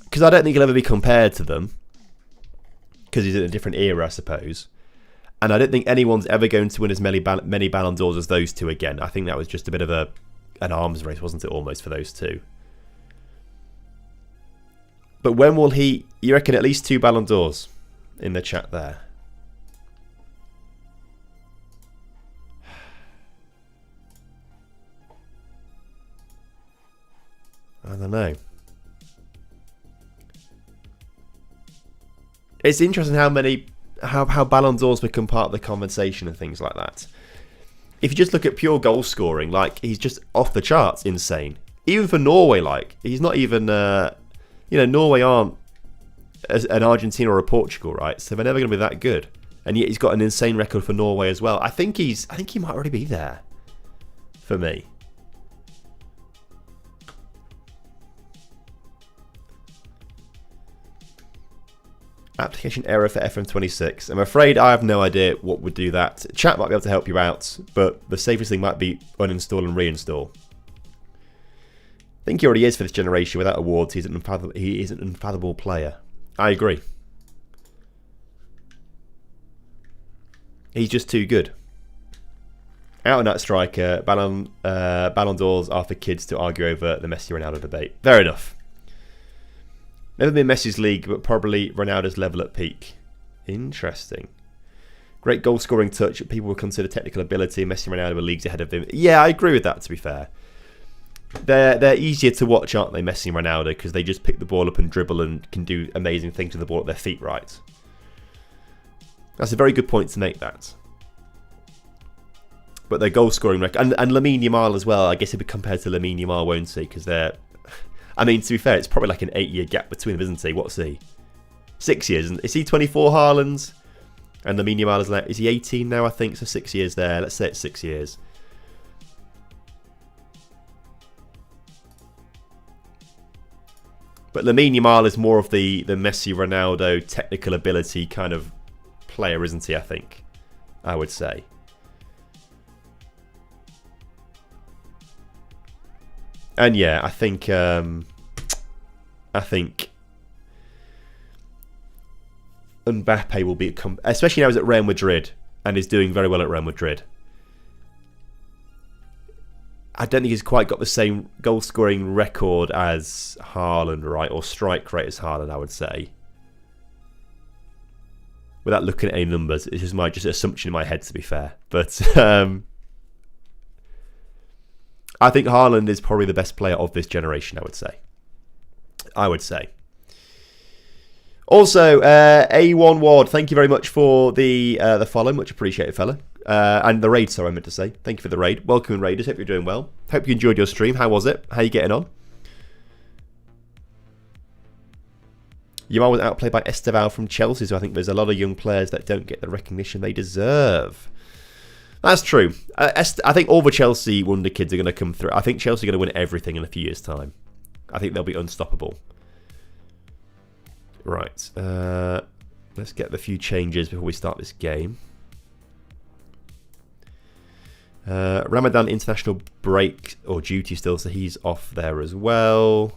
[SPEAKER 2] Because I don't think he'll ever be compared to them. Because he's in a different era, I suppose. And I don't think anyone's ever going to win as many Ballon d'Ors as those two again. I think that was just a bit of an arms race, wasn't it, almost, for those two? But when will he... You reckon at least 2 Ballon d'Ors in the chat there? I don't know. It's interesting how Ballon d'Ors become part of the conversation and things like that. If you just look at pure goal scoring, like, he's just off the charts insane. Even for Norway, like, he's not even Norway aren't an Argentina or a Portugal, right? So they're never going to be that good. And yet he's got an insane record for Norway as well. I think he might already be there for me. Application error for FM26. I'm afraid I have no idea what would do that. Chat might be able to help you out, but the safest thing might be uninstall and reinstall. I think he already is for this generation. Without awards, he is an unfathomable player. I agree. He's just too good. Out and out striker. Ballon d'Ors are for kids to argue over the Messi-Ronaldo debate. Fair enough. Never been Messi's league, but probably Ronaldo's level at peak. Interesting. Great goal scoring touch. People will consider technical ability. Messi and Ronaldo are leagues ahead of him. Yeah, I agree with that, to be fair. They're easier to watch, aren't they, Messi and Ronaldo, because they just pick the ball up and dribble and can do amazing things with the ball at their feet, right? That's a very good point to make, that. But their goal scoring record, and Lamine Yamal as well, I guess he'll be compared to Lamine Yamal, won't he? Because they're... I mean, to be fair, it's probably like an 8-year gap between them, isn't he? What's he? 6 years. Is he 24, Haaland? And Lamine Yamal is he 18 now, I think? So 6 years there. Let's say it's 6 years. But Lamine Yamal is more of the Messi, Ronaldo, technical ability kind of player, isn't he, I think? I would say. And yeah, I think Mbappe will be, especially now he's at Real Madrid and is doing very well at Real Madrid. I don't think he's quite got the same goal scoring record as Haaland, right, or strike rate as Haaland, I would say. Without looking at any numbers, it's just my assumption in my head, to be fair. But I think Haaland is probably the best player of this generation, I would say. Also, A1 Ward, thank you very much for the follow. Much appreciated, fella. And the raid, sorry, I meant to say. Thank you for the raid. Welcome, Raiders. Hope you're doing well. Hope you enjoyed your stream. How was it? How are you getting on? Yamal was outplayed by Esteval from Chelsea, so I think there's a lot of young players that don't get the recognition they deserve. That's true. I think all the Chelsea wonder kids are going to come through. I think Chelsea are going to win everything in a few years' time. I think they'll be unstoppable. Right. Let's get the few changes before we start this game. Ramadan international break or duty still, so he's off there as well.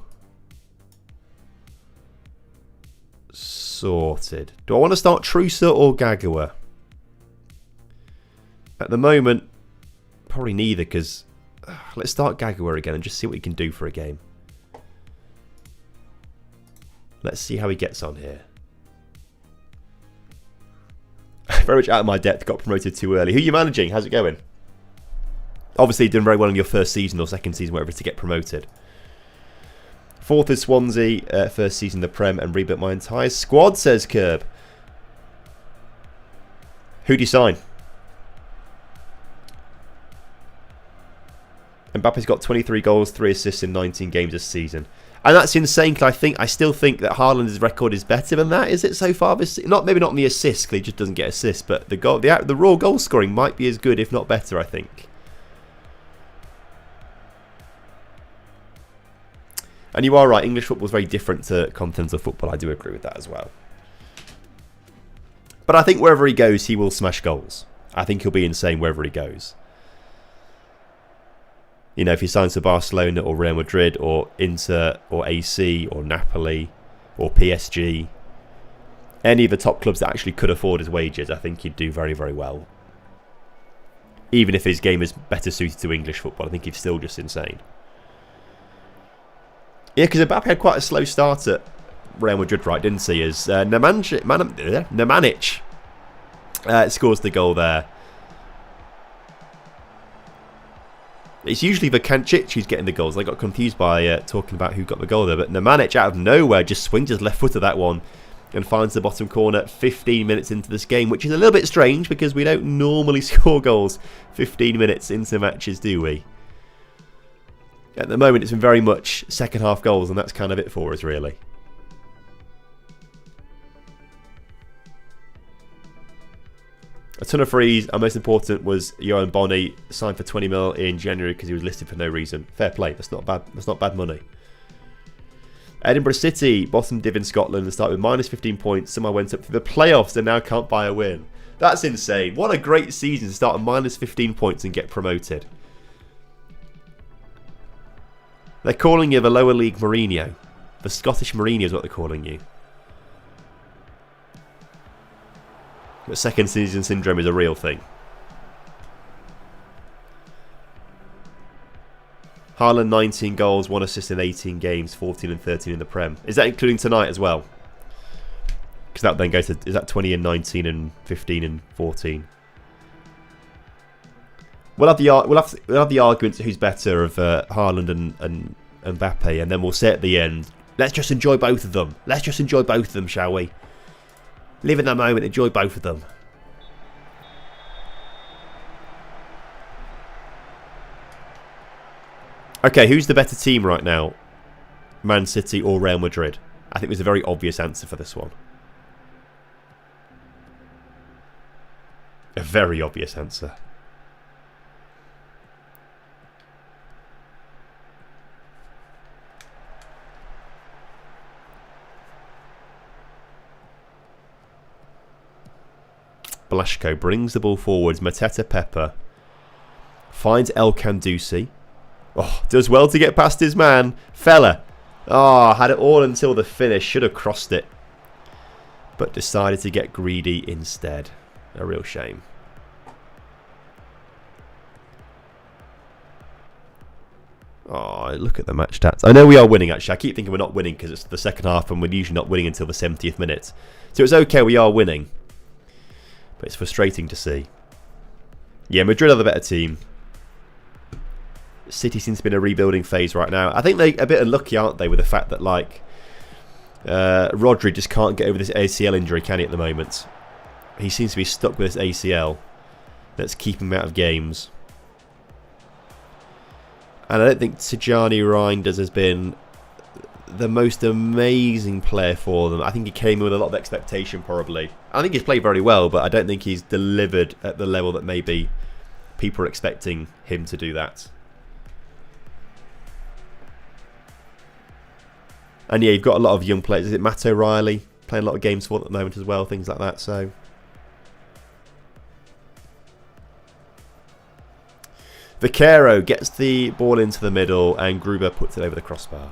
[SPEAKER 2] Sorted. Do I want to start Trusa or Gagawa? At the moment, probably neither, because let's start Gagawa again and just see what he can do for a game. Let's see how he gets on here. Very much out of my depth, got promoted too early. Who are you managing? How's it going? Obviously, doing very well in your first season or second season, whatever, to get promoted. Fourth is Swansea, first season in the Prem, and rebuilt my entire squad, says Curb. Who do you sign? Mbappe's got 23 goals, 3 assists in 19 games this season. And that's insane, because I still think that Haaland's record is better than that, is it, so far? Maybe not in the assists, because he just doesn't get assists, but the raw goal scoring might be as good, if not better, I think. And you are right, English football is very different to continental football. I do agree with that as well. But I think wherever he goes, he will smash goals. I think he'll be insane wherever he goes. You know, if he signs to Barcelona or Real Madrid or Inter or AC or Napoli or PSG, any of the top clubs that actually could afford his wages, I think he'd do very, very well. Even if his game is better suited to English football, I think he's still just insane. Yeah, because Mbappe had quite a slow start at Real Madrid, right, didn't he? As Nemanic scores the goal there. It's usually Vakancic who's getting the goals. I got confused by talking about who got the goal there. But Nemanic out of nowhere just swings his left foot at that one and finds the bottom corner 15 minutes into this game, which is a little bit strange because we don't normally score goals 15 minutes into matches, do we? At the moment, it's been very much second half goals, and that's kind of it for us, really. A ton of frees. Our most important was Johan Bonny, signed for 20 mil in January because he was listed for no reason. Fair play. That's not bad. That's not bad money. Edinburgh City, bottom div in Scotland, and started with minus 15 points. Somehow went up to the playoffs and now can't buy a win. That's insane. What a great season to start at minus 15 points and get promoted. They're calling you the lower league Mourinho. The Scottish Mourinho is what they're calling you. But second season syndrome is a real thing. Haaland 19 goals, 1 assist in 18 games, 14 and 13 in the Prem. Is that including tonight as well? Because that then goes to, is that 20 and 19 and 15 and 14? We'll have the arguments of who's better of Haaland and Mbappe, and then we'll say at the end, let's just enjoy both of them. Let's just enjoy both of them, shall we? Live in that moment, enjoy both of them. Okay, who's the better team right now? Man City or Real Madrid? I think there's a very obvious answer for this one. A very obvious answer. Blasco brings the ball forwards. Mateta Pepper finds El Kandusi. Oh, does well to get past his man. Fella. Oh, had it all until the finish. Should have crossed it. But decided to get greedy instead. A real shame. Oh, look at the match stats. I know we are winning, actually. I keep thinking we're not winning because it's the second half and we're usually not winning until the 70th minute. So it's okay, we are winning. But it's frustrating to see. Yeah, Madrid are the better team. City seems to be in a rebuilding phase right now. I think they're a bit unlucky, aren't they, with the fact that, like, Rodri just can't get over this ACL injury, can he, at the moment? He seems to be stuck with this ACL that's keeping him out of games. And I don't think Tijani Reinders has been the most amazing player for them. I think he came in with a lot of expectation, probably. I think he's played very well, but I don't think he's delivered at the level that maybe people are expecting him to do that. And yeah, you've got a lot of young players. Is it Matt O'Reilly playing a lot of games for them at the moment as well? Things like that. So Vaquero gets the ball into the middle and Gruber puts it over the crossbar.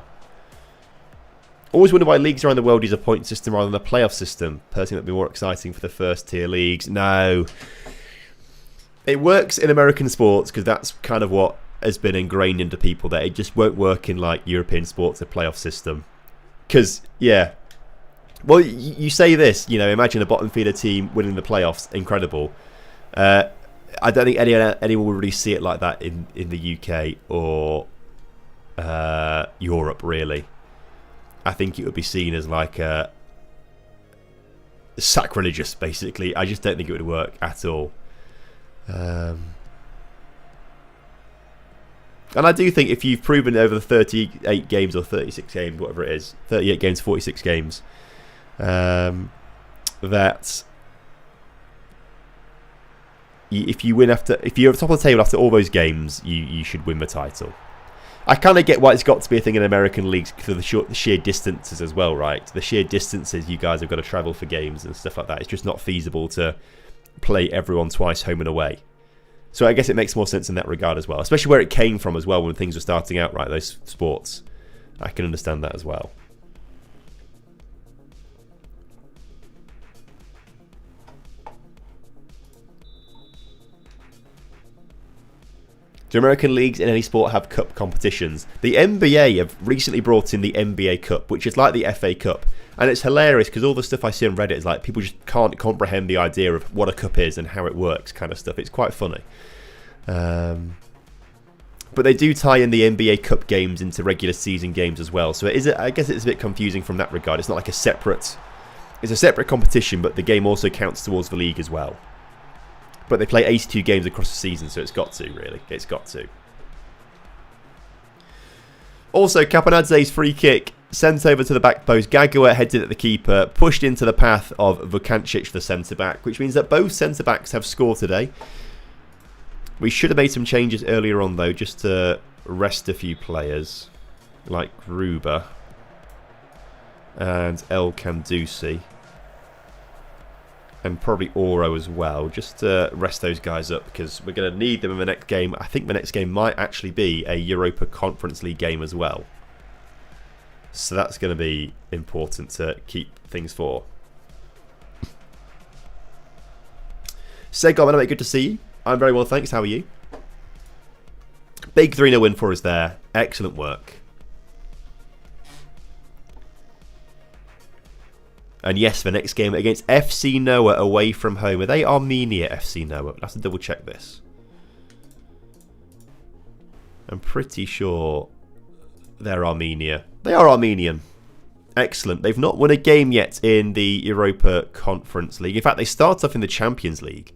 [SPEAKER 2] Always wonder why leagues around the world use a point system rather than a playoff system. Personally, that'd be more exciting for the first tier leagues. No. It works in American sports because that's kind of what has been ingrained into people, that it just won't work in like European sports, a playoff system. Because, yeah. Well, you say this, you know, imagine a bottom feeder team winning the playoffs. Incredible. I don't think anyone will really see it like that in the UK or Europe, really. I think it would be seen as like sacrilegious, basically. I just don't think it would work at all. And I do think if you've proven over the 38 games or 36 games, whatever it is, 38 games, 46 games, that if you're at the top of the table after all those games, you should win the title. I kind of get why it's got to be a thing in American leagues for the sheer distances as well, right? The sheer distances you guys have got to travel for games and stuff like that. It's just not feasible to play everyone twice home and away. So I guess it makes more sense in that regard as well, especially where it came from as well when things were starting out, right? Those sports. I can understand that as well. Do American leagues in any sport have cup competitions? The NBA have recently brought in the NBA Cup, which is like the FA Cup. And it's hilarious because all the stuff I see on Reddit is like people just can't comprehend the idea of what a cup is and how it works kind of stuff. It's quite funny. But they do tie in the NBA Cup games into regular season games as well. So I guess it's a bit confusing from that regard. It's not like it's a separate competition, but the game also counts towards the league as well. But they play 82 games across the season, so it's got to, really. It's got to. Also, Caponadze's free kick sent over to the back post. Gagua headed at the keeper, pushed into the path of Vukancic, the centre-back, which means that both centre-backs have scored today. We should have made some changes earlier on, though, just to rest a few players, like Gruber. and El Kandusi. And probably Oro as well, just to rest those guys up, because we're going to need them in the next game. I think the next game might actually be a Europa Conference League game as well. So that's going to be important to keep things for. Segom, mate, good to see you. I'm very well, thanks. How are you? Big 3-0 win for us there. Excellent work. And yes, the next game against FC Noah away from home. Are they Armenia, FC Noah? I'll have to double check this. I'm pretty sure they're Armenia. They are Armenian. Excellent. They've not won a game yet in the Europa Conference League. In fact, they start off in the Champions League.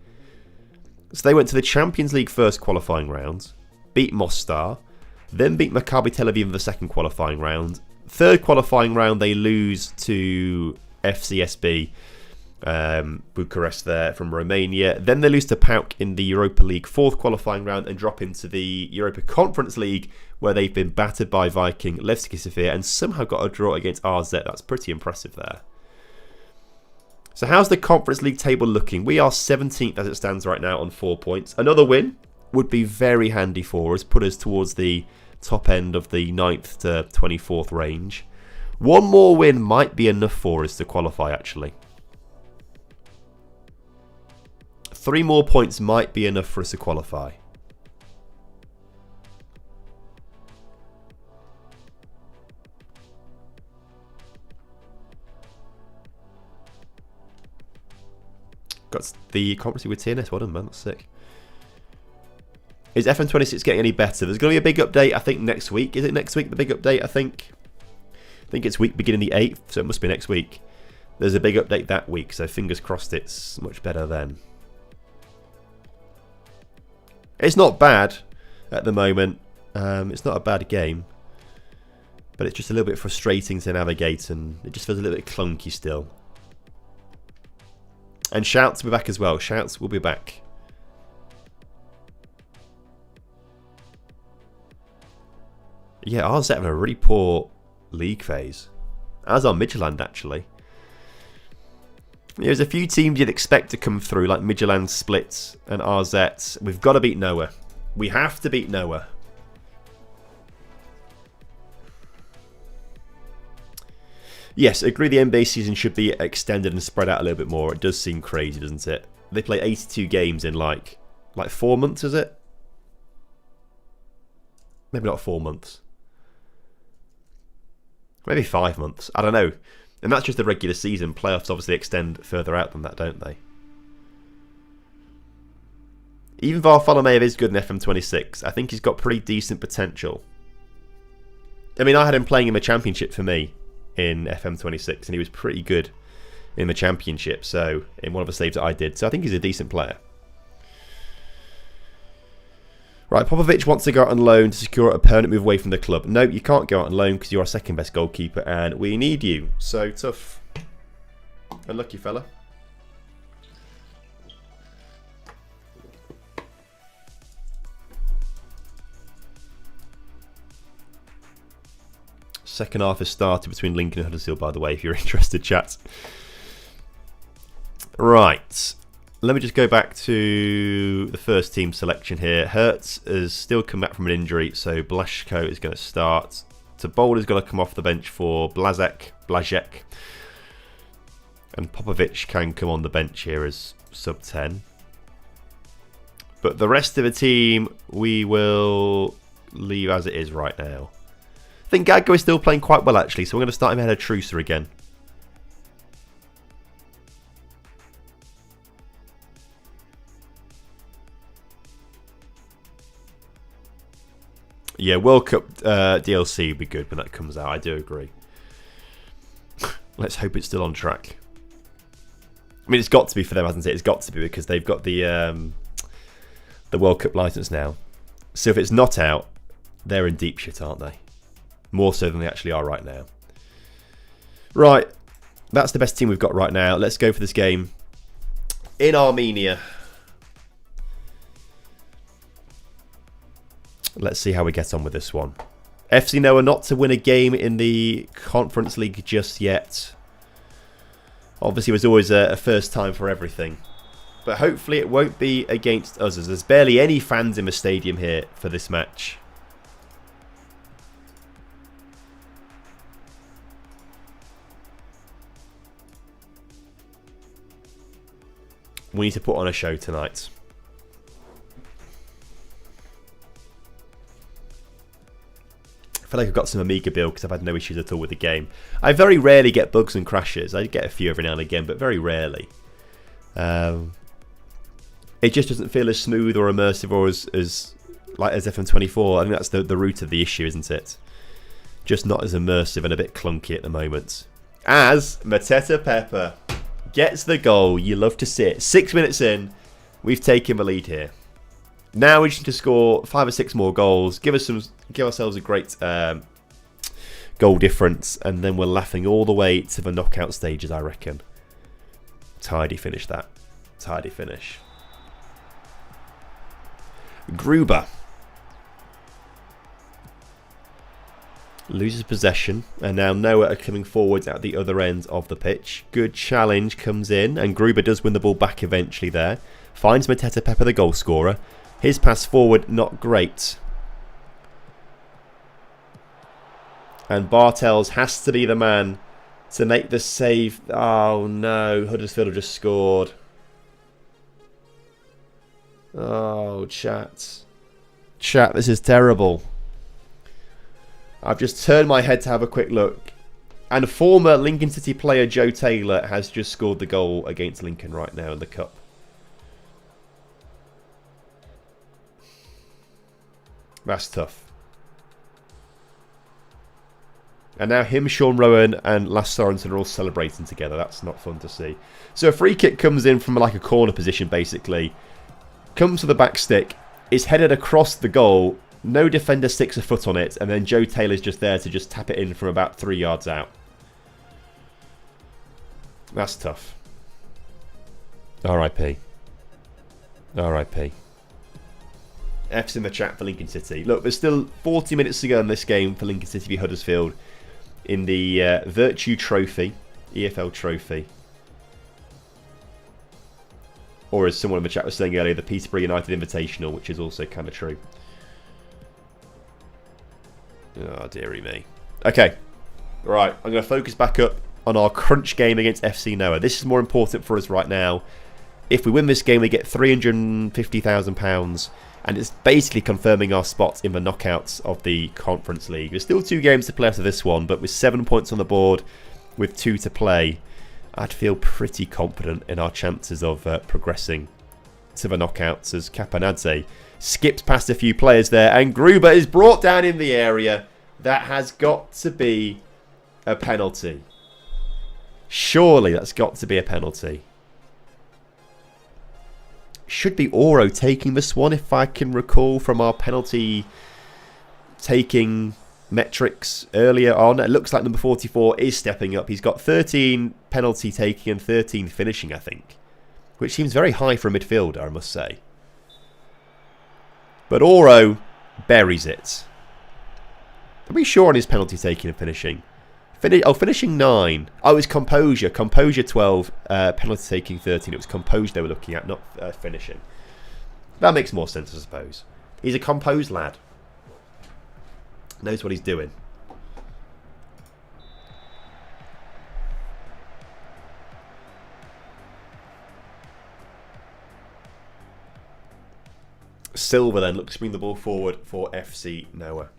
[SPEAKER 2] So they went to the Champions League first qualifying round, beat Mostar, then beat Maccabi Tel Aviv in the second qualifying round. Third qualifying round, they lose to FCSB Bucharest there from Romania. Then they lose to PAOK in the Europa League fourth qualifying round and drop into the Europa Conference League, where they've been battered by Viking, Levski Sofia, and somehow got a draw against RZ. That's pretty impressive there. So how's the Conference League table looking? We are 17th as it stands right now on 4 points. Another win would be very handy for us, put us towards the top end of the 9th to 24th range. One more win might be enough for us to qualify, actually. 3 more points might be enough for us to qualify. Got the conference with TNS. Well done, man. That's sick. Is FM26 getting any better? There's going to be a big update, I think, next week. Is it next week, the big update, I think? I think it's week beginning the 8th, so it must be next week. There's a big update that week, so fingers crossed it's much better then. It's not bad at the moment. It's not a bad game. But it's just a little bit frustrating to navigate, and it just feels a little bit clunky still. And Shouts will be back as well. Shouts will be back. Yeah, RZ having a really poor league phase. As are Midtjylland, actually. There's a few teams you'd expect to come through, like Midtjylland, Split, and RZ. We've got to beat Noah. We have to beat Noah. Yes, agree the NBA season should be extended and spread out a little bit more. It does seem crazy, doesn't it? They play 82 games in like 4 months, is it? Maybe not 4 months. Maybe 5 months. I don't know. And that's just the regular season. Playoffs obviously extend further out than that, don't they? Even Varfolomeyev is good in FM26. I think he's got pretty decent potential. I mean, I had him playing in the championship for me in FM26, and he was pretty good in the championship, so in one of the saves that I did. So I think he's a decent player. Right, Popovic wants to go out on loan to secure a permanent move away from the club. No, you can't go out on loan because you're our second best goalkeeper and we need you. So tough. Unlucky fella. Second half has started between Lincoln and Huddersfield, by the way, if you're interested, chat. Right. Let me just go back to the first team selection here. Hertz has still come back from an injury, so Blaszko is going to start. Tabolda's going to come off the bench for Blazek. And Popovic can come on the bench here as sub 10. But the rest of the team, we will leave as it is right now. I think Gaggo is still playing quite well, actually, so we're going to start him ahead of Truser again. Yeah, World Cup DLC would be good when that comes out. I do agree. Let's hope it's still on track. I mean, it's got to be for them, hasn't it? It's got to be because they've got the World Cup license now. So if it's not out, they're in deep shit, aren't they? More so than they actually are right now. Right, that's the best team we've got right now. Let's go for this game in Armenia. Let's see how we get on with this one. FC Noah not to win a game in the Conference League just yet. Obviously, it was always a first time for everything. But hopefully it won't be against us, as there's barely any fans in the stadium here for this match. We need to put on a show tonight. I feel like I've got some Amiga build because I've had no issues at all with the game. I very rarely get bugs and crashes. I get a few every now and again, but very rarely. It just doesn't feel as smooth or immersive or as FM24. I think that's the root of the issue, isn't it? Just not as immersive and a bit clunky at the moment. As Mateta Pepper gets the goal, you love to see it. 6 minutes in, we've taken the lead here. Now we just need to score 5 or 6 more goals, give ourselves a great goal difference, and then we're laughing all the way to the knockout stages, I reckon. Tidy finish that. Tidy finish. Gruber loses possession, and now Noah are coming forwards at the other end of the pitch. Good challenge comes in, and Gruber does win the ball back eventually there. Finds Mateta Pepper, the goal scorer. His pass forward, not great. And Bartels has to be the man to make the save. Oh no, Huddersfield have just scored. Oh, chat. Chat, this is terrible. I've just turned my head to have a quick look. And former Lincoln City player Joe Taylor has just scored the goal against Lincoln right now in the Cup. That's tough. And now him, Sean Rowan and Lass Sorensen are all celebrating together. That's not fun to see. So a free kick comes in from like a corner position basically. Comes to the back stick. It's headed across the goal. No defender sticks a foot on it. And then Joe Taylor's just there to just tap it in from about 3 yards out. That's tough. R.I.P. R.I.P. F's in the chat for Lincoln City. Look, there's still 40 minutes to go in this game for Lincoln City v Huddersfield in the Virtue Trophy, EFL Trophy. Or as someone in the chat was saying earlier, the Peterborough United Invitational, which is also kind of true. Oh, dearie me. Okay. Right, I'm going to focus back up on our crunch game against FC Noah. This is more important for us right now. If we win this game, we get £350,000. And it's basically confirming our spots in the knockouts of the Conference League. There's still 2 games to play after this one, but with 7 points on the board, with 2 to play, I'd feel pretty confident in our chances of progressing to the knockouts as Capanadze skips past a few players there, and Gruber is brought down in the area. That has got to be a penalty. Surely that's got to be a penalty. Should be Oro taking this one, if I can recall from our penalty taking metrics earlier on. It looks like number 44 is stepping up. He's got 13 penalty taking and 13 finishing, I think, which seems very high for a midfielder, I must say. But Oro buries it. Are we sure on his penalty taking and finishing? Finishing 9. Oh, it's composure. Composure 12. Penalty taking 13. It was composure they were looking at, not finishing. That makes more sense, I suppose. He's a composed lad. Knows what he's doing. Silver then looks to bring the ball forward for FC Noah.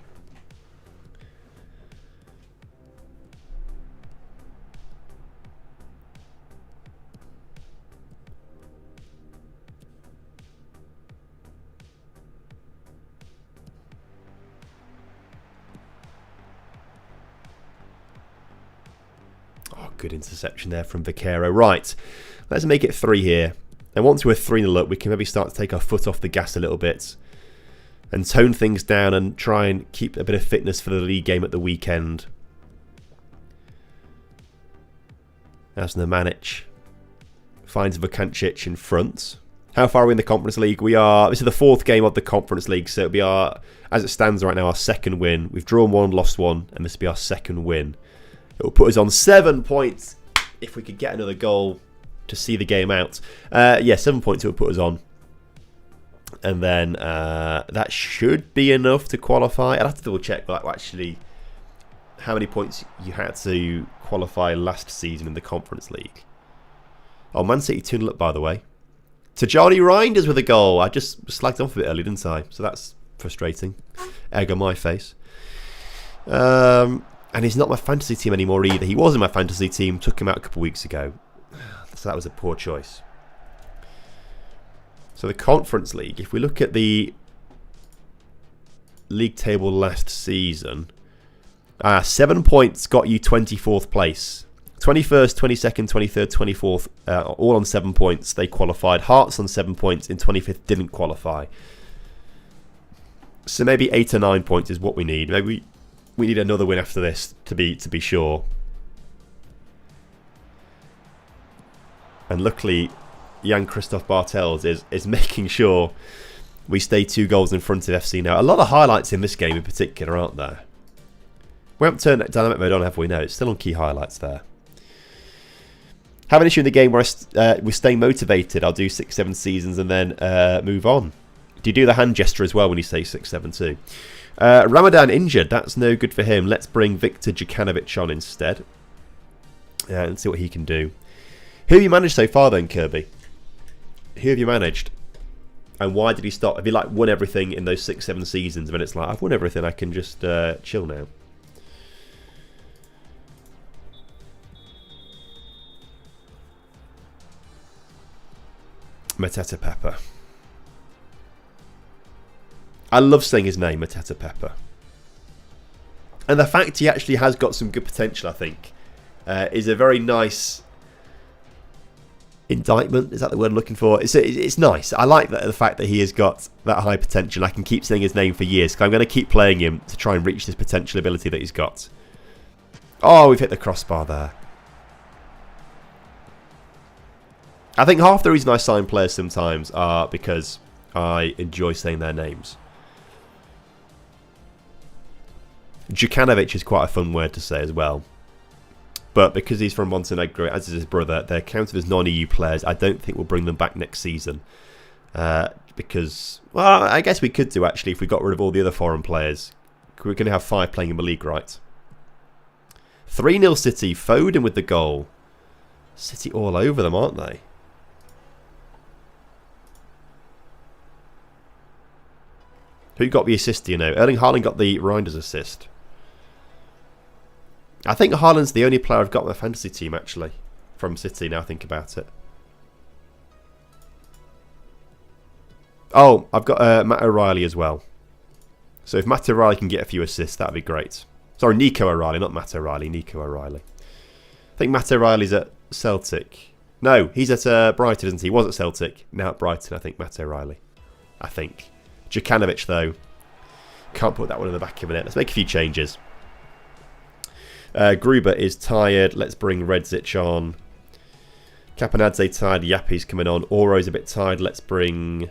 [SPEAKER 2] Good interception there from Vaquero. Right, let's make it 3 here. And once we're 3-0 up, we can maybe start to take our foot off the gas a little bit and tone things down and try and keep a bit of fitness for the league game at the weekend. As Nemanic finds Vukancic in front. How far are we in the Conference League? This is the 4th game of the Conference League, so it'll be as it stands right now, our 2nd win. We've drawn 1, lost 1, and this will be our 2nd win. It will put us on 7 points if we could get another goal to see the game out. 7 points it will put us on. And then that should be enough to qualify. I'd have to double check actually how many points you had to qualify last season in the Conference League. Oh, Man City 2-0 up, by the way. Tajani Reinders with a goal. I just slagged off a bit early, didn't I? So that's frustrating. Egg on my face. And he's not my fantasy team anymore either. He was in my fantasy team. Took him out a couple of weeks ago. So that was a poor choice. So the Conference League, if we look at the league table last season, 7 points got you 24th place. 21st, 22nd, 23rd, 24th, all on 7 points. They qualified. Hearts on 7 points. In 25th didn't qualify. So maybe 8 or 9 points is what we need. Maybe we need another win after this to be sure. And luckily, Jan-Christoph Bartels is making sure we stay 2 goals in front of FC now. A lot of highlights in this game in particular, aren't there? We haven't turned dynamic mode on, have we? No, it's still on key highlights there. Have an issue in the game where we're staying motivated. I'll do 6-7 seasons and then move on. Do you do the hand gesture as well when you say 6-7 too? Ramadan injured. That's no good for him. Let's bring Viktor Jukanovic on instead. And see what he can do. Who have you managed so far then, Kirby? Who have you managed? And why did he stop? Have you won everything in those 6-7 seasons? And it's like, I've won everything. I can just chill now. Mateta Pepper. I love saying his name, Mateta Pepper. And the fact he actually has got some good potential, I think, is a very nice indictment. Is that the word I'm looking for? It's nice. I like the fact that he has got that high potential. I can keep saying his name for years because I'm going to keep playing him to try and reach this potential ability that he's got. Oh, we've hit the crossbar there. I think half the reason I sign players sometimes are because I enjoy saying their names. Jukanovic is quite a fun word to say as well. But because he's from Montenegro, as is his brother, they're counted as non-EU players. I don't think we'll bring them back next season. Because, well, I guess we could do actually if we got rid of all the other foreign players. We're going to have 5 playing in the league, right? 3-0 City. Foden with the goal. City all over them, aren't they? Who got the assist, do you know? Erling Haaland got the Reinders assist. I think Haaland's the only player I've got in my fantasy team, actually. From City, now I think about it. Oh, I've got Matt O'Reilly as well. So if Matt O'Reilly can get a few assists, that would be great. Sorry, Nico O'Reilly, not Matt O'Reilly. Nico O'Reilly. I think Matt O'Reilly's at Celtic. No, he's at Brighton, isn't he? He was at Celtic. Now at Brighton, I think, Matt O'Reilly. I think. Jukanovic, though. Can't put that one in the back of the net. Let's make a few changes. Gruber is tired. Let's bring Redzic on. Caponadze tired. Yappi's coming on. Oro's a bit tired. Let's bring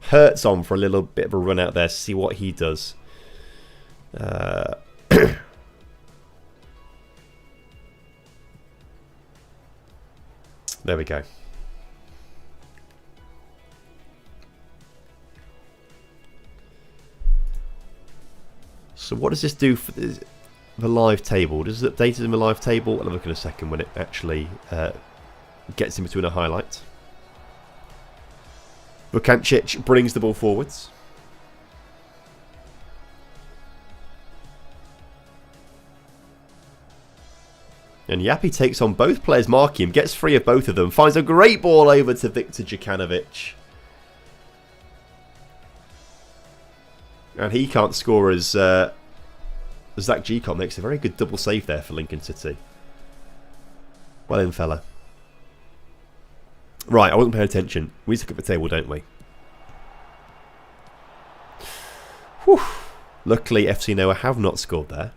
[SPEAKER 2] Hertz on for a little bit of a run out there. See what he does. There we go. So what does this do for the live table? Does it update it in the live table? I'll look in a second when it actually gets in between a highlight. Vukancic brings the ball forwards. And Yappi takes on both players marking him, gets free of both of them, finds a great ball over to Viktor Jukanovic. And he can't score as Zach Gcott makes a very good double save there for Lincoln City. Well in, fella. Right, I wasn't paying attention. We need to look at the table, don't we? Whew. Luckily, FC Noah have not scored there.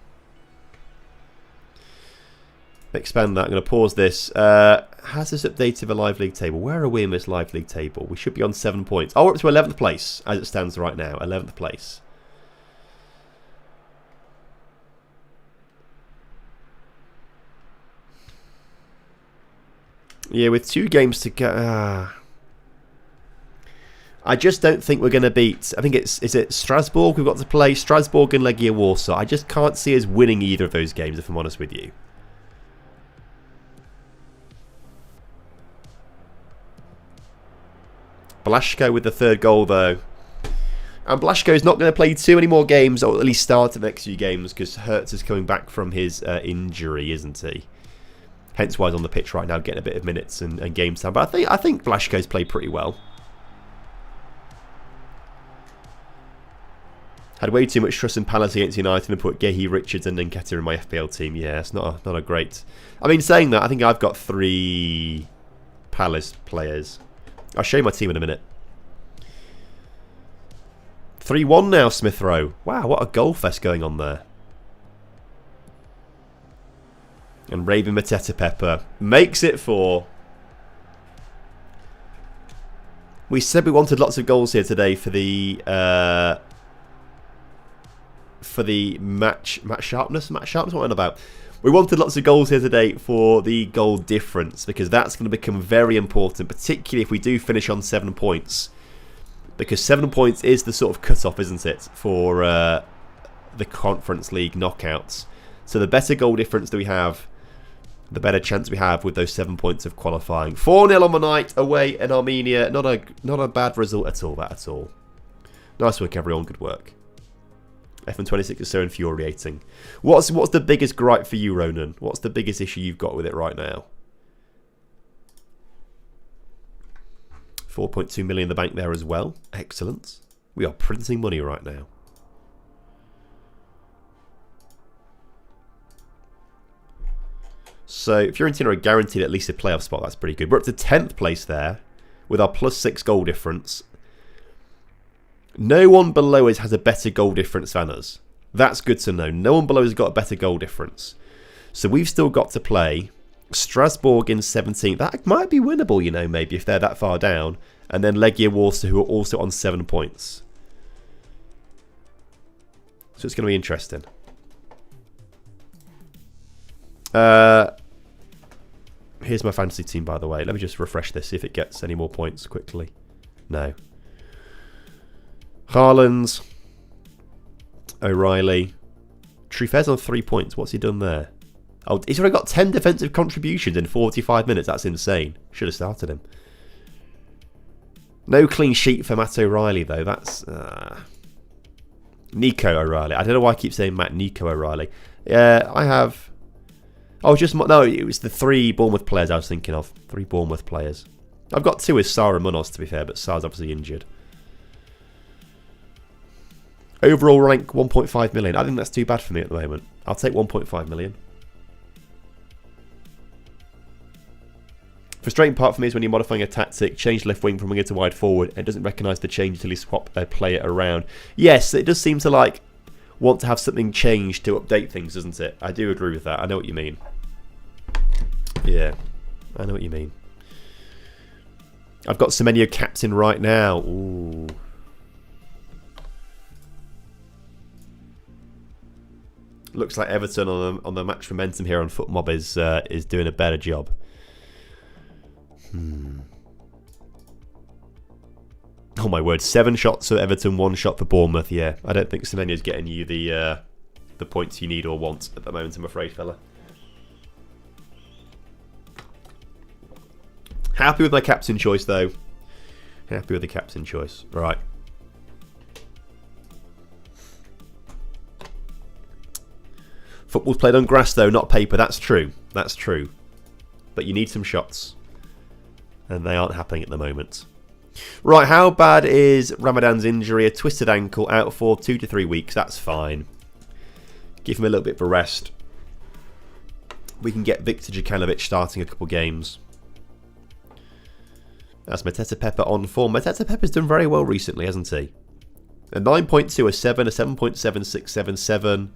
[SPEAKER 2] expand that. I'm going to pause this. Has this updated the live league table? Where are we in this live league table? We should be on 7 points. Oh, we're up to 11th place as it stands right now. 11th place. Yeah, with 2 games to go. I just don't think we're going to beat... I think is it Strasbourg we've got to play? Strasbourg and Legia Warsaw. I just can't see us winning either of those games, if I'm honest with you. Blaszko with the 3rd goal, though. And Blaszko's not going to play too many more games, or at least start the next few games, because Hertz is coming back from his injury, isn't he? Hence why he's on the pitch right now, getting a bit of minutes and game time. But I think Blaszko's played pretty well. Had way too much trust in Palace against United and put Gehi, Richards and Nketiah in my FPL team. Yeah, it's not a great... I mean, saying that, I think I've got 3 Palace players. I'll show you my team in a minute. 3-1 now, Smith Rowe. Wow, what a goal fest going on there. And Raven Mateta Pepper makes it 4. We said we wanted lots of goals here today for the match sharpness. What am I on about? We wanted lots of goals here today for the goal difference, because that's going to become very important, particularly if we do finish on 7 points. Because 7 points is the sort of cut-off, isn't it, for the Conference League knockouts. So the better goal difference that we have, the better chance we have with those 7 points of qualifying. 4-0 on the night away in Armenia. Not a bad result at all, that at all. Nice work, everyone. Good work. FM26 is so infuriating. What's the biggest gripe for you, Ronan? What's the biggest issue you've got with it right now? 4.2 million in the bank there as well. Excellent. We are printing money right now. So if Fiorentina are guaranteed at least a playoff spot, that's pretty good. We're up to 10th place there with our +6 goal difference. No one below us has a better goal difference than us. That's good to know. No one below us has got a better goal difference. So we've still got to play Strasbourg in 17th. That might be winnable, you know, maybe if they're that far down. And then Legia Warsaw, who are also on 7 points. So it's going to be interesting. Here's my fantasy team, by the way. Let me just refresh this, see if it gets any more points quickly. No. Haaland, O'Reilly. Truffet's on 3 points. What's he done there? Oh, he's already got 10 defensive contributions in 45 minutes. That's insane. Should have started him. No clean sheet for Matt O'Reilly, though. That's... Nico O'Reilly. I don't know why I keep saying Nico O'Reilly. I have... Oh, just... No, it was the 3 Bournemouth players I was thinking of. 3 Bournemouth players. I've got 2 as Sarr and Munoz, to be fair, but Sarr's obviously injured. Overall rank 1.5 million. I think that's too bad for me at the moment. I'll take 1.5 million. Frustrating part for me is when you're modifying a tactic, change left wing from winger to wide forward, and it doesn't recognise the change until you swap a player around. Yes, it does seem to like want to have something changed to update things, doesn't it? I do agree with that. I know what you mean. Yeah, I know what you mean. I've got Semenyo captain right now. Ooh. Looks like Everton on the match momentum here on FootMob is doing a better job. Oh my word! 7 shots for Everton, 1 shot for Bournemouth. Yeah, I don't think Semenyo's getting you the points you need or want at the moment. I'm afraid, fella. Happy with my captain choice though. Happy with the captain choice. Right. Football's played on grass though, not paper. That's true. That's true. But you need some shots. And they aren't happening at the moment. Right, how bad is Ramadan's injury? A twisted ankle, out for 2 to 3 weeks. That's fine. Give him a little bit of a rest. We can get Viktor Djukanovic starting a couple games. That's Mateta Pepper on form. Mateta Pepper's done very well recently, hasn't he? A 9.2, a 7, a 7.7, 6, 7, 7.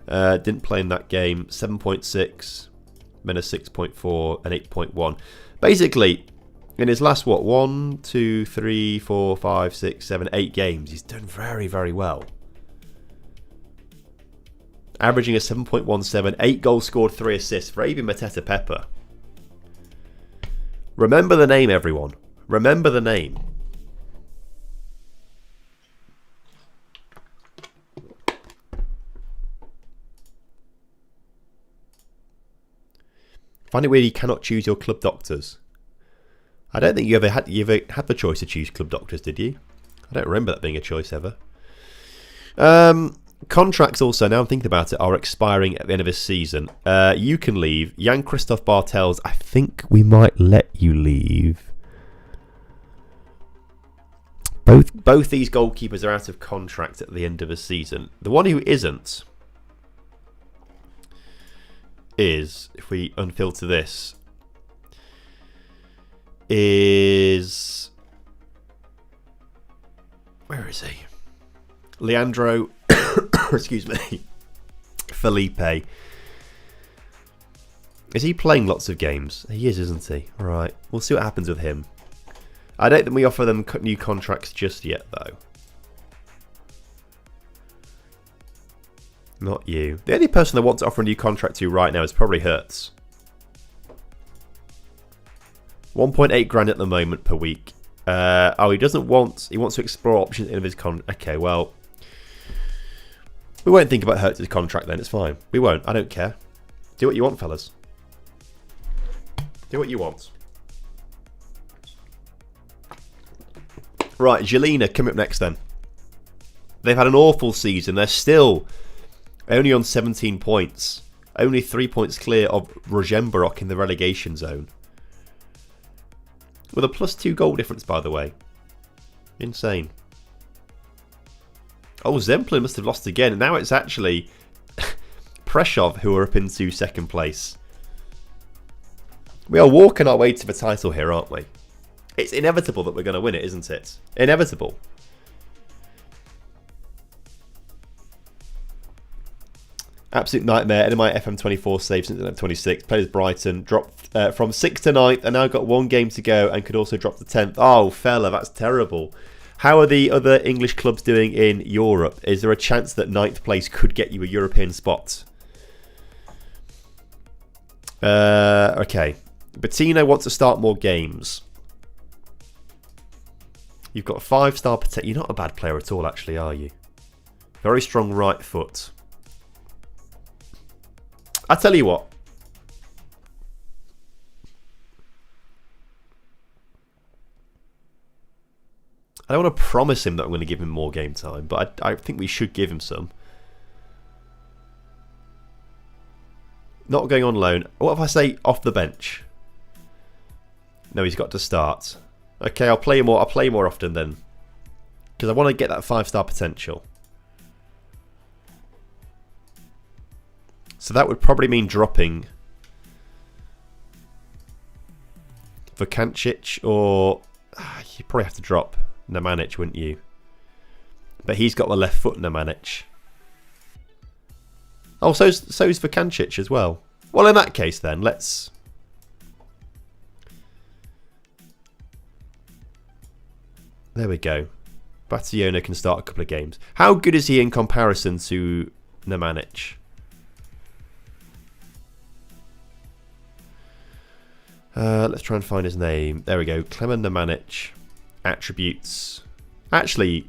[SPEAKER 2] Didn't play in that game. 7.6. then a 6.4, an 8.1. Basically, in his last, 1, 2, 3, 4, 5, 6, 7, 8 games, he's done very, very well. Averaging a 7.17, 8 goals scored, 3 assists for Avi Mateta Pepper. Remember the name, everyone. Remember the name. Find it weird you cannot choose your club doctors. I don't think you ever had the choice to choose club doctors, did you? I don't remember that being a choice ever. Contracts also, now I'm thinking about it, are expiring at the end of this season. You can leave. Jan-Christoph Bartels, I think we might let you leave. Both these goalkeepers are out of contract at the end of the season. The one who isn't is, if we unfilter this, is... Where is he? Leandro... excuse me. Felipe. Is he playing lots of games? He is, isn't he? Right. We'll see what happens with him. I don't think we offer them new contracts just yet, though. Not you. The only person I want to offer a new contract to right now is probably Hertz. 1.8 grand at the moment per week. He doesn't want... He wants to explore options in his contract. Okay, well... We won't think about Hertz's contract then, it's fine. We won't, I don't care. Do what you want, fellas. Do what you want. Right, Jelena, coming up next then. They've had an awful season. They're still only on 17 points. Only 3 points clear of Rožemberok in the relegation zone. With a +2 goal difference, by the way. Insane. Oh, Zemplin must have lost again. And now it's actually Prešov who are up into second place. We are walking our way to the title here, aren't we? It's inevitable that we're going to win it, isn't it? Inevitable. Absolute nightmare. NMI FM24 save since 26. Played as Brighton. Dropped from 6th to 9th and now got 1 game to go and could also drop to 10th. Oh, fella, that's terrible. How are the other English clubs doing in Europe? Is there a chance that 9th place could get you a European spot? Okay. Bettino wants to start more games. You've got 5-star potential. You're not a bad player at all, actually, are you? Very strong right foot. I tell you what. I don't want to promise him that I'm going to give him more game time, but I think we should give him some. Not going on loan. What if I say off the bench? No, he's got to start. Okay, I'll play more. I'll play more often then, because I want to get that 5-star potential. So that would probably mean dropping Vukancic, or you probably have to drop Nemanic, wouldn't you? But he's got the left foot, Nemanic. Oh, so's Vukancic as well. Well, in that case then, let's... There we go. Bationa can start a couple of games. How good is he in comparison to Nemanic? Let's try and find his name. There we go. Klemen Nemanic. Attributes. Actually,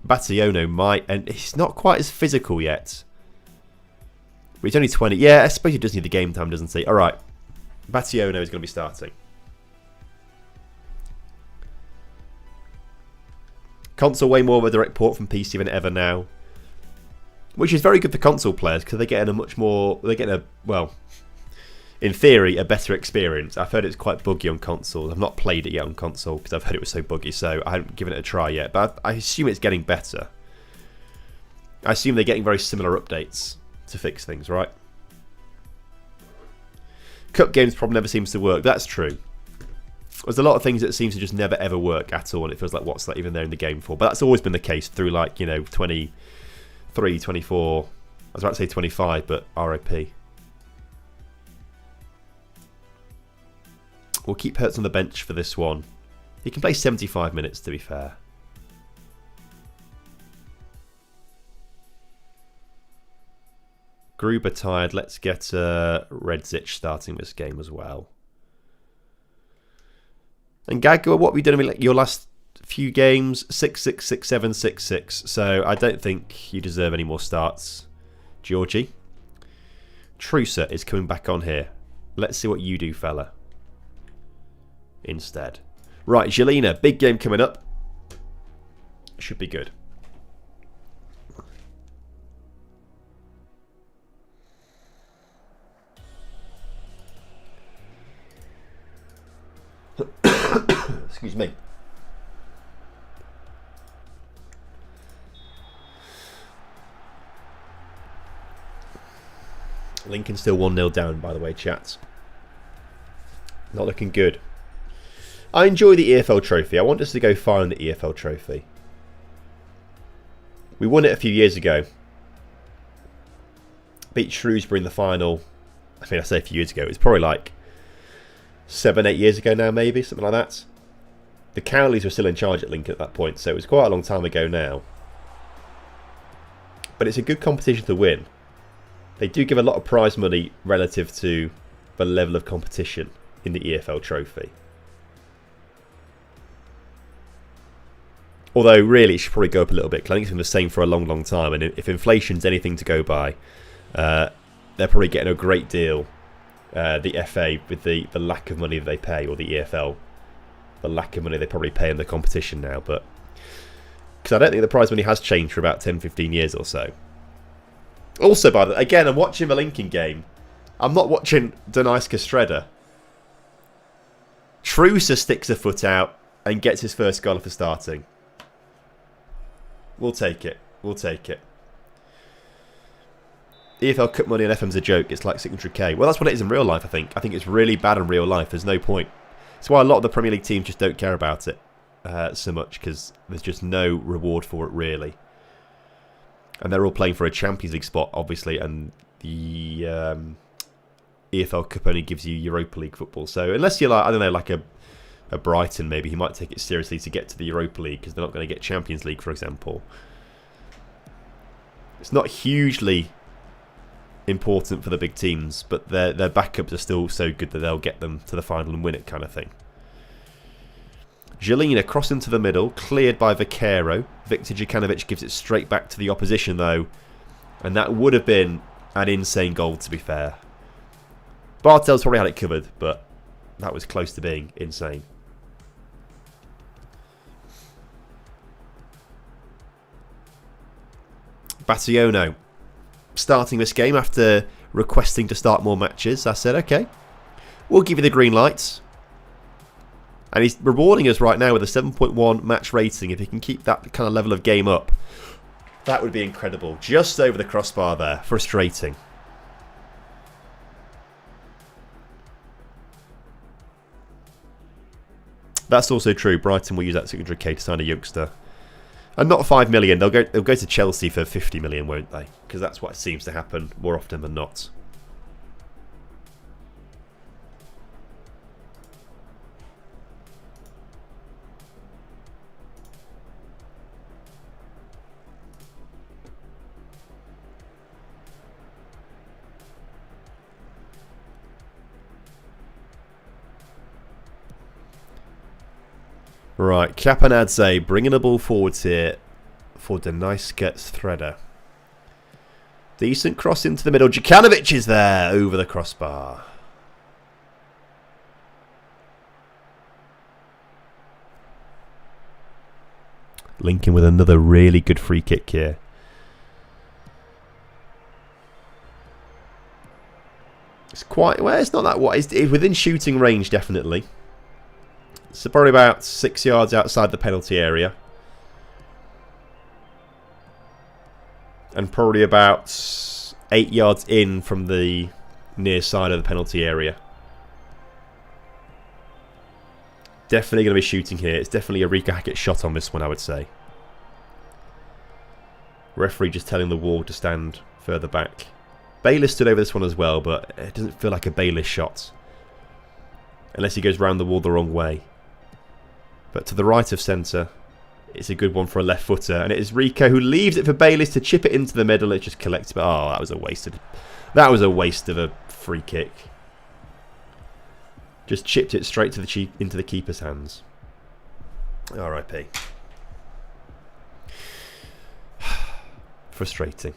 [SPEAKER 2] Bationa might... And he's not quite as physical yet. But he's only 20. Yeah, I suppose he does need the game time, doesn't he? Alright. Bationa is going to be starting. Console way more of a direct port from PC than ever now. Which is very good for console players, because they're getting a much more... They're getting a... Well... In theory, a better experience. I've heard it's quite buggy on console. I've not played it yet on console because I've heard it was so buggy, so I haven't given it a try yet. But I assume it's getting better. I assume they're getting very similar updates to fix things, right? Cup games probably never seems to work. That's true. There's a lot of things that seems to just never ever work at all, and it feels like what's that even there in the game for? But that's always been the case through, like, 23, 24. I was about to say 25, but RIP. We'll keep Hertz on the bench for this one. He can play 75 minutes, to be fair. Gruber tired. Let's get Redzic starting this game as well. And Gagua, what have you done in your last few games? 6-6, 6-7, 6-6. So I don't think you deserve any more starts, Georgie. Trusa is coming back on here. Let's see what you do, fella. Instead. Right, Jelena, big game coming up. Should be good. Excuse me. Lincoln still 1-0 down, by the way, chat. Not looking good. I enjoy the EFL trophy. I want us to go far in the EFL trophy. We won it a few years ago. Beat Shrewsbury in the final. I mean, I say a few years ago. It was probably like 7-8 years ago now, maybe, something like that. The Cowleys were still in charge at Lincoln at that point, so it was quite a long time ago now. But it's a good competition to win. They do give a lot of prize money relative to the level of competition in the EFL trophy. Although, really, it should probably go up a little bit, because I think it's been the same for a long, long time. And if inflation's anything to go by, they're probably getting a great deal, the FA, with the lack of money that they pay, or the EFL, the lack of money they probably pay in the competition now. But because I don't think the prize money has changed for about 10-15 years or so. Also, by the way, again, I'm watching the Lincoln game. I'm not watching Denise Castreda. Trusa sticks a foot out and gets his first goal for starting. We'll take it. We'll take it. EFL Cup money on FM's a joke. It's like 600k. Well, that's what it is in real life, I think. I think it's really bad in real life. There's no point. That's why a lot of the Premier League teams just don't care about it so much, because there's just no reward for it, really. And they're all playing for a Champions League spot, obviously, and the EFL Cup only gives you Europa League football. So unless you're like, I don't know, like a Brighton, maybe he might take it seriously to get to the Europa League, because they're not going to get Champions League, for example. It's not hugely important for the big teams, but their backups are still so good that they'll get them to the final and win it, kind of thing. Jelena cross into the middle, cleared by Vaquero. Viktor Jukanovic gives it straight back to the opposition, though, and that would have been an insane goal, to be fair. Bartel's probably had it covered, but that was close to being insane. Bationo starting this game after requesting to start more matches. I said, okay, we'll give you the green lights. And he's rewarding us right now with a 7.1 match rating. If he can keep that kind of level of game up, that would be incredible. Just over the crossbar there. Frustrating. That's also true. Brighton will use that 600k to sign a youngster. And not 5 million. They'll go to Chelsea for 50 million, won't they? Because that's what seems to happen more often than not. Right, Kapanadze bringing the ball forwards here for Denise Castreda. Decent cross into the middle. Jukanovic is there over the crossbar. Lincoln with another really good free kick here. It's quite, well, it's not that wide. It's within shooting range, definitely. So probably about 6 yards outside the penalty area. And probably about 8 yards in from the near side of the penalty area. Definitely going to be shooting here. It's definitely a Rika Hackett shot on this one, I would say. Referee just telling the wall to stand further back. Bayliss stood over this one as well, but it doesn't feel like a Bayliss shot. Unless he goes round the wall the wrong way. But to the right of centre, it's a good one for a left footer. And it is Rico who leaves it for Bayliss to chip it into the middle. It just collects. But oh, that was a waste of a free kick. Just chipped it straight to into the keeper's hands. R.I.P. Frustrating.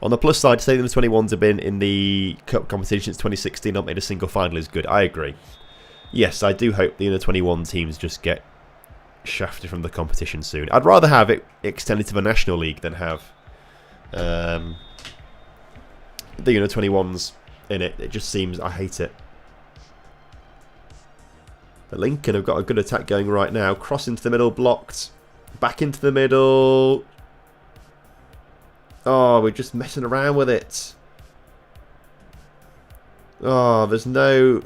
[SPEAKER 2] On the plus side, to say that the 21s have been in the cup competition since 2016, not made a single final is good. I agree. Yes, I do hope the under 21 teams just get shafted from the competition soon. I'd rather have it extended to the National League than have the under 21s in it. It just seems, I hate it. But Lincoln have got a good attack going right now. Cross into the middle, blocked. Back into the middle. Oh, we're just messing around with it. Oh, there's no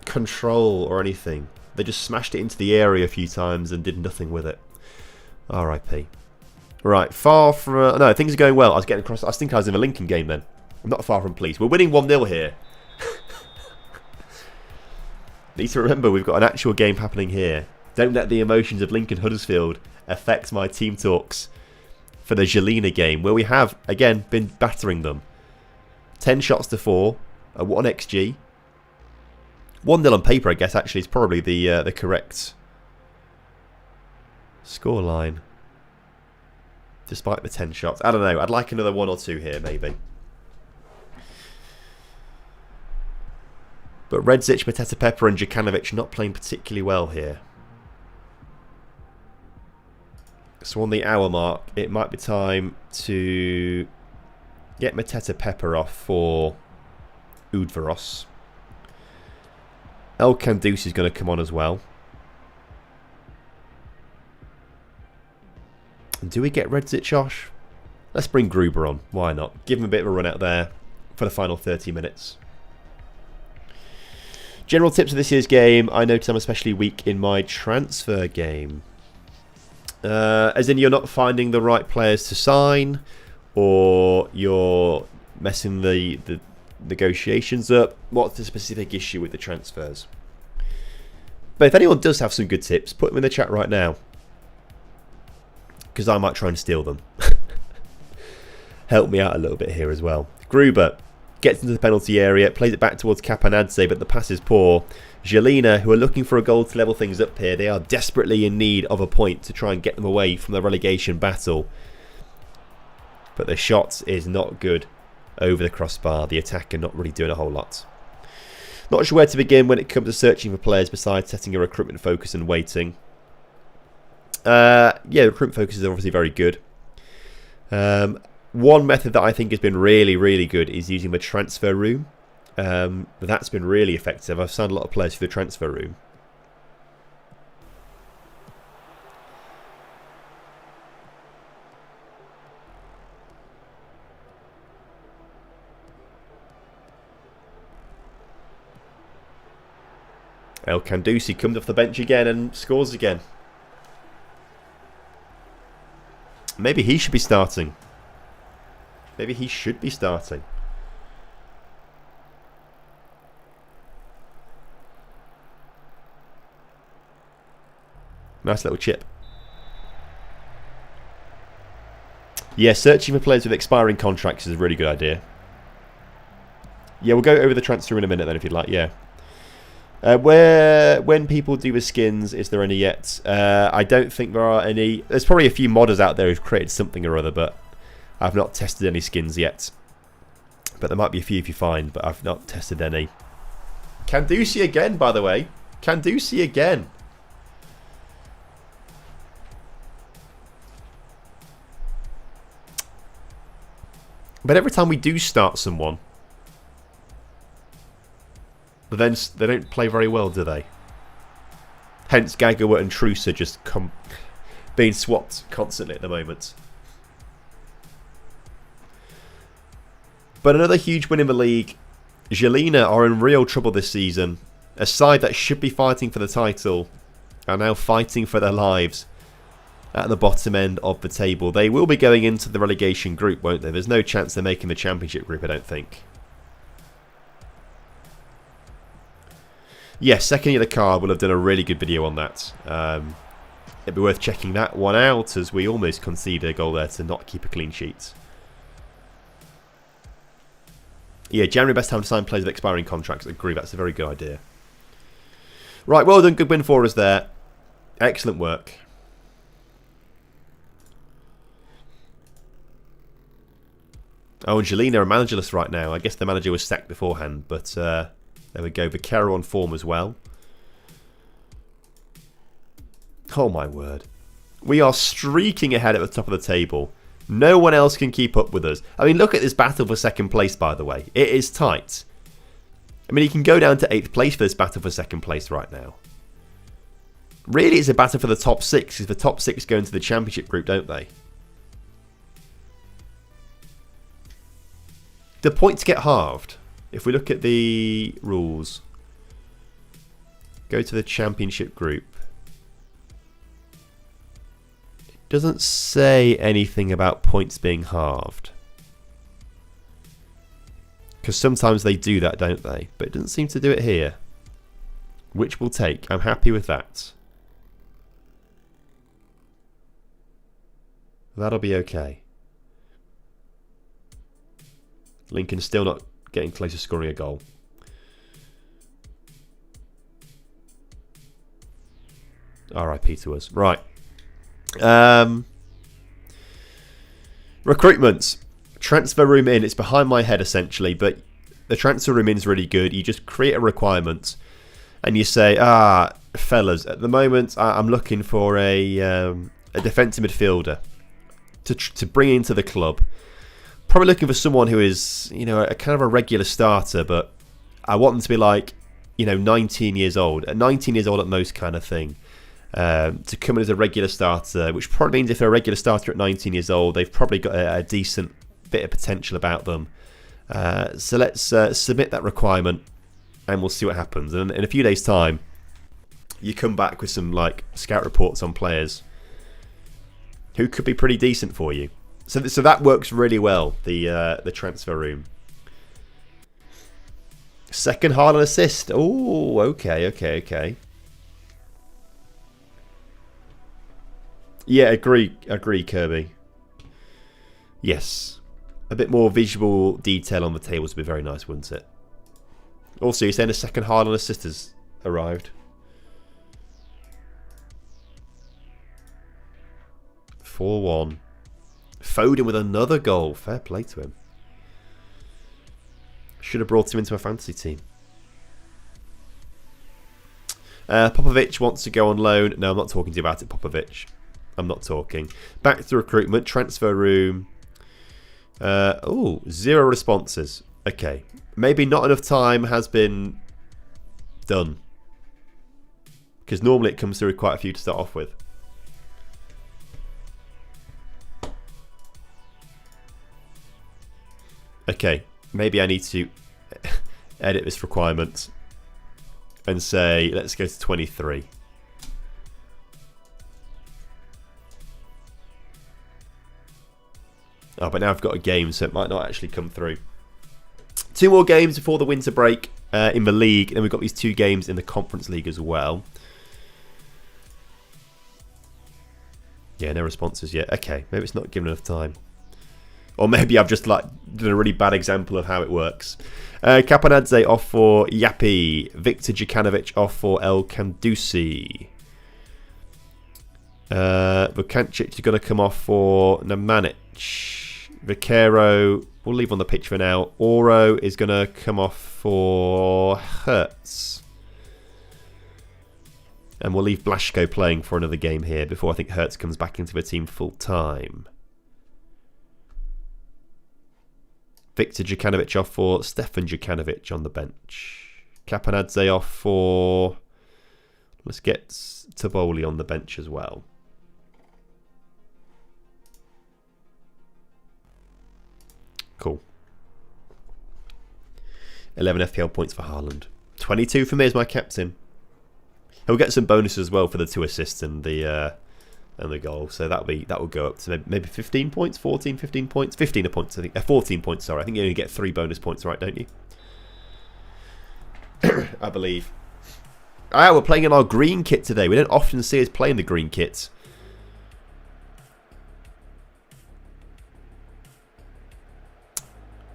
[SPEAKER 2] control or anything. They just smashed it into the area a few times and did nothing with it. R.I.P. Right, far from... no, things are going well. I was getting across... I think I was in a Lincoln game then. I'm not far from pleased. We're winning 1-0 here. Need to remember we've got an actual game happening here. Don't let the emotions of Lincoln Huddersfield affect my team talks for the Jelena game, where we have, again, been battering them. 10 shots to 4, a 1 XG. 1-0 on paper, I guess, actually, is probably the correct scoreline. Despite the 10 shots. I don't know, I'd like another 1 or 2 here, maybe. But Redzic, Mateta Pepper and Djukanovic not playing particularly well here. So on the hour mark, it might be time to get Mateta Pepper off for Udvaros. El Kandousi is going to come on as well. And do we get Redzic, Josh? Let's bring Gruber on. Why not? Give him a bit of a run out there for the final 30 minutes. General tips of this year's game. I notice I'm especially weak in my transfer game. As in you're not finding the right players to sign, or you're messing the negotiations up. What's the specific issue with the transfers? But if anyone does have some good tips, put them in the chat right now, because I might try and steal them. Help me out a little bit here as well. Gruber gets into the penalty area, plays it back towards Capanadze, but the pass is poor. Jelena, who are looking for a goal to level things up here, they are desperately in need of a point to try and get them away from the relegation battle. But the shot is not good over the crossbar. The attacker not really doing a whole lot. Not sure where to begin when it comes to searching for players besides setting a recruitment focus and waiting. Yeah, recruitment focus is obviously very good. One method that I think has been really, really good is using the transfer room. That's been really effective. I've signed a lot of players for the transfer room. El Kandousi comes off the bench again and scores again. Maybe he should be starting. Maybe he should be starting. Nice little chip. Yeah, searching for players with expiring contracts is a really good idea. Yeah, we'll go over the transfer in a minute then if you'd like, yeah. When people do the skins, is there any yet? I don't think there are any. There's probably a few modders out there who've created something or other, but I've not tested any skins yet. But there might be a few if you find, but I've not tested any. Kandousi again, by the way. Kandousi again. But every time we do start someone, but then they don't play very well, do they? Hence Gagawa and Trusa just being swapped constantly at the moment. But another huge win in the league. Jelena are in real trouble this season. A side that should be fighting for the title are now fighting for their lives. at the bottom end of the table. They will be going into the relegation group, won't they? There's no chance they're making the championship group, I don't think. Yes, second year the card will have done a really good video on that. It'd be worth checking that one out, as we almost conceded a goal there to not keep a clean sheet. Yeah, January best time to sign players with expiring contracts. Agree, that's a very good idea. Right, well done, good win for us there. Excellent work. Oh, and Jelena are managerless right now. I guess the manager was sacked beforehand, but there we go. Vaquero on form as well. Oh my word. We are streaking ahead at the top of the table. No one else can keep up with us. I mean, look at this battle for second place, by the way. It is tight. I mean, you can go down to 8th place for this battle for second place right now. Really, it's a battle for the top 6, because the top 6 go into the championship group, don't they? The points get halved. If we look at the rules, go to the championship group. It doesn't say anything about points being halved. Because sometimes they do that, don't they? But it doesn't seem to do it here. Which we'll take. I'm happy with that. That'll be okay. Lincoln's still not getting close to scoring a goal. RIP to us. Right. Recruitment. Transfer room in. It's behind my head essentially, but the transfer room in is really good. You just create a requirement and you say, fellas, at the moment I'm looking for a defensive midfielder to bring into the club. Probably looking for someone who is, a kind of a regular starter, but I want them to be like, 19 years old. At 19 years old at most kind of thing. To come in as a regular starter, which probably means if they're a regular starter at 19 years old, they've probably got a decent bit of potential about them. So let's submit that requirement and we'll see what happens. And in a few days' time, you come back with some scout reports on players who could be pretty decent for you. So that works really well, the transfer room. Second Haaland assist. Oh, okay. Yeah, agree, Kirby. Yes. A bit more visual detail on the tables would be very nice, wouldn't it? Also, you're saying a second Haaland assist has arrived. 4-1. Foden with another goal. Fair play to him. Should have brought him into a fantasy team. Popovic wants to go on loan. No, I'm not talking to you about it, Popovic. I'm not talking. Back to recruitment. Transfer room. 0 responses. Okay. Maybe not enough time has been done. Because normally it comes through quite a few to start off with. Okay, maybe I need to edit this requirement and say, let's go to 23. Oh, but now I've got a game, so it might not actually come through. 2 more games before the winter break in the league. Then we've got these 2 games in the Conference League as well. Yeah, no responses yet. Okay, maybe it's not given enough time. Or maybe I've just done a really bad example of how it works. Caponadze off for Yapi. Victor Djukanovic off for El Kandusi. Vukancic is going to come off for Nemanic. Vaquero, we'll leave on the pitch for now. Oro is going to come off for Hertz. And we'll leave Blaszko playing for another game here before I think Hertz comes back into the team full time. Victor Djukanovic off for Stefan Djukanovic on the bench. Caponadze off for... Let's get Taboli on the bench as well. Cool. 11 FPL points for Haaland. 22 for me as my captain. He'll get some bonuses as well for the 2 assists and the and the goal. So that will go up to maybe 15 points, 14, 15 points, 15 points. I think 14 points. Sorry, I think you only get 3 bonus points, right? Don't you? I believe. Ah, we're playing in our green kit today. We don't often see us playing the green kits.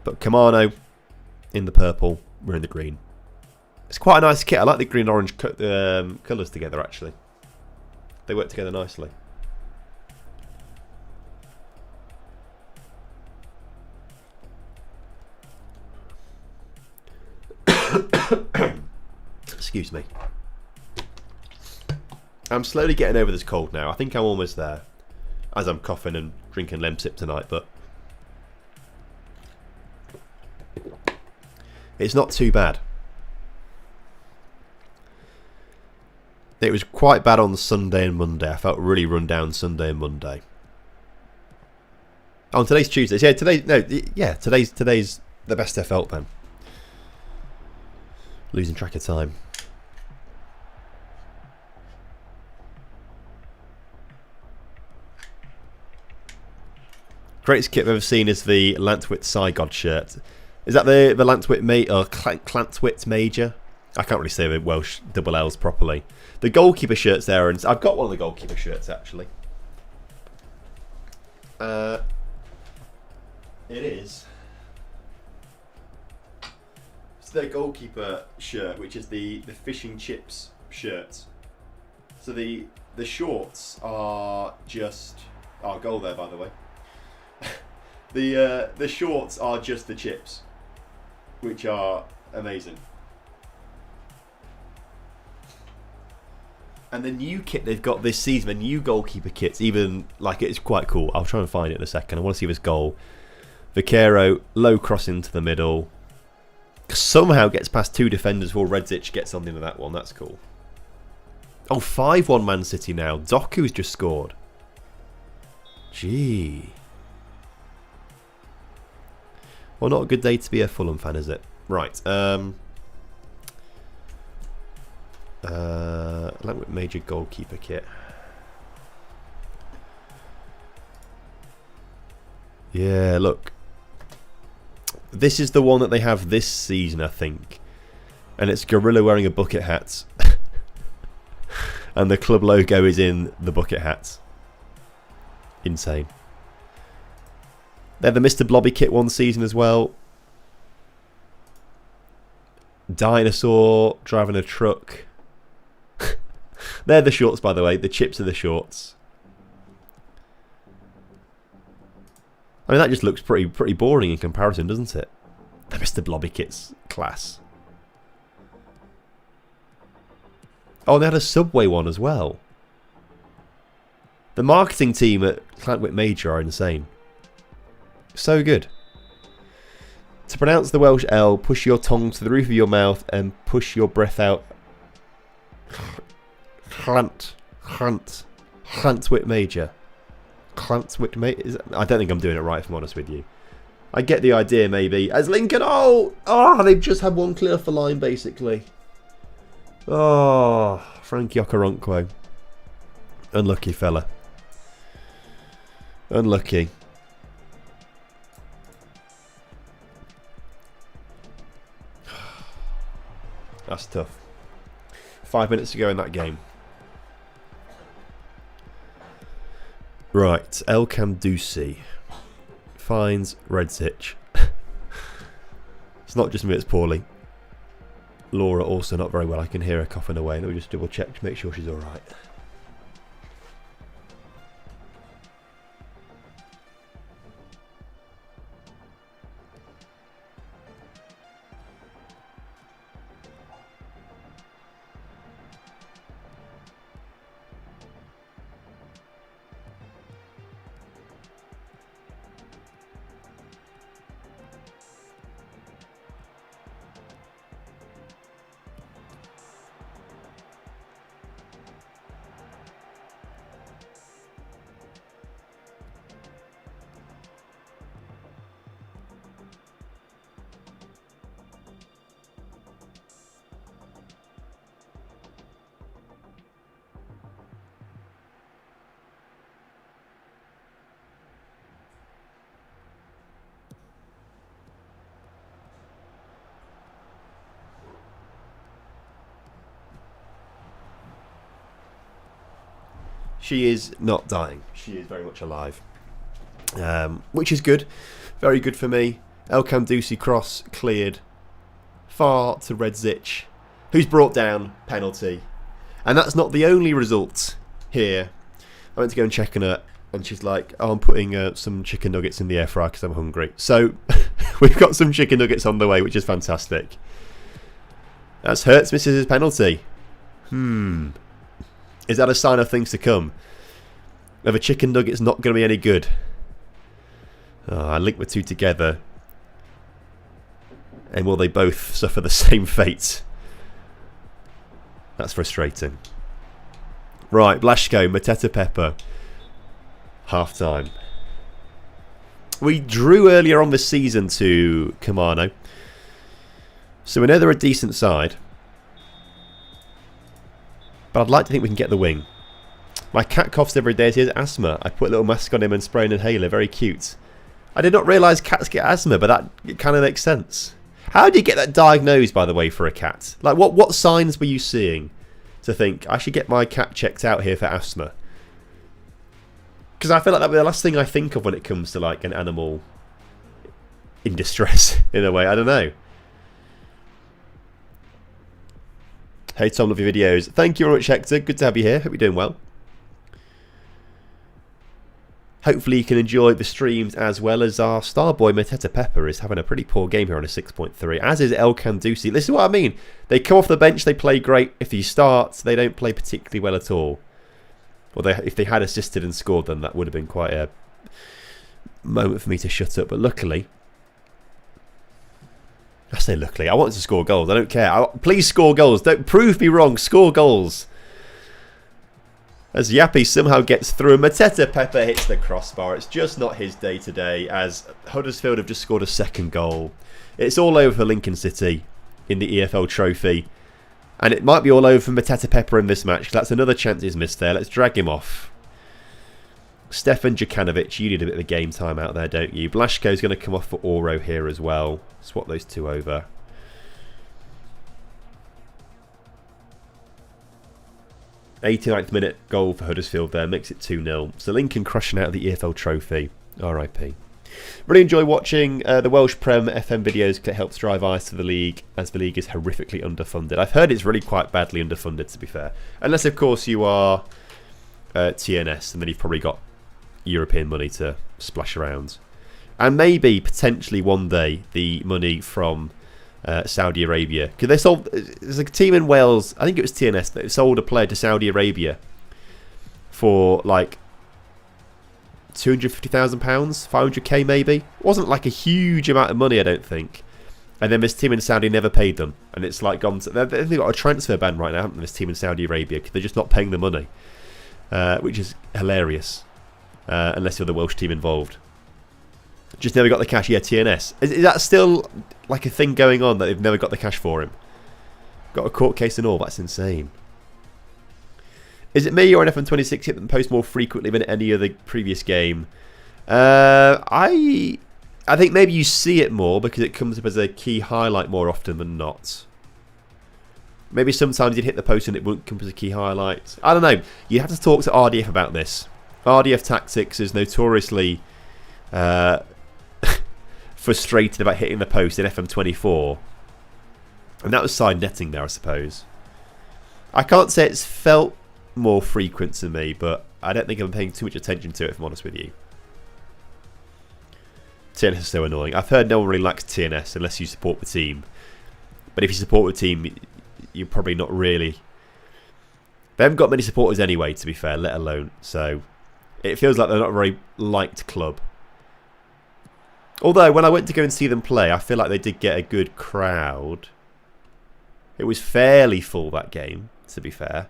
[SPEAKER 2] But Kamano in the purple, we're in the green. It's quite a nice kit. I like the green and orange colours together, actually. They work together nicely. Excuse me. I'm slowly getting over this cold now. I think I'm almost there. As I'm coughing and drinking Lemsip tonight, but it's not too bad. It was quite bad on Sunday and Monday. I felt really run down Sunday and Monday. Oh, today's Tuesday. Yeah, today's the best I felt then. Losing track of time. Greatest kit I've ever seen is the Lantwit Cygod shirt. Is that the Lantwit Clantwit Major? I can't really say the Welsh double L's properly. The goalkeeper shirts there, and I've got one of the goalkeeper shirts actually. It is. It's their goalkeeper shirt, which is the fish and chips shirt. So the shorts are just our goal there, by the way. The shorts are just the chips, which are amazing. And the new kit they've got this season, the new goalkeeper kits, even like it's quite cool. I'll try and find it in a second. I want to see this goal. Vaquero, low cross into the middle. Somehow gets past 2 defenders before Redzic gets on into that one. That's cool. Oh, 5-1 Man City now. Doku's just scored. Gee. Well, not a good day to be a Fulham fan, is it? Right. Like major goalkeeper kit. Yeah, look. This is the one that they have this season, I think. And it's Gorilla wearing a bucket hat. And the club logo is in the bucket hats. Insane. They're the Mr. Blobby kit one season as well. Dinosaur driving a truck. They're the shorts, by the way. The chips are the shorts. I mean, that just looks pretty boring in comparison, doesn't it? The Mr. Blobby kit's class. Oh, they had a Subway one as well. The marketing team at Clantwit Major are insane. So good. To pronounce the Welsh L, push your tongue to the roof of your mouth and push your breath out. Clantwit Major. Clantwit Major. I don't think I'm doing it right, if I'm honest with you. I get the idea, maybe. As Lincoln, they've just had one clear for line, basically. Oh, Frankie Okoronkwo. Unlucky fella. Unlucky. That's tough. 5 minutes to go in that game. Right, El Camdusi finds Redzic. It's not just me, it's poorly. Laura also not very well. I can hear her coughing away. Let me just double check to make sure she's alright. She is not dying. She is very much alive. Which is good. Very good for me. El Kandusi cross cleared. Far to Redzich, who's brought down penalty. And that's not the only result here. I went to go and check on her, and she's like, oh, I'm putting some chicken nuggets in the air fryer because I'm hungry. So we've got some chicken nuggets on the way, which is fantastic. That's Hertz misses his penalty. Is that a sign of things to come? Of a chicken nugget's not going to be any good. I link the two together. And will they both suffer the same fate? That's frustrating. Right, Blaszko, Mateta Pepper. Half time. We drew earlier on this season to Kamano. So we know they're a decent side. But I'd like to think we can get the wing. My cat coughs every day. He has asthma. I put a little mask on him and spray an inhaler. Very cute. I did not realise cats get asthma, but that kind of makes sense. How do you get that diagnosed, by the way, for a cat? Like, what signs were you seeing to think, I should get my cat checked out here for asthma? Because I feel like that would be the last thing I think of when it comes to, like, an animal in distress, in a way. I don't know. Hey Tom, love your videos. Thank you very much, Hector. Good to have you here. Hope you're doing well. Hopefully you can enjoy the streams as well, as our star boy Mateta Pepper is having a pretty poor game here on a 6.3, as is El Kandusi. This is what I mean. They come off the bench, they play great. If he starts, they don't play particularly well at all. Or if they had assisted and scored, then that would have been quite a moment for me to shut up. But luckily, I say luckily, I want to score goals. I don't care. Please score goals. Don't prove me wrong. Score goals. As Yappy somehow gets through, Mateta Pepper hits the crossbar. It's just not his day today, as Huddersfield have just scored a second goal. It's all over for Lincoln City in the EFL Trophy. And it might be all over for Mateta Pepper in this match. That's another chance he's missed there. Let's drag him off. Stefan Djukanovic, you need a bit of a game time out there, don't you? Blaszko's going to come off for Oro here as well. Swap those two over. '89th minute goal for Huddersfield there, makes it 2-0. So Lincoln crushing out of the EFL Trophy. RIP. Really enjoy watching the Welsh Prem FM videos because it helps drive eyes to the league, as the league is horrifically underfunded. I've heard it's really quite badly underfunded, to be fair. Unless, of course, you are TNS, and then you've probably got European money to splash around. And maybe, potentially one day, the money from Saudi Arabia. Because they sold, there's a team in Wales, I think it was TNS, that sold a player to Saudi Arabia for like £250,000, 500k maybe. It wasn't like a huge amount of money, I don't think. And then this team in Saudi never paid them, and it's like gone to, they've got a transfer ban right now, haven't they, this team in Saudi Arabia, because they're just not paying the money, which is hilarious, unless you're the Welsh team involved. Just never got the cash. Yeah, TNS. Is that still like a thing going on, that they've never got the cash for him? Got a court case and all. That's insane. Is it me or an FM26 hit them post more frequently than any other previous game? I think maybe you see it more because it comes up as a key highlight more often than not. Maybe sometimes you'd hit the post and it wouldn't come as a key highlight. I don't know. You have to talk to RDF about this. RDF Tactics is notoriously frustrated about hitting the post in FM24. And that was side netting there, I suppose. I can't say it's felt more frequent to me, but I don't think I'm paying too much attention to it, if I'm honest with you. TNS is so annoying. I've heard no one really likes TNS unless you support the team. But if you support the team, you're probably not really... They haven't got many supporters anyway, to be fair, let alone. So it feels like they're not a very liked club. Although, when I went to go and see them play, I feel like they did get a good crowd. It was fairly full, that game, to be fair.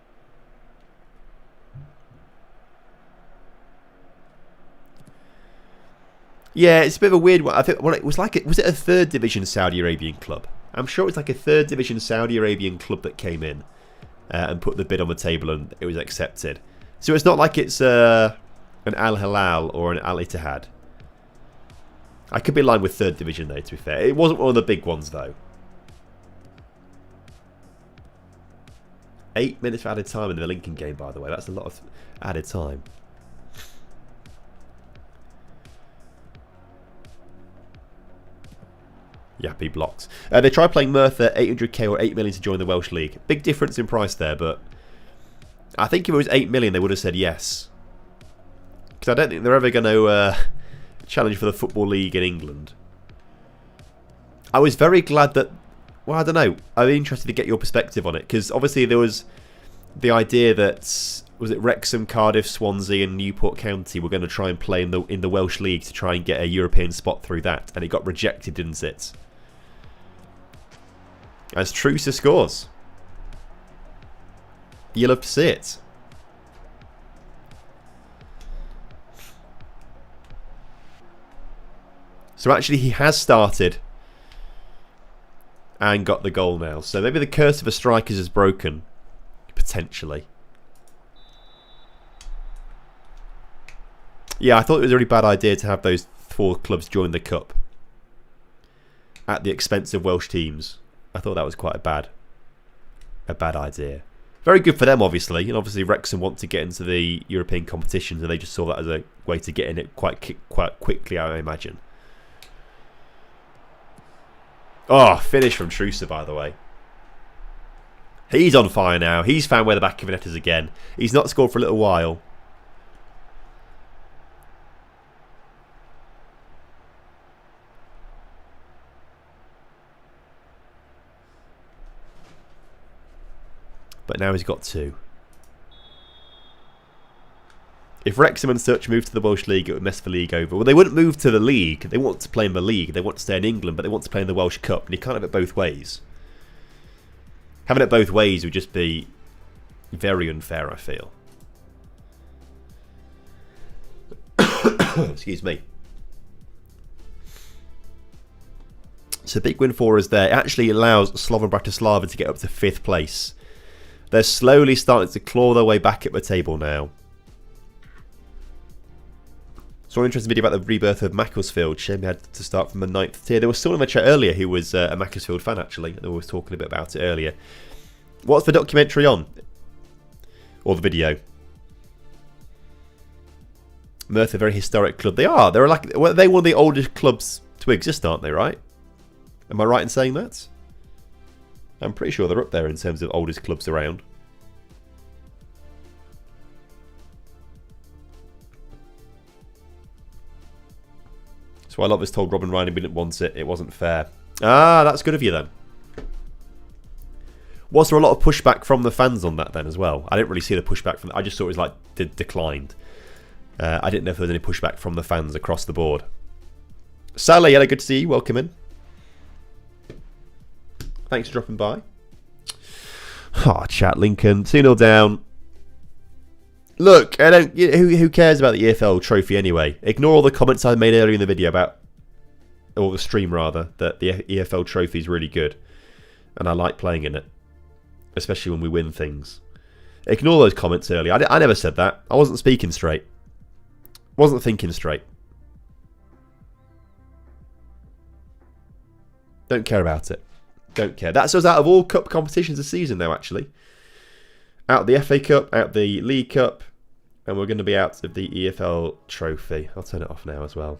[SPEAKER 2] Yeah, it's a bit of a weird one. I think it was like, was it a third division Saudi Arabian club? I'm sure it was like a third division Saudi Arabian club that came in and put the bid on the table, and it was accepted. So it's not like it's an Al Hilal or an Al Ittihad. I could be aligned with third division though, to be fair. It wasn't one of the big ones though. 8 minutes of added time in the Lincoln game, by the way. That's a lot of added time. Yeah, be blocked. They tried playing Merthyr 800k or 8 million to join the Welsh League. Big difference in price there, but I think if it was 8 million, they would have said yes. Because I don't think they're ever going to challenge for the Football League in England. I was very glad that... Well, I don't know. I'm interested to get your perspective on it. Because obviously there was the idea that... Was it Wrexham, Cardiff, Swansea and Newport County were going to try and play in the Welsh League to try and get a European spot through that. And it got rejected, didn't it? As Trusa scores. You'll love to see it. So actually he has started and got the goal now. So maybe the curse of the strikers is broken. Potentially. Yeah, I thought it was a really bad idea to have those 4 clubs join the Cup at the expense of Welsh teams. I thought that was quite a bad idea. Very good for them, obviously. And obviously Wrexham want to get into the European competitions, and they just saw that as a way to get in it quite quickly, I imagine. Oh, finish from Trusa, by the way. He's on fire now. He's found where the back of the net is again. He's not scored for a little while. But now he's got 2. If Wrexham and such move to the Welsh League, it would mess the league over. Well, they wouldn't move to the league. They want to play in the league. They want to stay in England, but they want to play in the Welsh Cup. And you can't have it both ways. Having it both ways would just be very unfair, I feel. Excuse me. So big win for us there. It actually allows Slovan Bratislava to get up to 5th place. They're slowly starting to claw their way back at the table now. Saw an interesting video about the rebirth of Macclesfield. Shame we had to start from the 9th tier. There was someone in the chat earlier who was a Macclesfield fan, actually. They was talking a bit about it earlier. What's the documentary on? Or the video? Merthyr, a very historic club. They are. They're like, well, they're one of the oldest clubs to exist, aren't they, right? Am I right in saying that? I'm pretty sure they're up there in terms of oldest clubs around. So I love us told Robin Ryan we didn't want it. It wasn't fair. Ah, that's good of you then. Was there a lot of pushback from the fans on that then as well? I didn't really see the pushback from... I just saw it was like declined. I didn't know if there was any pushback from the fans across the board. Salah, yeah, good to see you. Welcome in. Thanks for dropping by. Oh, chat, Lincoln. 2-0 down. Look, I don't. Who cares about the EFL trophy anyway? Ignore all the comments I made earlier in the video about, or the stream rather, that the EFL trophy is really good. And I like playing in it. Especially when we win things. Ignore those comments earlier. I never said that. I wasn't speaking straight. Wasn't thinking straight. Don't care about it. Don't care. That's us out of all cup competitions this season now, actually. Out of the FA Cup, out of the League Cup, and we're going to be out of the EFL Trophy. I'll turn it off now as well.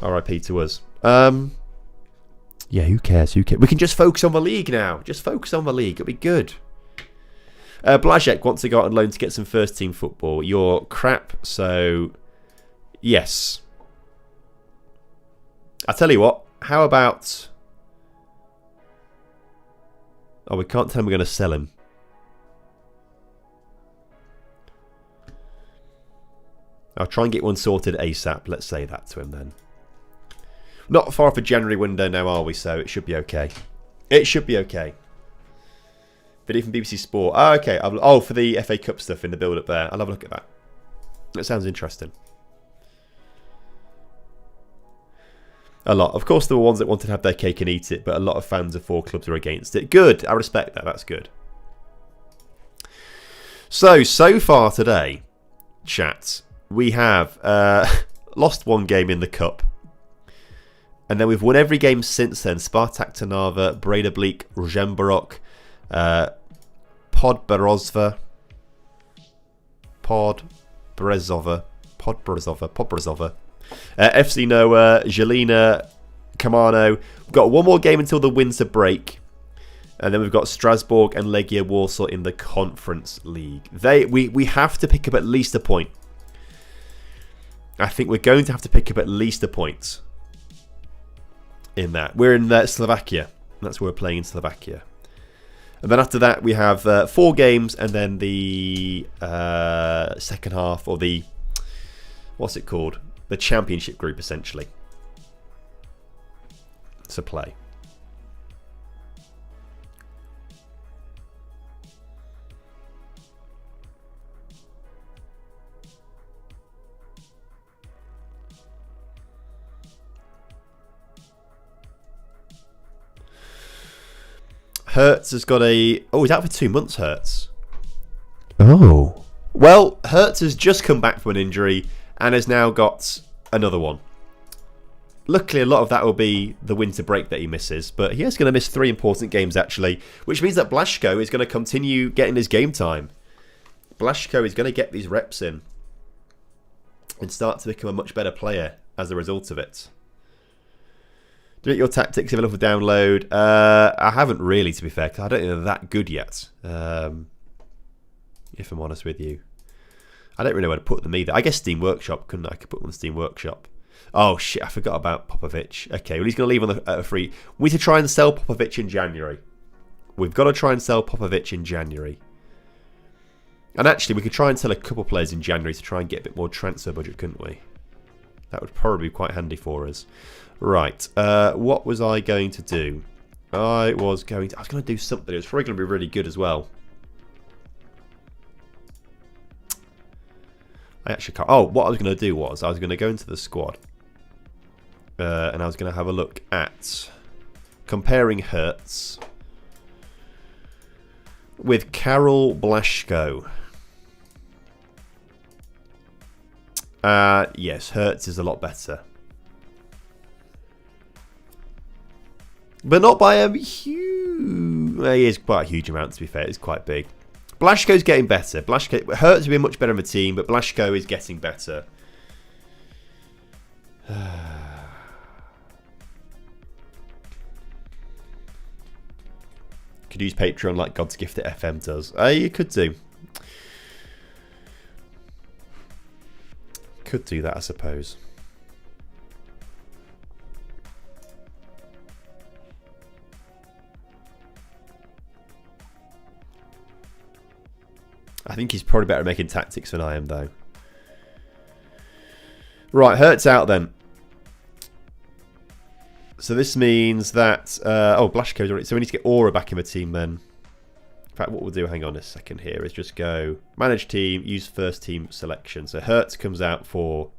[SPEAKER 2] RIP to us. Yeah, who cares? Who cares? We can just focus on the league now. Just focus on the league. It'll be good. Blazek wants to go out on loan to get some first team football. You're crap, so yes. I tell you what. How about... Oh, we can't tell him we're going to sell him. I'll try and get one sorted ASAP. Let's say that to him then. Not far off a January window now, are we? So it should be okay. It should be okay. Video from BBC Sport. Oh, okay. Oh, for the FA Cup stuff in the build-up there. I'll have a look at that. That sounds interesting. A lot. Of course, there were ones that wanted to have their cake and eat it, but a lot of fans of 4 clubs are against it. Good. I respect that. That's good. So far today, chat, we have lost 1 game in the Cup. And then we've won every game since then. Spartak Trnava, Breidablik, Rožemberok, Podbrezova. FC Noah, Jelena, Kamano. We've got one more game until the winter break. And then we've got Strasbourg and Legia Warsaw in the Conference League. We have to pick up at least a point. I think we're going to have to pick up at least a point in that. We're in Slovakia. That's where we're playing in Slovakia. And then after that, we have 4 games and then the second half, or the, what's it called? The championship group, essentially, to play. Hertz has got a... Oh, he's out for 2 months, Hertz. Oh. Well, Hertz has just come back from an injury and has now got another one. Luckily, a lot of that will be the winter break that he misses, but he is going to miss 3 important games, actually, which means that Blaszko is going to continue getting his game time. Blaszko is going to get these reps in and start to become a much better player as a result of it. Do your tactics available for download? I haven't really, to be fair, because I don't think they're that good yet. If I'm honest with you, I don't really know where to put them either. I guess Steam Workshop, couldn't I? I could put them on Steam Workshop. Oh shit, I forgot about Popovic. Okay, well he's going to leave on a free. We need to try and sell Popovic in January. We've got to try and sell Popovic in January. And actually, we could try and sell a couple players in January to try and get a bit more transfer budget, couldn't we? That would probably be quite handy for us. Right, what was I going to do? I was going to do something. It was probably going to be really good as well. I actually can't. Oh, what I was going to do was I was going to go into the squad. And I was going to have a look at comparing Hertz with Karol Blaszko. Yes, Hertz is a lot better. But not by a huge... He is quite a huge amount, to be fair. It's quite big. Blaszko's getting better. Hertz will be much better in the team, but Blaszko is getting better. Could use Patreon like God's Gift at FM does. You could do. Could do that, I suppose. I think he's probably better at making tactics than I am, though. Right, Hertz out then. So this means that... oh, Blaszko's already... So we need to get Aura back in the team then. In fact, what we'll do, hang on a second here, is just go manage team, use first team selection. So Hertz comes out for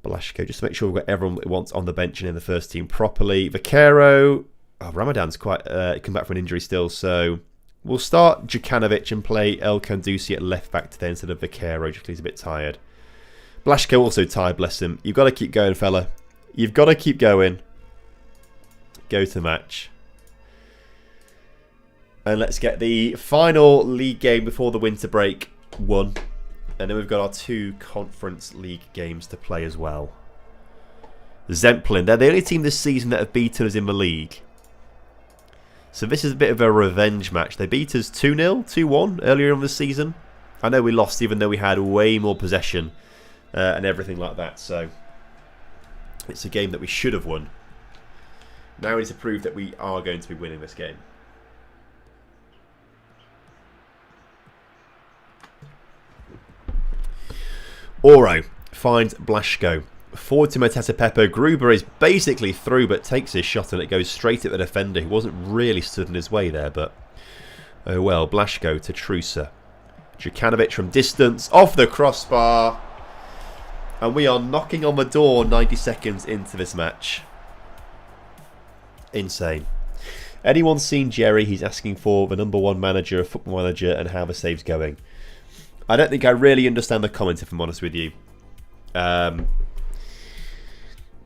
[SPEAKER 2] Blaszko, just to make sure we've got everyone that we want on the bench and in the first team properly. Vaquero... Oh, Ramadan's quite... come back from an injury still, so... We'll start Djukanovic and play El Kandusi at left back today instead of Vaquero, just because he's a bit tired. Blaszko also tired, bless him. You've got to keep going, fella. You've got to keep going. Go to match. And let's get the final league game before the winter break won. And then we've got our 2 Conference League games to play as well. Zemplin, they're the only team this season that have beaten us in the league. So this is a bit of a revenge match. They beat us 2-0, 2-1 earlier in the season. I know we lost even though we had way more possession and everything like that. So it's a game that we should have won. Now we need to prove that we are going to be winning this game. Oro finds Blaszko. Forward to Matata Pepper. Gruber is basically through but takes his shot and it goes straight at the defender who wasn't really stood in his way there, but oh well. Blaszko to Trusa. Djukanovic from distance off the crossbar, and we are knocking on the door 90 seconds into this match. Insane. Anyone seen Jerry? He's asking for the #1 manager of Football Manager and how the save's going. I don't think I really understand the comment, if I'm honest with you.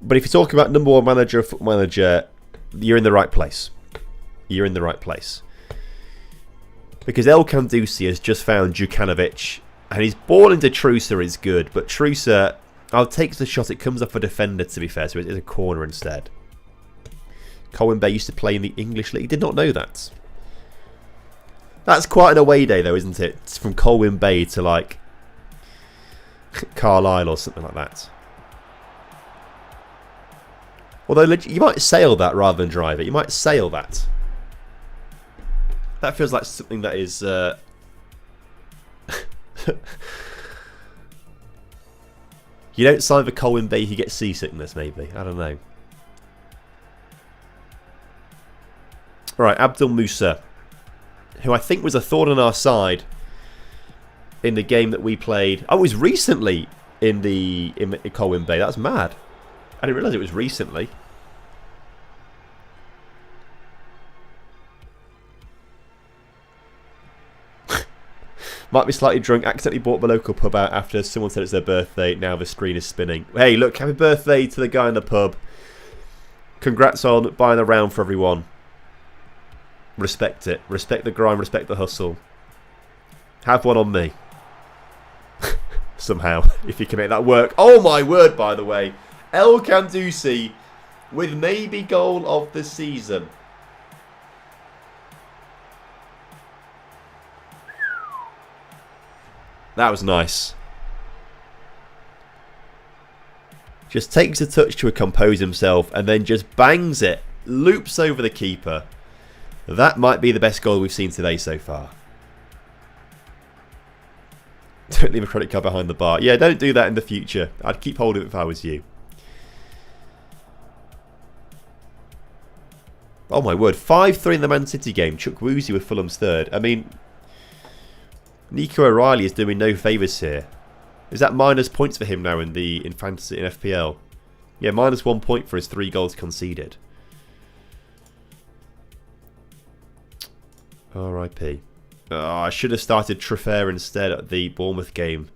[SPEAKER 2] But if you're talking about #1 manager, Football Manager, you're in the right place. You're in the right place. Because El Kandusi has just found Djukanovic, and his ball into Trusa is good, but Trusa takes the shot. It comes off a defender, to be fair, so it is a corner instead. Colwyn Bay used to play in the English League. Did not know that. That's quite an away day, though, isn't it? It's from Colwyn Bay to, like, Carlisle or something like that. Although, you might sail that rather than drive it. You might sail that. That feels like something that is... You don't sign for Colwyn Bay, you get seasickness, maybe. I don't know. Right, Abdul Musa, who I think was a thorn on our side in the game that we played. Oh, it was recently in Colwyn Bay. That's mad. I didn't realise it was recently. Might be slightly drunk. Accidentally bought the local pub out after someone said it's their birthday. Now the screen is spinning. Hey, look, happy birthday to the guy in the pub. Congrats on buying a round for everyone. Respect it. Respect the grind. Respect the hustle. Have one on me. Somehow, if you can make that work. Oh my word, by the way. El Kandusi with maybe goal of the season. That was nice. Just takes a touch to compose himself and then just bangs it. Loops over the keeper. That might be the best goal we've seen today so far. Don't leave a credit card behind the bar. Yeah, don't do that in the future. I'd keep hold of it if I was you. Oh my word. 5-3 in the Man City game. Chuck Woozy with Fulham's third. I mean... Nico O'Reilly is doing no favours here. Is that minus points for him now in fantasy in FPL? Yeah, minus 1 point for his 3 goals conceded. R.I.P. Oh, I should have started Traffair instead at the Bournemouth game.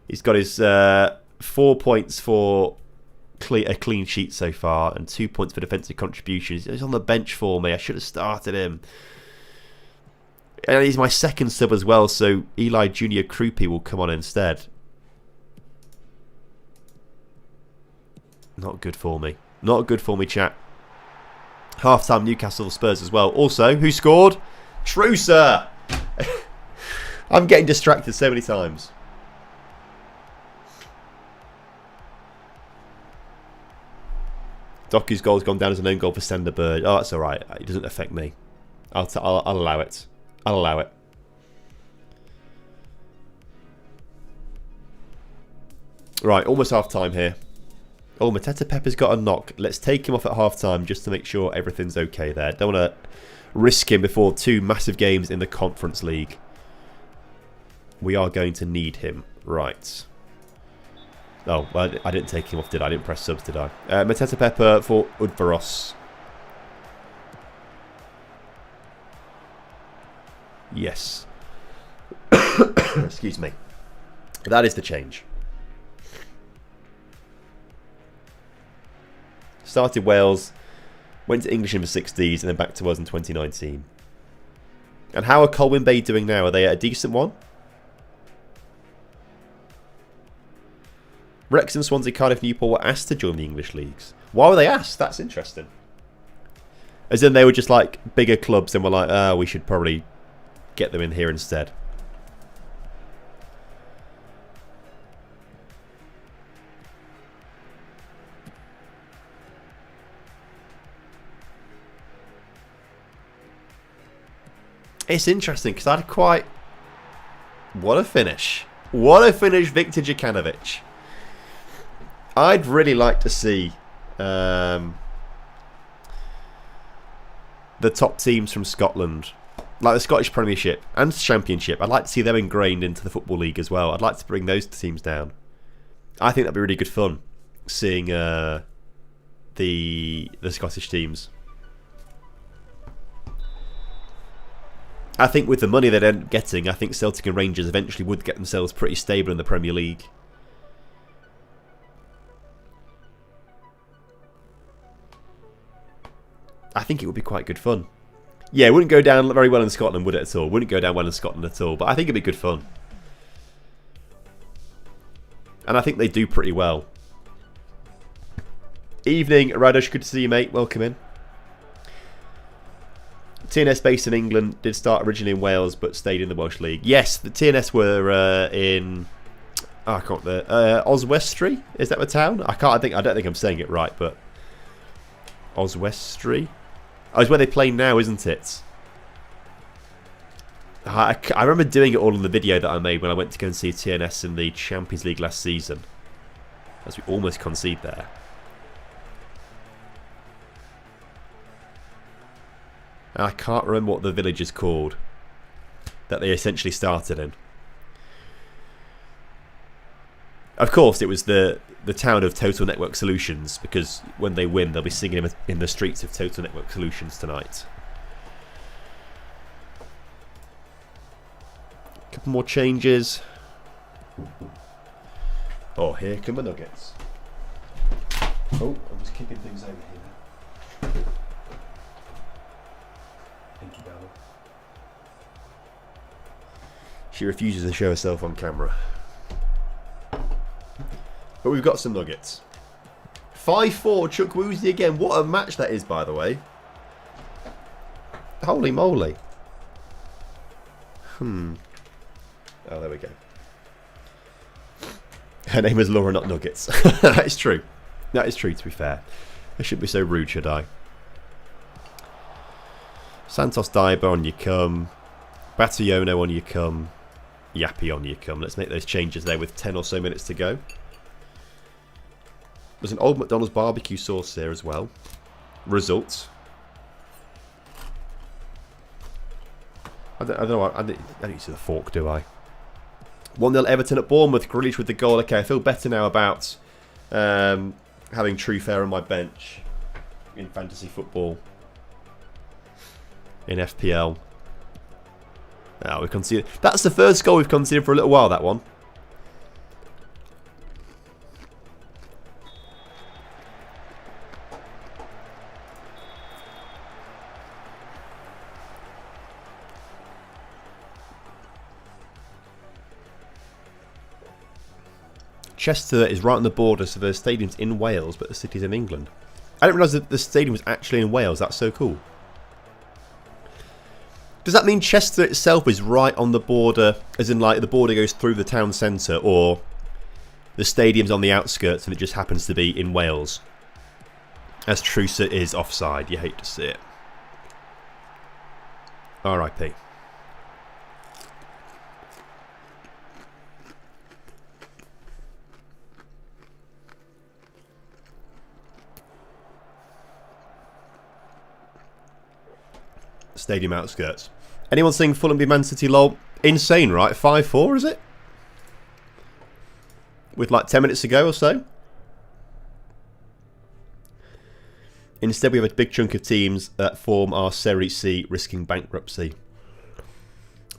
[SPEAKER 2] He's got his 4 points for a clean sheet so far and 2 points for defensive contributions. He's on the bench for me. I should have started him. And he's my second sub as well, so Eli Junior Krupi will come on instead. Not good for me. Not good for me, chat. Half-time Newcastle Spurs as well. Also, who scored? Trusa! I'm getting distracted so many times. Doku's goal's gone down as an own goal for Sender Bird. Oh, that's alright. It doesn't affect me. I'll allow it. I'll allow it. Right, almost half-time here. Oh, Mateta Pepper's got a knock. Let's take him off at half-time just to make sure everything's okay there. Don't want to risk him before 2 massive games in the Conference League. We are going to need him. Right. Oh, well, I didn't take him off, did I? I didn't press subs, did I? Mateta Pepper for Udvaros. Yes. Excuse me. That is the change. Started Wales, went to English in the 60s, and then back to us in 2019. And how are Colwyn Bay doing now? Are they at a decent one? Wrexham, Swansea, Cardiff, Newport were asked to join the English leagues. Why were they asked? That's interesting. As in they were just like bigger clubs and were like, we should probably get them in here instead. It's interesting because I'd quite... What a finish. What a finish, Viktor Djukanovic. I'd really like to see the top teams from Scotland, like the Scottish Premiership and Championship. I'd like to see them ingrained into the Football League as well. I'd like to bring those teams down. I think that'd be really good fun, seeing the Scottish teams. I think with the money they'd end up getting, I think Celtic and Rangers eventually would get themselves pretty stable in the Premier League. I think it would be quite good fun. Yeah, it wouldn't go down very well in Scotland, would it, at all? Wouldn't go down well in Scotland at all, but I think it'd be good fun. And I think they do pretty well. Evening, Radosh, good to see you, mate. Welcome in. TNS based in England, did start originally in Wales, but stayed in the Welsh League. Yes, the TNS were in... I can't remember. Oswestry? Is that the town? I don't think I'm saying it right, but... Oswestry? Oh, it's where they play now, isn't it? I remember doing it all in the video that I made when I went to go and see TNS in the Champions League last season. As we almost concede there. And I can't remember what the village is called that they essentially started in. Of course, it was the town of Total Network Solutions, because when they win, they'll be singing in the streets of Total Network Solutions tonight. A couple more changes. Oh, here come the Nuggets. Oh, I'm just kicking things over here. Thank you, Bella. She refuses to show herself on camera. But we've got some Nuggets. 5-4, Chuck Woosley again. What a match that is, by the way. Holy moly. Oh, there we go. Her name is Laura, not Nuggets. That is true. That is true, to be fair. I shouldn't be so rude, should I? Santos Daiba on your come. Batayono on your come. Yappy on your come. Let's make those changes there with 10 or so minutes to go. There's an Old McDonald's barbecue sauce here as well. Results. I don't know. I don't see the fork, do I? 1-0 Everton at Bournemouth. Grealish with the goal. Okay, I feel better now about having True Fair on my bench in fantasy football. In FPL. Oh, we conceded. That's the first goal we've conceded for a little while, that one. Chester is right on the border, so the stadium's in Wales, but the city's in England. I didn't realise that the stadium was actually in Wales. That's so cool. Does that mean Chester itself is right on the border, as in like the border goes through the town centre, or the stadium's on the outskirts and it just happens to be in Wales? As Trusa is offside. You hate to see it. R.I.P. Stadium outskirts. Anyone seeing Fulham v Man City lol? Insane, right? 5-4, is it? With like 10 minutes to go or so? Instead, we have a big chunk of teams that form our Serie C risking bankruptcy.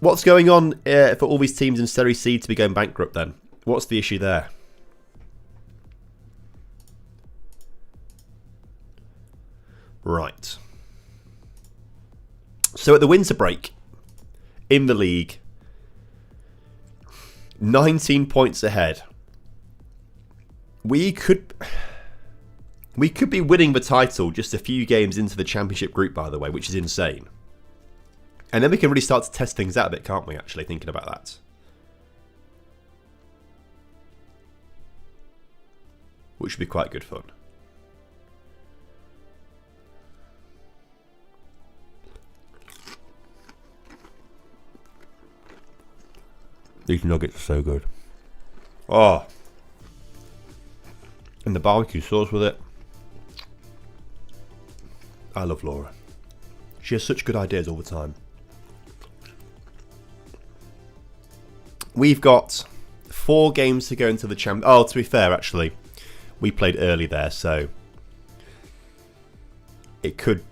[SPEAKER 2] What's going on for all these teams in Serie C to be going bankrupt then? What's the issue there? Right. So at the winter break, in the league, 19 points ahead. We could be winning the title just a few games into the championship group, by the way, which is insane. And then we can really start to test things out a bit, can't we, actually, thinking about that. Which should be quite good fun. These nuggets are so good. Oh. And the barbecue sauce with it. I love Laura. She has such good ideas all the time. We've got 4 games to go into the champ. Oh, to be fair, actually, we played early there, so it could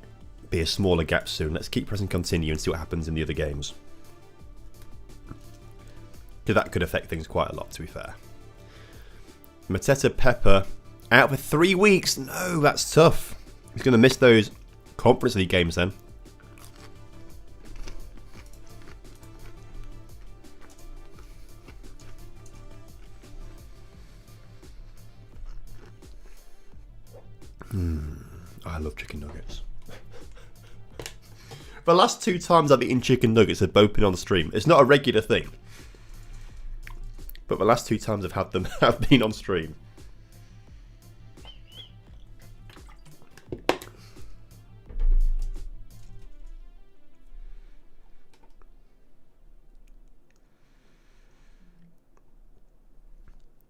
[SPEAKER 2] be a smaller gap soon. Let's keep pressing continue and see what happens in the other games. Because that could affect things quite a lot, to be fair. Mateta Pepper out for 3 weeks. No, that's tough. He's going to miss those Conference League games then. I love chicken nuggets. The last 2 times I've eaten chicken nuggets have both been on the stream. It's not a regular thing. But the last 2 times I've had them have been on stream.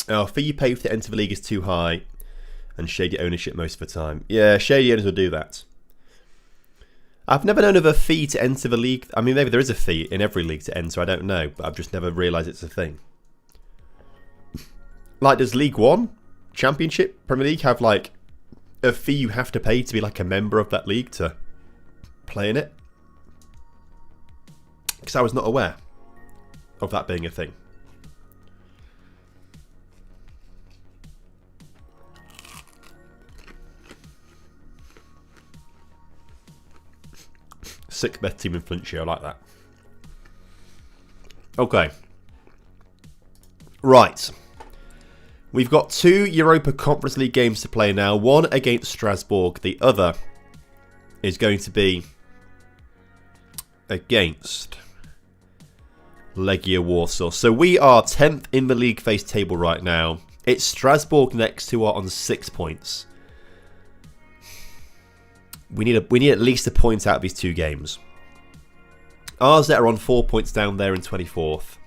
[SPEAKER 2] Oh, fee you pay to enter the league is too high and shady ownership most of the time. Yeah, shady owners will do that. I've never known of a fee to enter the league. I mean, maybe there is a fee in every league to enter, I don't know, but I've just never realised it's a thing. Like, does League One, Championship, Premier League have, like, a fee you have to pay to be, like, a member of that league to play in it? Because I was not aware of that being a thing. Sixth best team in Flintshire, I like that. Okay. Right. We've got 2 Europa Conference League games to play now. One against Strasbourg. The other is going to be against Legia Warsaw. So we are 10th in the league phase table right now. It's Strasbourg next, who are on 6 points. We need at least a point out of these 2 games. AZ are on 4 points down there in 24th.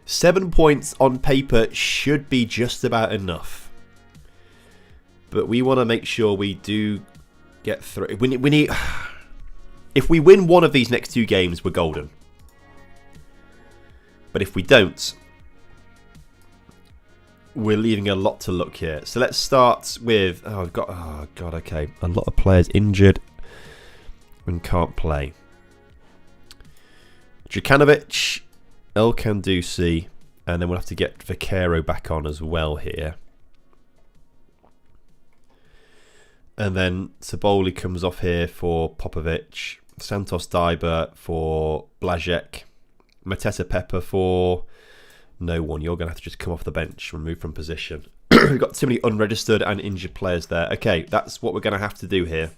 [SPEAKER 2] 7 points on paper should be just about enough. But we want to make sure we do get through. We need if we win one of these next 2 games, we're golden. But if we don't, we're leaving a lot to look here. So let's start with... oh god, okay. A lot of players injured and can't play. Djukanovic, El Kandusi, and then we'll have to get Vaquero back on as well here. And then Saboli comes off here for Popovic, Santos Daiba for Blazek, Mateta Pepper for... no one. You're going to have to just come off the bench, remove from position. We've got too many unregistered and injured players there. Okay, that's what we're going to have to do here.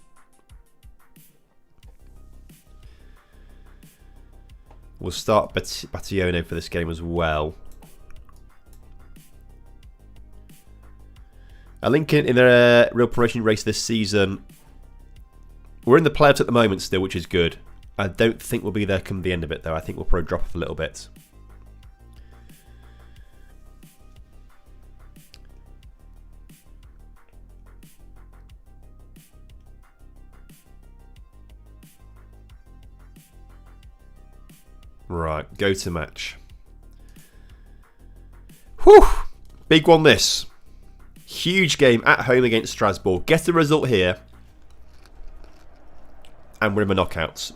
[SPEAKER 2] We'll start Battione for this game as well. Lincoln in their real promotion race this season. We're in the playoffs at the moment still, which is good. I don't think we'll be there come the end of it, though. I think we'll probably drop off a little bit. Right, go to match. Whew! Big one this. Huge game at home against Strasbourg. Get a result here. And we're in the knockouts.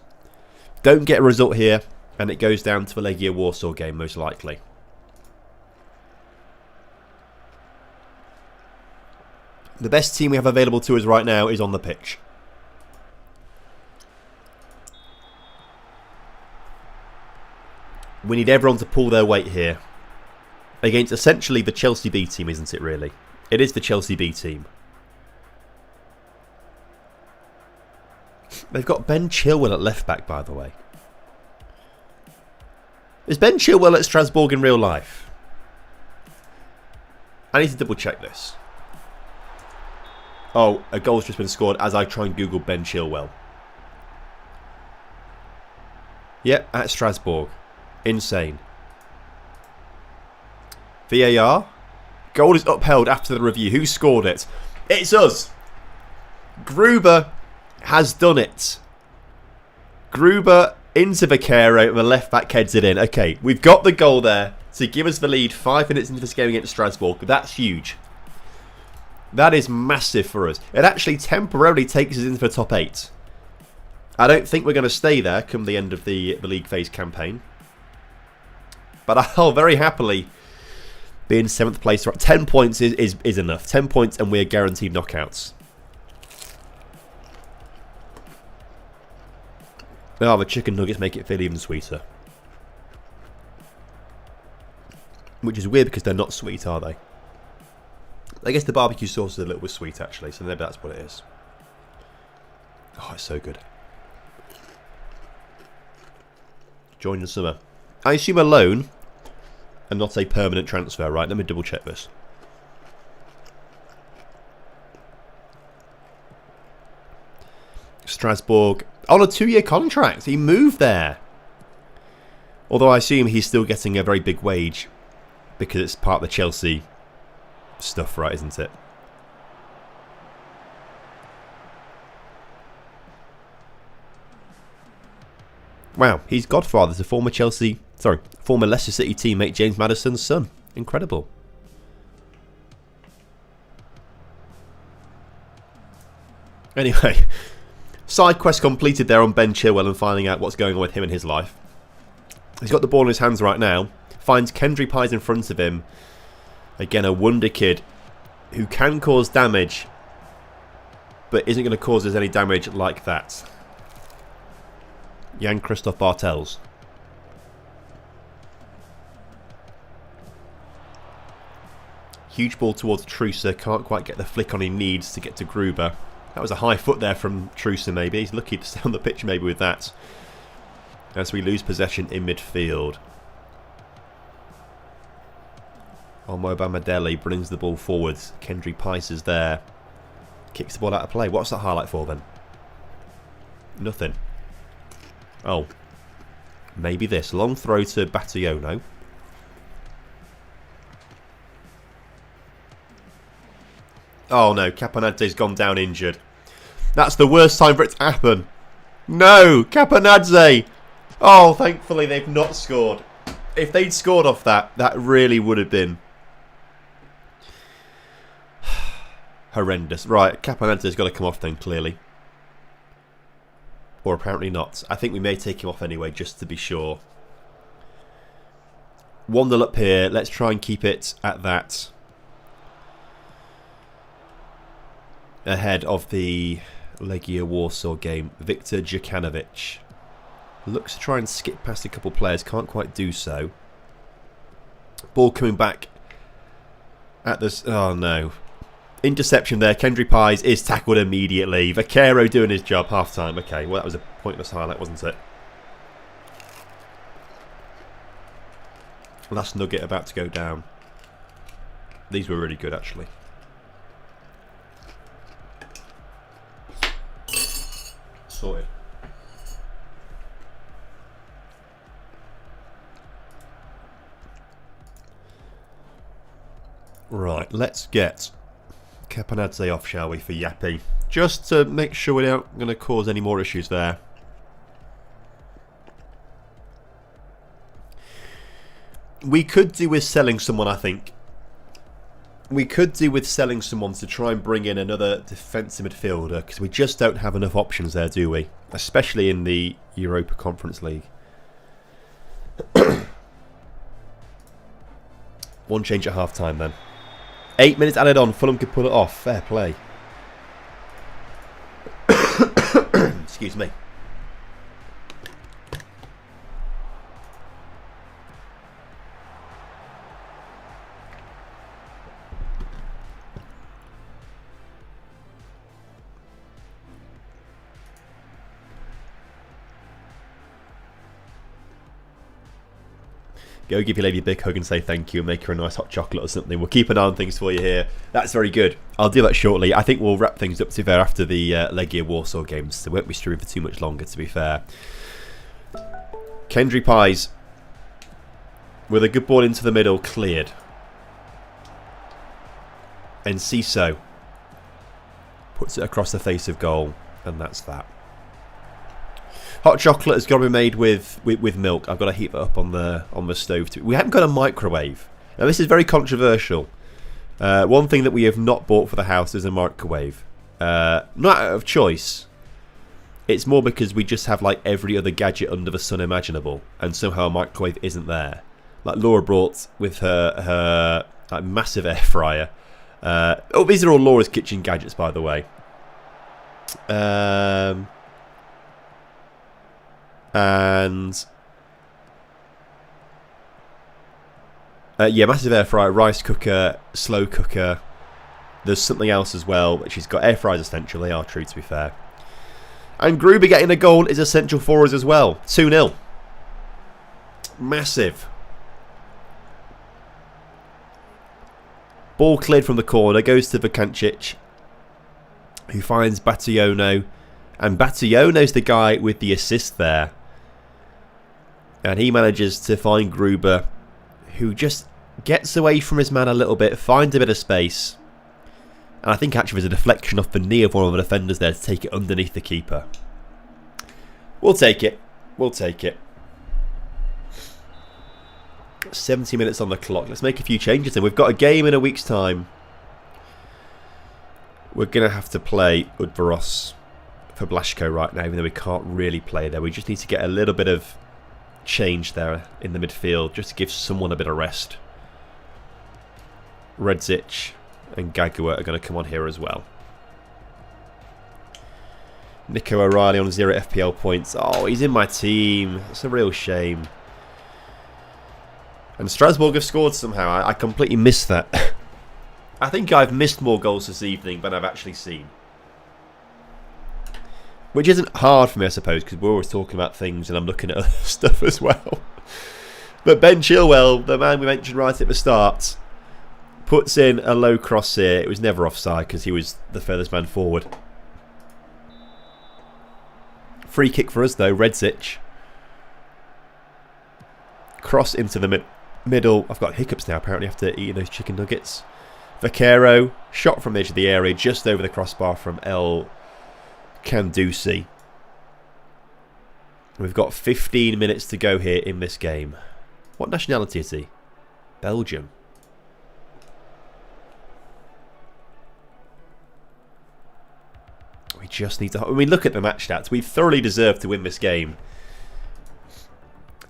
[SPEAKER 2] Don't get a result here. And it goes down to the Legia Warsaw game, most likely. The best team we have available to us right now is on the pitch. We need everyone to pull their weight here. Against essentially the Chelsea B team, isn't it really? It is the Chelsea B team. They've got Ben Chilwell at left back, by the way. Is Ben Chilwell at Strasbourg in real life? I need to double check this. Oh, a goal's just been scored as I try and Google Ben Chilwell. Yep, at Strasbourg. Insane. VAR. Goal is upheld after the review. Who scored it? It's us. Gruber has done it. Gruber into Vaquero. The left back heads it in. Okay, we've got the goal there to give us the lead 5 minutes into this game against Strasbourg. That's huge. That is massive for us. It actually temporarily takes us into the top 8. I don't think we're going to stay there come the end of the league phase campaign. But I'll very happily be in 7th place. 10 points is enough. 10 points and we're guaranteed knockouts. Oh, the chicken nuggets make it feel even sweeter. Which is weird because they're not sweet, are they? I guess the barbecue sauce is a little bit sweet, actually, so maybe that's what it is. Oh, it's so good. Join the summer. I assume a loan and not a permanent transfer, right? Let me double check this. Strasbourg on a 2-year contract. He moved there. Although I assume he's still getting a very big wage because it's part of the Chelsea stuff, right, isn't it? Wow, he's godfather to former Leicester City teammate James Maddison's son. Incredible. Anyway, side quest completed there on Ben Chilwell and finding out what's going on with him in his life. He's got the ball in his hands right now. Finds Kendry Pies in front of him. Again, a wonder kid who can cause damage, but isn't going to cause us any damage like that. Jan-Christophe Bartels. Huge ball towards Trusa. Can't quite get the flick on he needs to get to Gruber. That was a high foot there from Trusa, maybe. He's lucky to stay on the pitch maybe with that. As we lose possession in midfield. Olmo Bamadeli brings the ball forwards. Kendry Pies is there. Kicks the ball out of play. What's that highlight for then? Nothing. Oh. Maybe this. Long throw to Batayono. Oh no, Caponade's gone down injured. That's the worst time for it to happen. No, Caponadze. Oh, thankfully they've not scored. If they'd scored off that, that really would have been horrendous. Right, Caponadze's got to come off then, clearly. Or apparently not. I think we may take him off anyway, just to be sure. 1-0 up here. Let's try and keep it at that. Ahead of the Legia Warsaw game. Viktor Djukanovic looks to try and skip past a couple players. Can't quite do so. Ball coming back at this. Oh no. Interception there. Kendry Pies is tackled immediately. Vaquero doing his job. Half time. Okay, well that was a pointless highlight, wasn't it? Last nugget about to go down. These were really good actually. Sorted. Right, let's get Caponadze off, shall we, for Yappy. Just to make sure we're not going to cause any more issues there. We could do with selling someone, I think. We could do with selling someone to try and bring in another defensive midfielder, because we just don't have enough options there, do we? Especially in the Europa Conference League. One change at half time then. 8 minutes added on. Fulham could pull it off. Fair play. Excuse me. Go give your lady a big hug and say thank you and make her a nice hot chocolate or something. We'll keep an eye on things for you here. That's very good. I'll do that shortly. I think we'll wrap things up to there after the Legia Warsaw games. So we won't be streaming for too much longer, to be fair. Kendry Pies with a good ball into the middle, cleared. And Ciso puts it across the face of goal, and that's that. Hot chocolate has got to be made with milk. I've got to heat it up on the stove. We haven't got a microwave. Now this is very controversial. One thing that we have not bought for the house is a microwave. Not out of choice. It's more because we just have like every other gadget under the sun imaginable, and somehow a microwave isn't there. Like Laura brought with her like massive air fryer. Oh, these are all Laura's kitchen gadgets, by the way. And yeah, massive air fryer, rice cooker, slow cooker, there's something else as well, which he's got air fryers essential. They are true, to be fair. And Gruber getting a goal is essential for us as well. 2-0. Massive. Ball cleared from the corner, goes to Vakancic, who finds Bationo. And Bationo's the guy with the assist there. And he manages to find Gruber, who just gets away from his man a little bit, finds a bit of space. And I think actually there's a deflection off the knee of one of the defenders there to take it underneath the keeper. We'll take it. We'll take it. 70 minutes on the clock. Let's make a few changes then. We've got a game in a week's time. We're going to have to play Udvaros for Blaszko right now, even though we can't really play there. We just need to get a little bit of change there in the midfield, just to give someone a bit of rest. Redzic and Gagua are going to come on here as well. Nico O'Reilly on 0 FPL points. Oh, he's in my team. It's a real shame. And Strasbourg have scored somehow. I completely missed that. I think I've missed more goals this evening than I've actually seen. Which isn't hard for me, I suppose, because we're always talking about things and I'm looking at other stuff as well. But Ben Chilwell, the man we mentioned right at the start, puts in a low cross here. It was never offside because he was the furthest man forward. Free kick for us though, Redzic. Cross into the middle. I've got hiccups now apparently after eating those chicken nuggets. Vaquero, shot from the edge of the area, just over the crossbar from El Kandusi. We've got 15 minutes to go here in this game. What nationality is he? Belgium. We just need to... I mean, look at the match stats. We thoroughly deserve to win this game.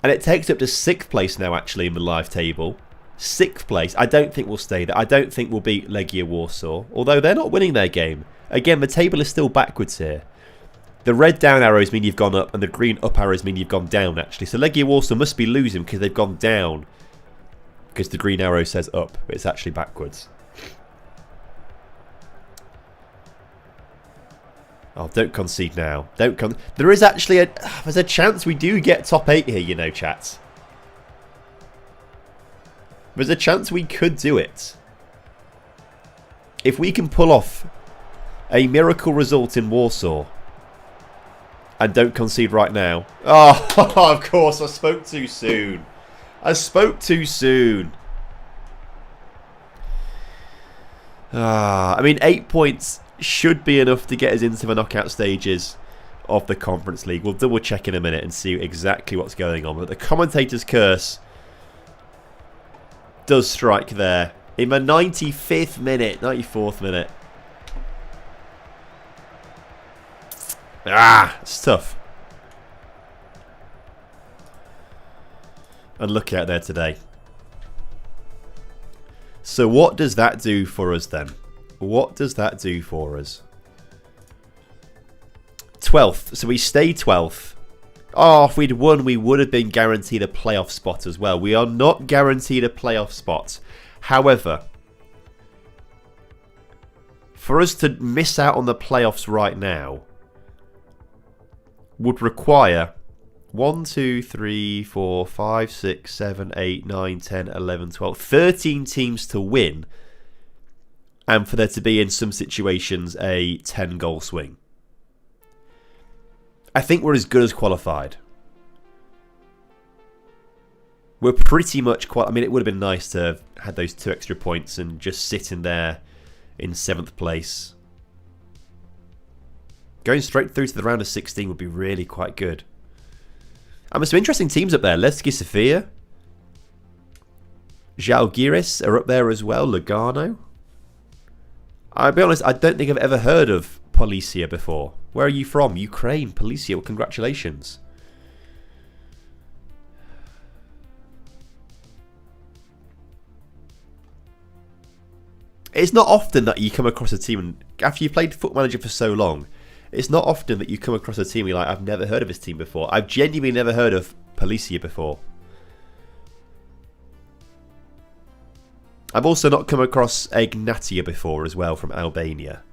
[SPEAKER 2] And it takes up to 6th place now, actually, in the live table. 6th place. I don't think we'll stay there. I don't think we'll beat Legia Warsaw. Although they're not winning their game. Again, the table is still backwards here. The red down arrows mean you've gone up, and the green up arrows mean you've gone down, actually. So Legia Warsaw must be losing because they've gone down. Because the green arrow says up, but it's actually backwards. Oh, don't concede now. There is actually there's a chance we do get top 8 here, you know, chat. There's a chance we could do it. If we can pull off a miracle result in Warsaw and don't concede right now. Oh, of course, I spoke too soon. I spoke too soon. I mean, 8 points should be enough to get us into the knockout stages of the Conference League. We'll double check in a minute and see exactly what's going on. But the commentator's curse does strike there. In the 95th minute, 94th minute. It's tough. Unlucky out there today. So what does that do for us then? What does that do for us? 12th. So we stay 12th. Oh, if we'd won, we would have been guaranteed a playoff spot as well. We are not guaranteed a playoff spot. However, for us to miss out on the playoffs right now would require 1, 2, 3, 4, 5, 6, 7, 8, 9, 10, 11, 12, 13 teams to win, and for there to be in some situations a 10-goal swing. I think we're as good as qualified. We're pretty much I mean, it would have been nice to have had those 2 extra points and just sit in there in 7th place. Going straight through to the round of 16 would be really quite good. And there's some interesting teams up there. Levski Sofia. Žalgiris are up there as well. Lugano. I'll be honest, I don't think I've ever heard of Policia before. Where are you from? Ukraine. Policia. Well, congratulations. It's not often that you come across a team, and after you've played Foot Manager for so long, it's not often that you come across a team and you're like, I've never heard of this team before. I've genuinely never heard of Policia before. I've also not come across Ignatia before as well from Albania.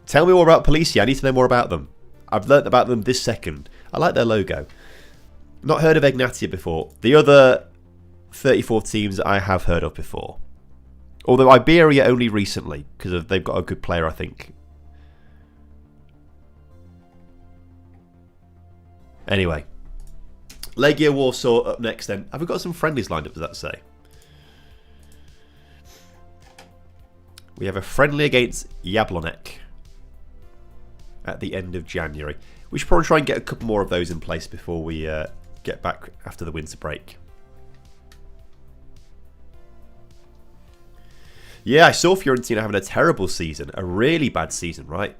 [SPEAKER 2] Tell me more about Policia. I need to know more about them. I've learnt about them this second. I like their logo. Not heard of Ignatia before. The other 34 teams I have heard of before. Although Iberia only recently, because they've got a good player, I think. Anyway. Legia Warsaw up next then. Have we got some friendlies lined up, does that say? We have a friendly against Jablonek at the end of January. We should probably try and get a couple more of those in place before we get back after the winter break. Yeah, I saw Fiorentina having a terrible season. A really bad season, right?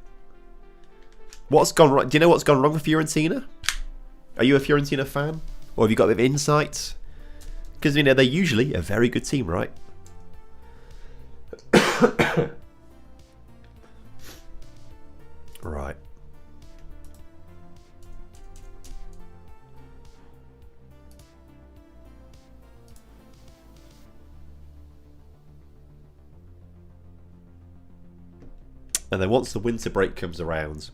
[SPEAKER 2] What's gone wrong? Do you know what's gone wrong with Fiorentina? Are you a Fiorentina fan? Or have you got a bit of insight? Because, you know, they're usually a very good team, right? Right. And then once the winter break comes around,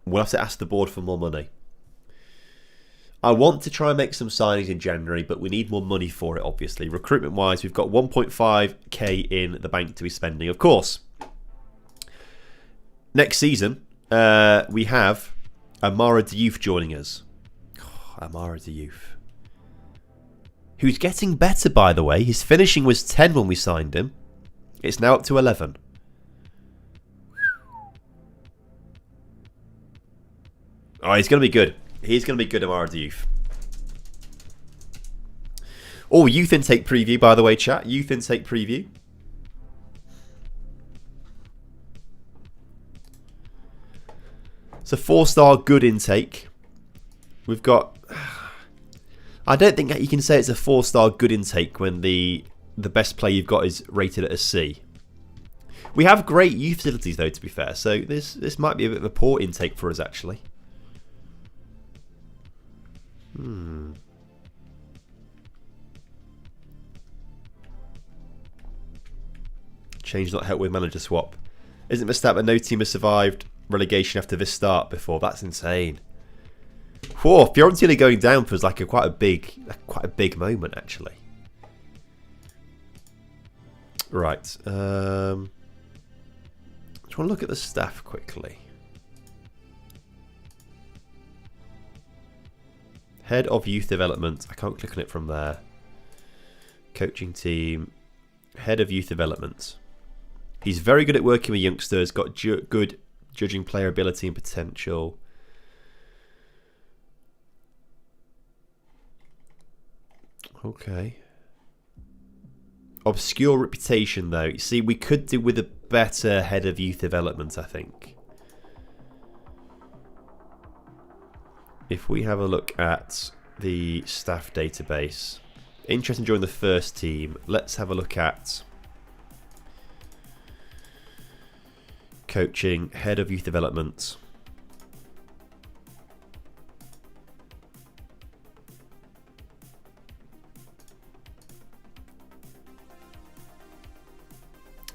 [SPEAKER 2] we'll have to ask the board for more money. I want to try and make some signings in January, but we need more money for it, obviously. Recruitment-wise, we've got 1.5k in the bank to be spending. Of course, next season, we have Amara Diouf joining us. Oh, Amara Diouf. Who's getting better, by the way. His finishing was 10 when we signed him. It's now up to 11. Oh, he's going to be good. He's going to be good, Amara Diouf. Oh, youth intake preview, by the way, chat. Youth intake preview. It's a 4-star good intake. We've got... I don't think you can say it's a 4-star good intake when the best player you've got is rated at a C. We have great youth facilities, though, to be fair. So this might be a bit of a poor intake for us, actually. Change not help with manager swap. Isn't the stat that no team has survived relegation after this start before? That's insane. Whoa, Fiorentina going down feels like quite a big moment, actually. Right. Just want to look at the staff quickly. Head of Youth Development. I can't click on it from there. Coaching team. Head of Youth Development. He's very good at working with youngsters. Got good judging player ability and potential. Okay. Obscure reputation, though. You see, we could do with a better head of youth development, I think. If we have a look at the staff database, interested in joining the first team, let's have a look at coaching, head of youth development.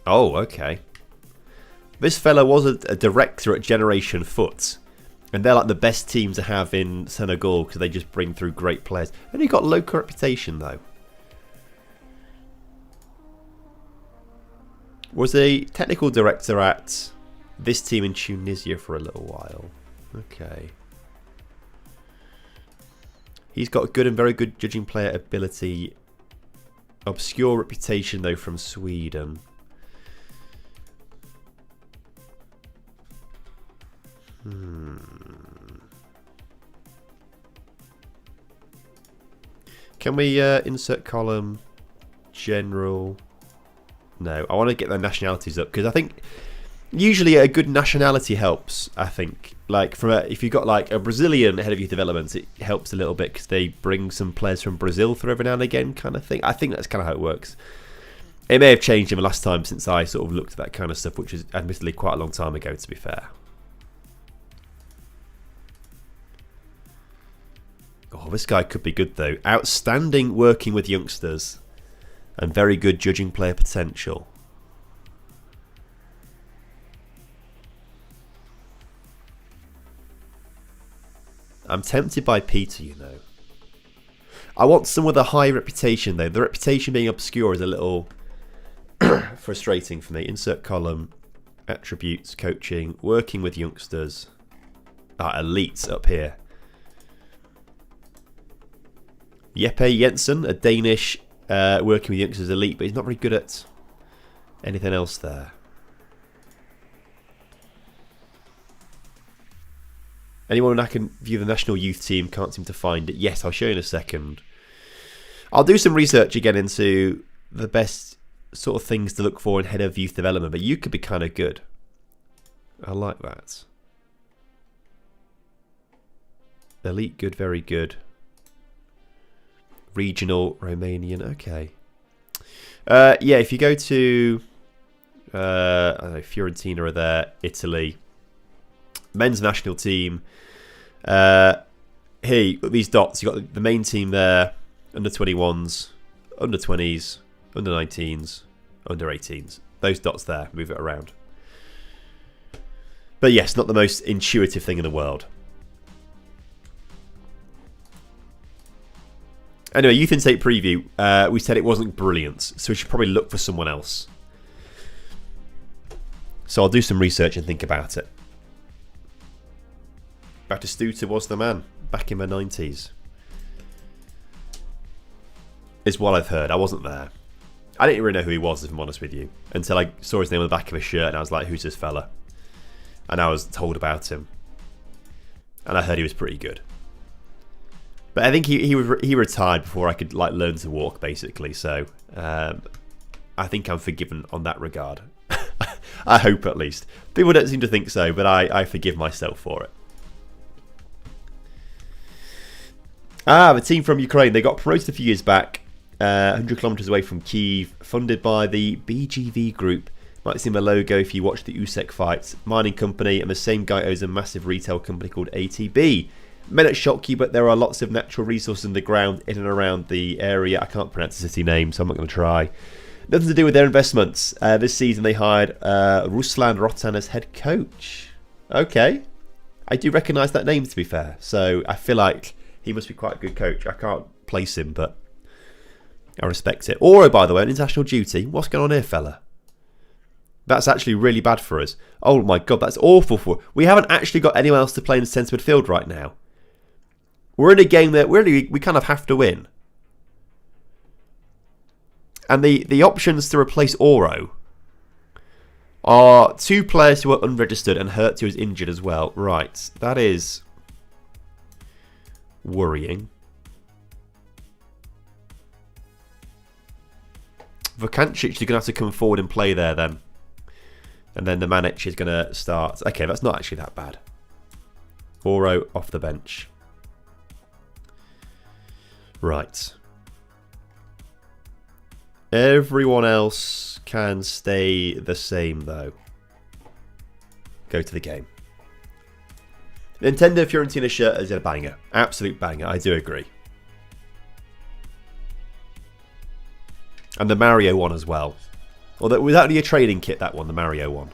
[SPEAKER 2] Oh, okay. This fella was a director at Generation Foot. And they're like the best team to have in Senegal because they just bring through great players. Only got local reputation, though. Was a technical director at this team in Tunisia for a little while. Okay. He's got good and very good judging player ability. Obscure reputation, though, from Sweden. Can we insert column general? No, I want to get their nationalities up because I think usually a good nationality helps. I think like if you've got like a Brazilian head of youth development, it helps a little bit because they bring some players from Brazil through every now and again, kind of thing. I think that's kind of how it works. It may have changed in the last time since I sort of looked at that kind of stuff, which is admittedly quite a long time ago, to be fair. Oh, this guy could be good though. Outstanding working with youngsters and very good judging player potential. I'm tempted by Peter, you know. I want someone with a high reputation though. The reputation being obscure is a little frustrating for me. Insert column, attributes, coaching, working with youngsters. Elites up here. Jeppe Jensen, a Danish working with youngsters elite, but he's not very good at anything else there. Anyone I can view the national youth team, can't seem to find it. Yes, I'll show you in a second. I'll do some research again into the best sort of things to look for in head of youth development, but you could be kind of good. I like that. Elite, good, very good. Regional, Romanian, okay. Yeah, if you go to, I don't know, Fiorentina are there, Italy. Men's national team. Here, you've got these dots. You've got the main team there. Under 21s, under 20s, under 19s, under 18s. Those dots there. Move it around. But yes, not the most intuitive thing in the world. Anyway, Youth Intake Preview. We said it wasn't brilliant, so we should probably look for someone else. So I'll do some research and think about it. Batistuta was the man back in my 90s. Is what I've heard. I wasn't there. I didn't really know who he was, if I'm honest with you, until I saw his name on the back of his shirt and I was like, who's this fella? And I was told about him. And I heard he was pretty good. But I think he retired before I could like learn to walk, basically. So I think I'm forgiven on that regard. I hope, at least. People don't seem to think so, but I forgive myself for it. The team from Ukraine. They got promoted a few years back, 100 kilometers away from Kyiv, funded by the BGV Group. Might see my logo if you watch the USEC fights. Mining company, and the same guy owns a massive retail company called ATB. May not shock you, but there are lots of natural resources in the ground in and around the area. I can't pronounce the city name, so I'm not going to try. Nothing to do with their investments. This season they hired Ruslan Rotan as head coach. Okay. I do recognise that name, to be fair. So I feel like he must be quite a good coach. I can't place him, but I respect it. Oro, by the way, on international duty. What's going on here, fella? That's actually really bad for us. Oh my God, that's awful for us. We haven't actually got anyone else to play in the centre midfield right now. We're in a game that we kind of have to win. And the options to replace Oro are two players who are unregistered and Hertz who is injured as well. Right, that is worrying. Vukancic is going to have to come forward and play there then. And then the Manic is going to start. Okay, that's not actually that bad. Oro off the bench. Right. Everyone else can stay the same though. Go to the game. Nintendo Fiorentina shirt is a banger. Absolute banger, I do agree. And the Mario one as well. Although it was actually a trading kit, that one, the Mario one.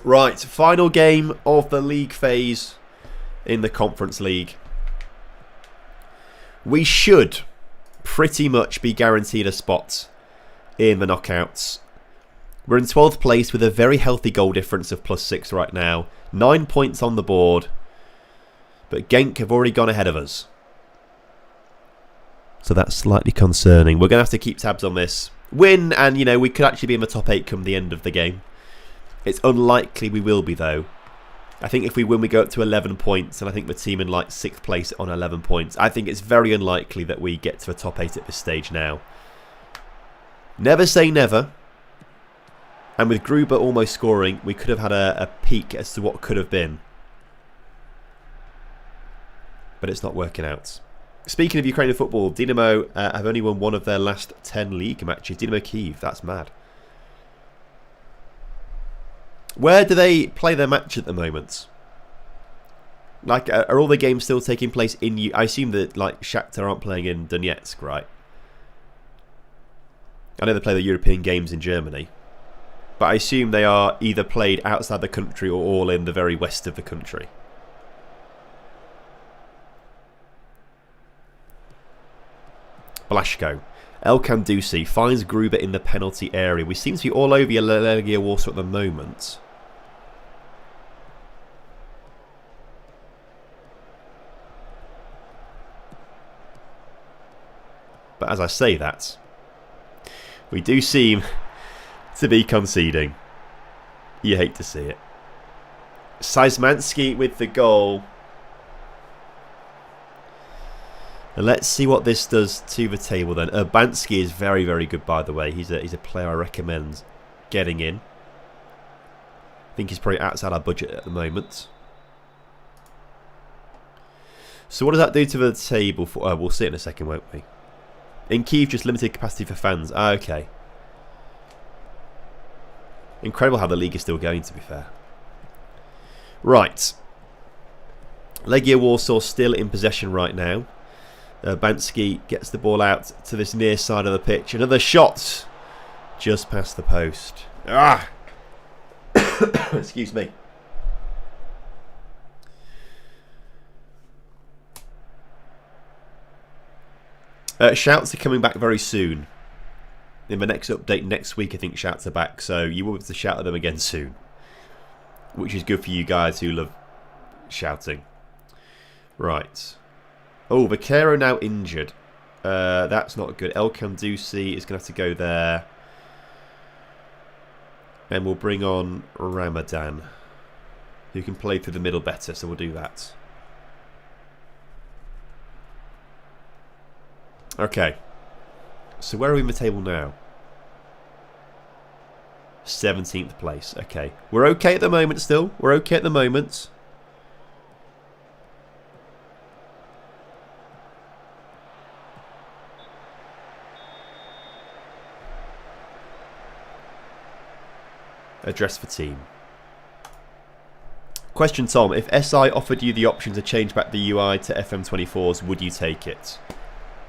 [SPEAKER 2] Right, final game of the league phase in the Conference League. We should pretty much be guaranteed a spot in the knockouts. We're in 12th place with a very healthy goal difference of +6 right now. 9 points on the board. But Genk have already gone ahead of us. So that's slightly concerning. We're going to have to keep tabs on this. Win, and we could actually be in the top 8 come the end of the game. It's unlikely we will be, though. I think if we win, we go up to 11 points, and I think the team in 6th place on 11 points. I think it's very unlikely that we get to the top 8 at this stage now. Never say never. And with Gruber almost scoring, we could have had a peek as to what could have been. But it's not working out. Speaking of Ukrainian football, Dynamo have only won one of their last 10 league matches. Dynamo Kyiv, that's mad. Where do they play their match at the moment? Like, are all the games still taking place in... I assume that, like, Shakhtar aren't playing in Donetsk, right? I know they play the European games in Germany. But I assume they are either played outside the country or all in the very west of the country. Blasco. El Kandusi finds Gruber in the penalty area. We seem to be all over Legia Warsaw at the moment. But as I say that, we do seem to be conceding. You hate to see it. Seismansky with the goal. And let's see what this does to the table then. Urbanski is very, very good, by the way. He's a player I recommend getting in. I think he's probably outside our budget at the moment. So what does that do to the table? We'll see it in a second, won't we? In Kyiv, just limited capacity for fans. Ah, okay. Incredible how the league is still going, to be fair. Right. Legia Warsaw still in possession right now. Bansky gets the ball out to this near side of the pitch. Another shot just past the post. Ah! Excuse me. Shouts are coming back very soon. In the next update next week, I think Shouts are back. So you will be able to shout at them again soon. Which is good for you guys who love shouting. Right. Oh, Vaquero now injured. That's not good. El Kandusi is going to have to go there. And we'll bring on Ramadan, who can play through the middle better, so we'll do that. Okay. So where are we in the table now? 17th place. Okay. We're okay at the moment still. We're okay at the moment. Address for team. Question, Tom. If SI offered you the option to change back the UI to FM24s, would you take it?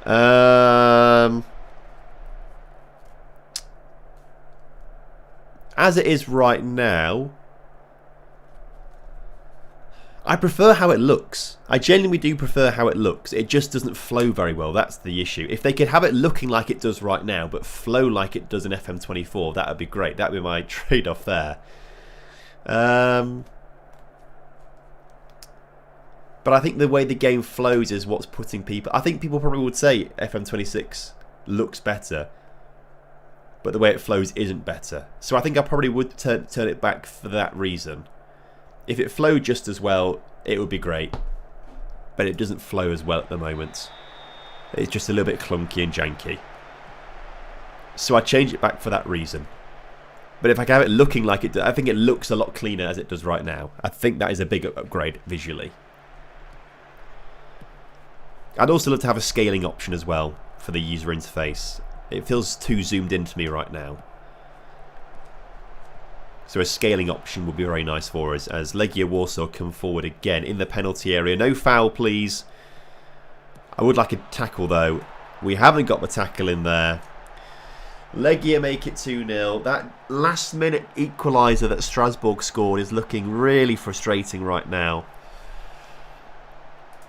[SPEAKER 2] As it is right now, I prefer how it looks. I genuinely do prefer how it looks. It just doesn't flow very well. That's the issue. If they could have it looking like it does right now, but flow like it does in FM24, that would be great. That would be my trade-off there. But I think the way the game flows is what's putting people... I think people probably would say FM26 looks better, but the way it flows isn't better. So I think I probably would turn it back for that reason. If it flowed just as well, it would be great. But it doesn't flow as well at the moment. It's just a little bit clunky and janky. So I change it back for that reason. But if I can have it looking like it does, I think it looks a lot cleaner as it does right now. I think that is a big upgrade visually. I'd also love to have a scaling option as well for the user interface. It feels too zoomed in to me right now. So a scaling option would be very nice for us as Legia Warsaw come forward again in the penalty area. No foul, please. I would like a tackle, though. We haven't got the tackle in there. Legia make it 2-0. That last-minute equaliser that Strasbourg scored is looking really frustrating right now.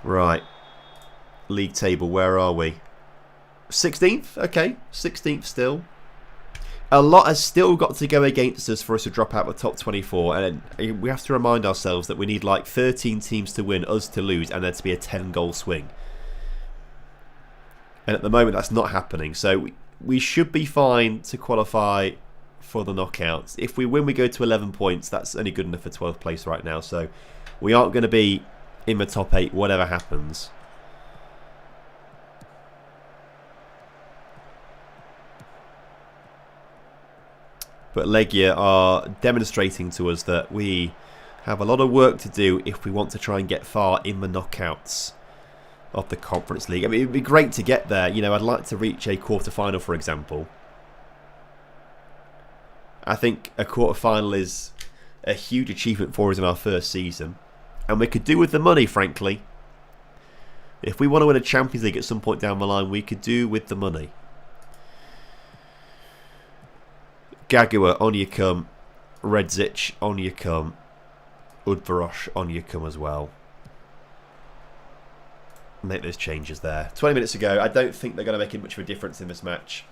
[SPEAKER 2] Right. League table, where are we? 16th? Okay, 16th still. A lot has still got to go against us for us to drop out of the top 24, and we have to remind ourselves that we need like 13 teams to win, us to lose, and there to be a 10-goal swing. And at the moment that's not happening, so we should be fine to qualify for the knockouts. If we win, we go to 11 points. That's only good enough for 12th place right now, so we aren't going to be in the top 8 whatever happens. But Legia are demonstrating to us that we have a lot of work to do if we want to try and get far in the knockouts. of the Conference League. I mean, it'd be great to get there. You know, I'd like to reach a quarter-final, for example. I think a quarter-final is a huge achievement for us in our first season. And we could do with the money, frankly. If we want to win a Champions League at some point down the line, we could do with the money. Gagua, on you come. Redzic, on you come. Udvarosh, on you come as well. Make those changes there. 20 minutes ago. I don't think they're going to make much of a difference in this match.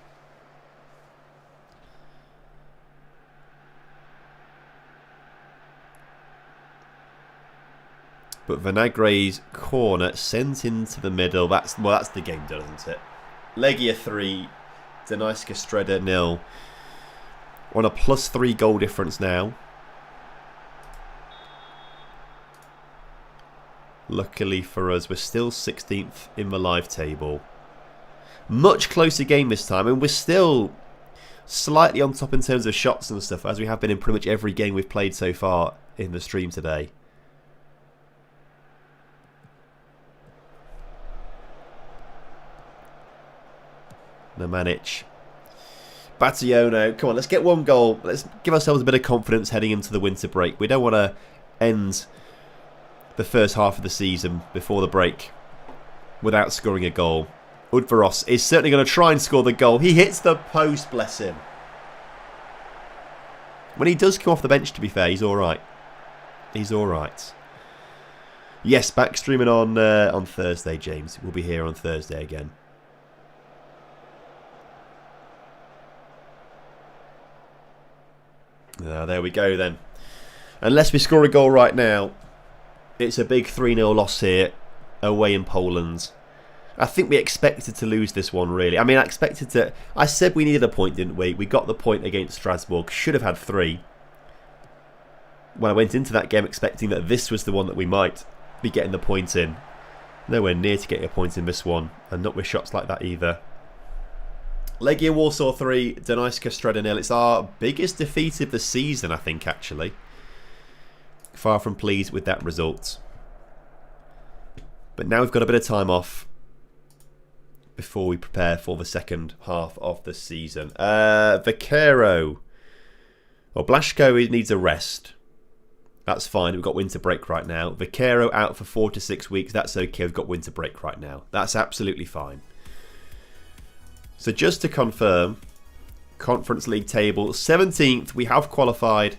[SPEAKER 2] But Vinagre's corner sent into the middle. That's the game done, isn't it? Legia 3, Dunajska Streda 0. On a +3 goal difference now. Luckily for us, we're still 16th in the live table. Much closer game this time, and we're still slightly on top in terms of shots and stuff, as we have been in pretty much every game we've played so far in the stream today. Nemanic. Bationo. Come on, let's get one goal. Let's give ourselves a bit of confidence heading into the winter break. We don't want to end the first half of the season before the break without scoring a goal. Udvaros is certainly going to try and score the goal. He hits the post, bless him. When he does come off the bench, to be fair, he's alright. He's alright. Yes, back streaming on Thursday, James. We'll be here on Thursday again. There we go then. Unless we score a goal right now, it's a big 3-0 loss here away in Poland. I think we expected to lose this one, really. I mean, I said we needed a point, didn't we? We got the point against Strasbourg. Should have had 3. When I went into that game expecting that this was the one that we might be getting the point in. Nowhere near to getting a point in this one. And not with shots like that either. Legia Warsaw 3, Dunajska Streda 0. It's our biggest defeat of the season, I think, actually. Far from pleased with that result. But now we've got a bit of time off before we prepare for the second half of the season. Vaquero. Well, Blaszko needs a rest. That's fine. We've got winter break right now. Vaquero out for 4 to 6 weeks. That's okay. We've got winter break right now. That's absolutely fine. So just to confirm, Conference League table, 17th. We have qualified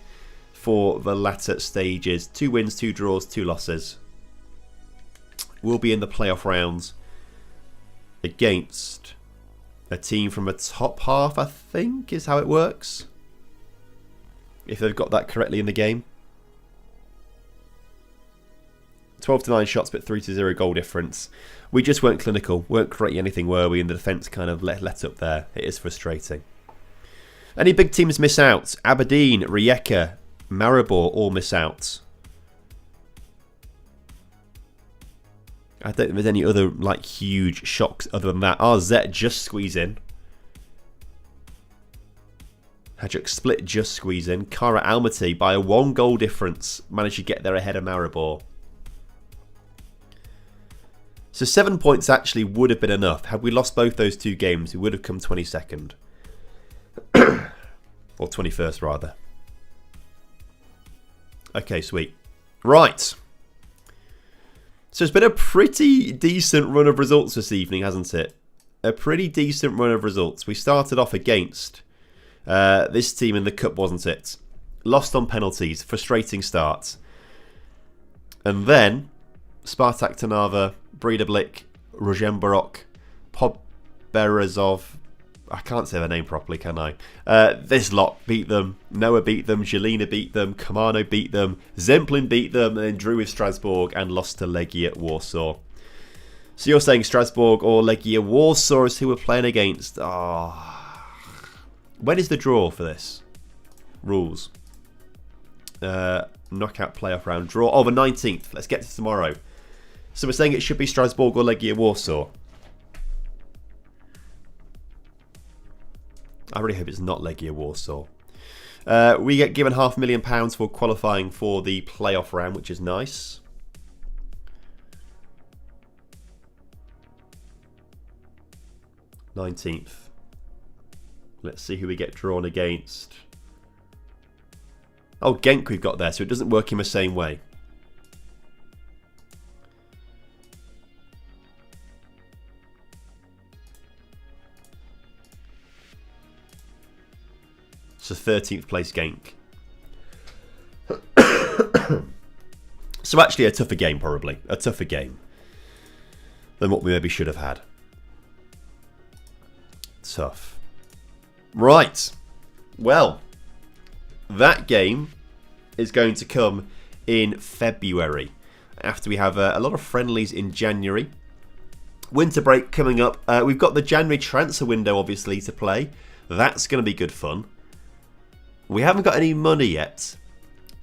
[SPEAKER 2] for the latter stages. 2 wins, 2 draws, 2 losses. We'll be in the playoff rounds against a team from a top half, I think, is how it works. If they've got that correctly in the game. 12 to 9 shots, but 3 to 0 goal difference. We just weren't clinical, weren't creating anything, were we? And the defence kind of let up there. It is frustrating. Any big teams miss out? Aberdeen, Rijeka, Maribor all miss out. I don't think there's any other like huge shocks other than that. RZ just squeeze in. Hajduk Split just squeeze in. Kara Almaty by a 1 goal difference managed to get there ahead of Maribor. So 7 points actually would have been enough. Had we lost both those 2 games, we would have come 22nd. Or 21st, rather. Okay, sweet. Right. So it's been a pretty decent run of results this evening, hasn't it? A pretty decent run of results. We started off against this team in the Cup, wasn't it? Lost on penalties. Frustrating start. And Spartak Trnava, Breidablik, Rožemberok, Pobřezov. I can't say their name properly, can I? This lot beat them. Noah beat them. Žilina beat them. Komano beat them. Zemplin beat them. And then drew with Strasbourg and lost to Legia Warsaw. So you're saying Strasbourg or Legia Warsaw is who we're playing against? When is the draw for this? Rules. Knockout playoff round draw. Oh, the 19th. Let's get to tomorrow. So we're saying it should be Strasbourg or Legia Warsaw. I really hope it's not Legia Warsaw. We get given £500,000 for qualifying for the playoff round, which is nice. 19th. Let's see who we get drawn against. Oh, Genk we've got there, so it doesn't work in the same way. So 13th place Genk. So actually a tougher game, probably. A tougher game than what we maybe should have had. Tough. Right. Well, that game is going to come in February, after we have a lot of friendlies in January. Winter break coming up. We've got the January transfer window, obviously, to play. That's going to be good fun. We haven't got any money yet,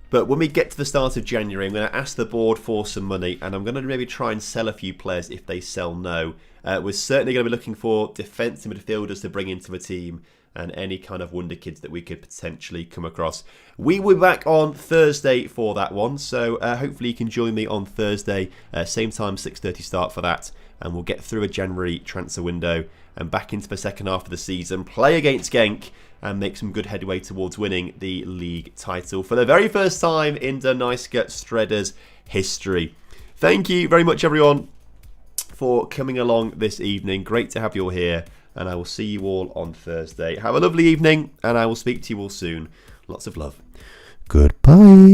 [SPEAKER 2] but when we get to the start of January, I'm going to ask the board for some money, and I'm going to maybe try and sell a few players if they sell no. We're certainly going to be looking for defensive midfielders to bring into the team, and any kind of wonder kids that we could potentially come across. We will be back on Thursday for that one, so hopefully you can join me on Thursday, same time, 6:30 start for that, and we'll get through a January transfer window and back into the second half of the season, play against Genk, and make some good headway towards winning the league title for the very first time in Donetsk Shredders history. Thank you very much, everyone, for coming along this evening. Great to have you all here, and I will see you all on Thursday. Have a lovely evening, and I will speak to you all soon. Lots of love. Goodbye.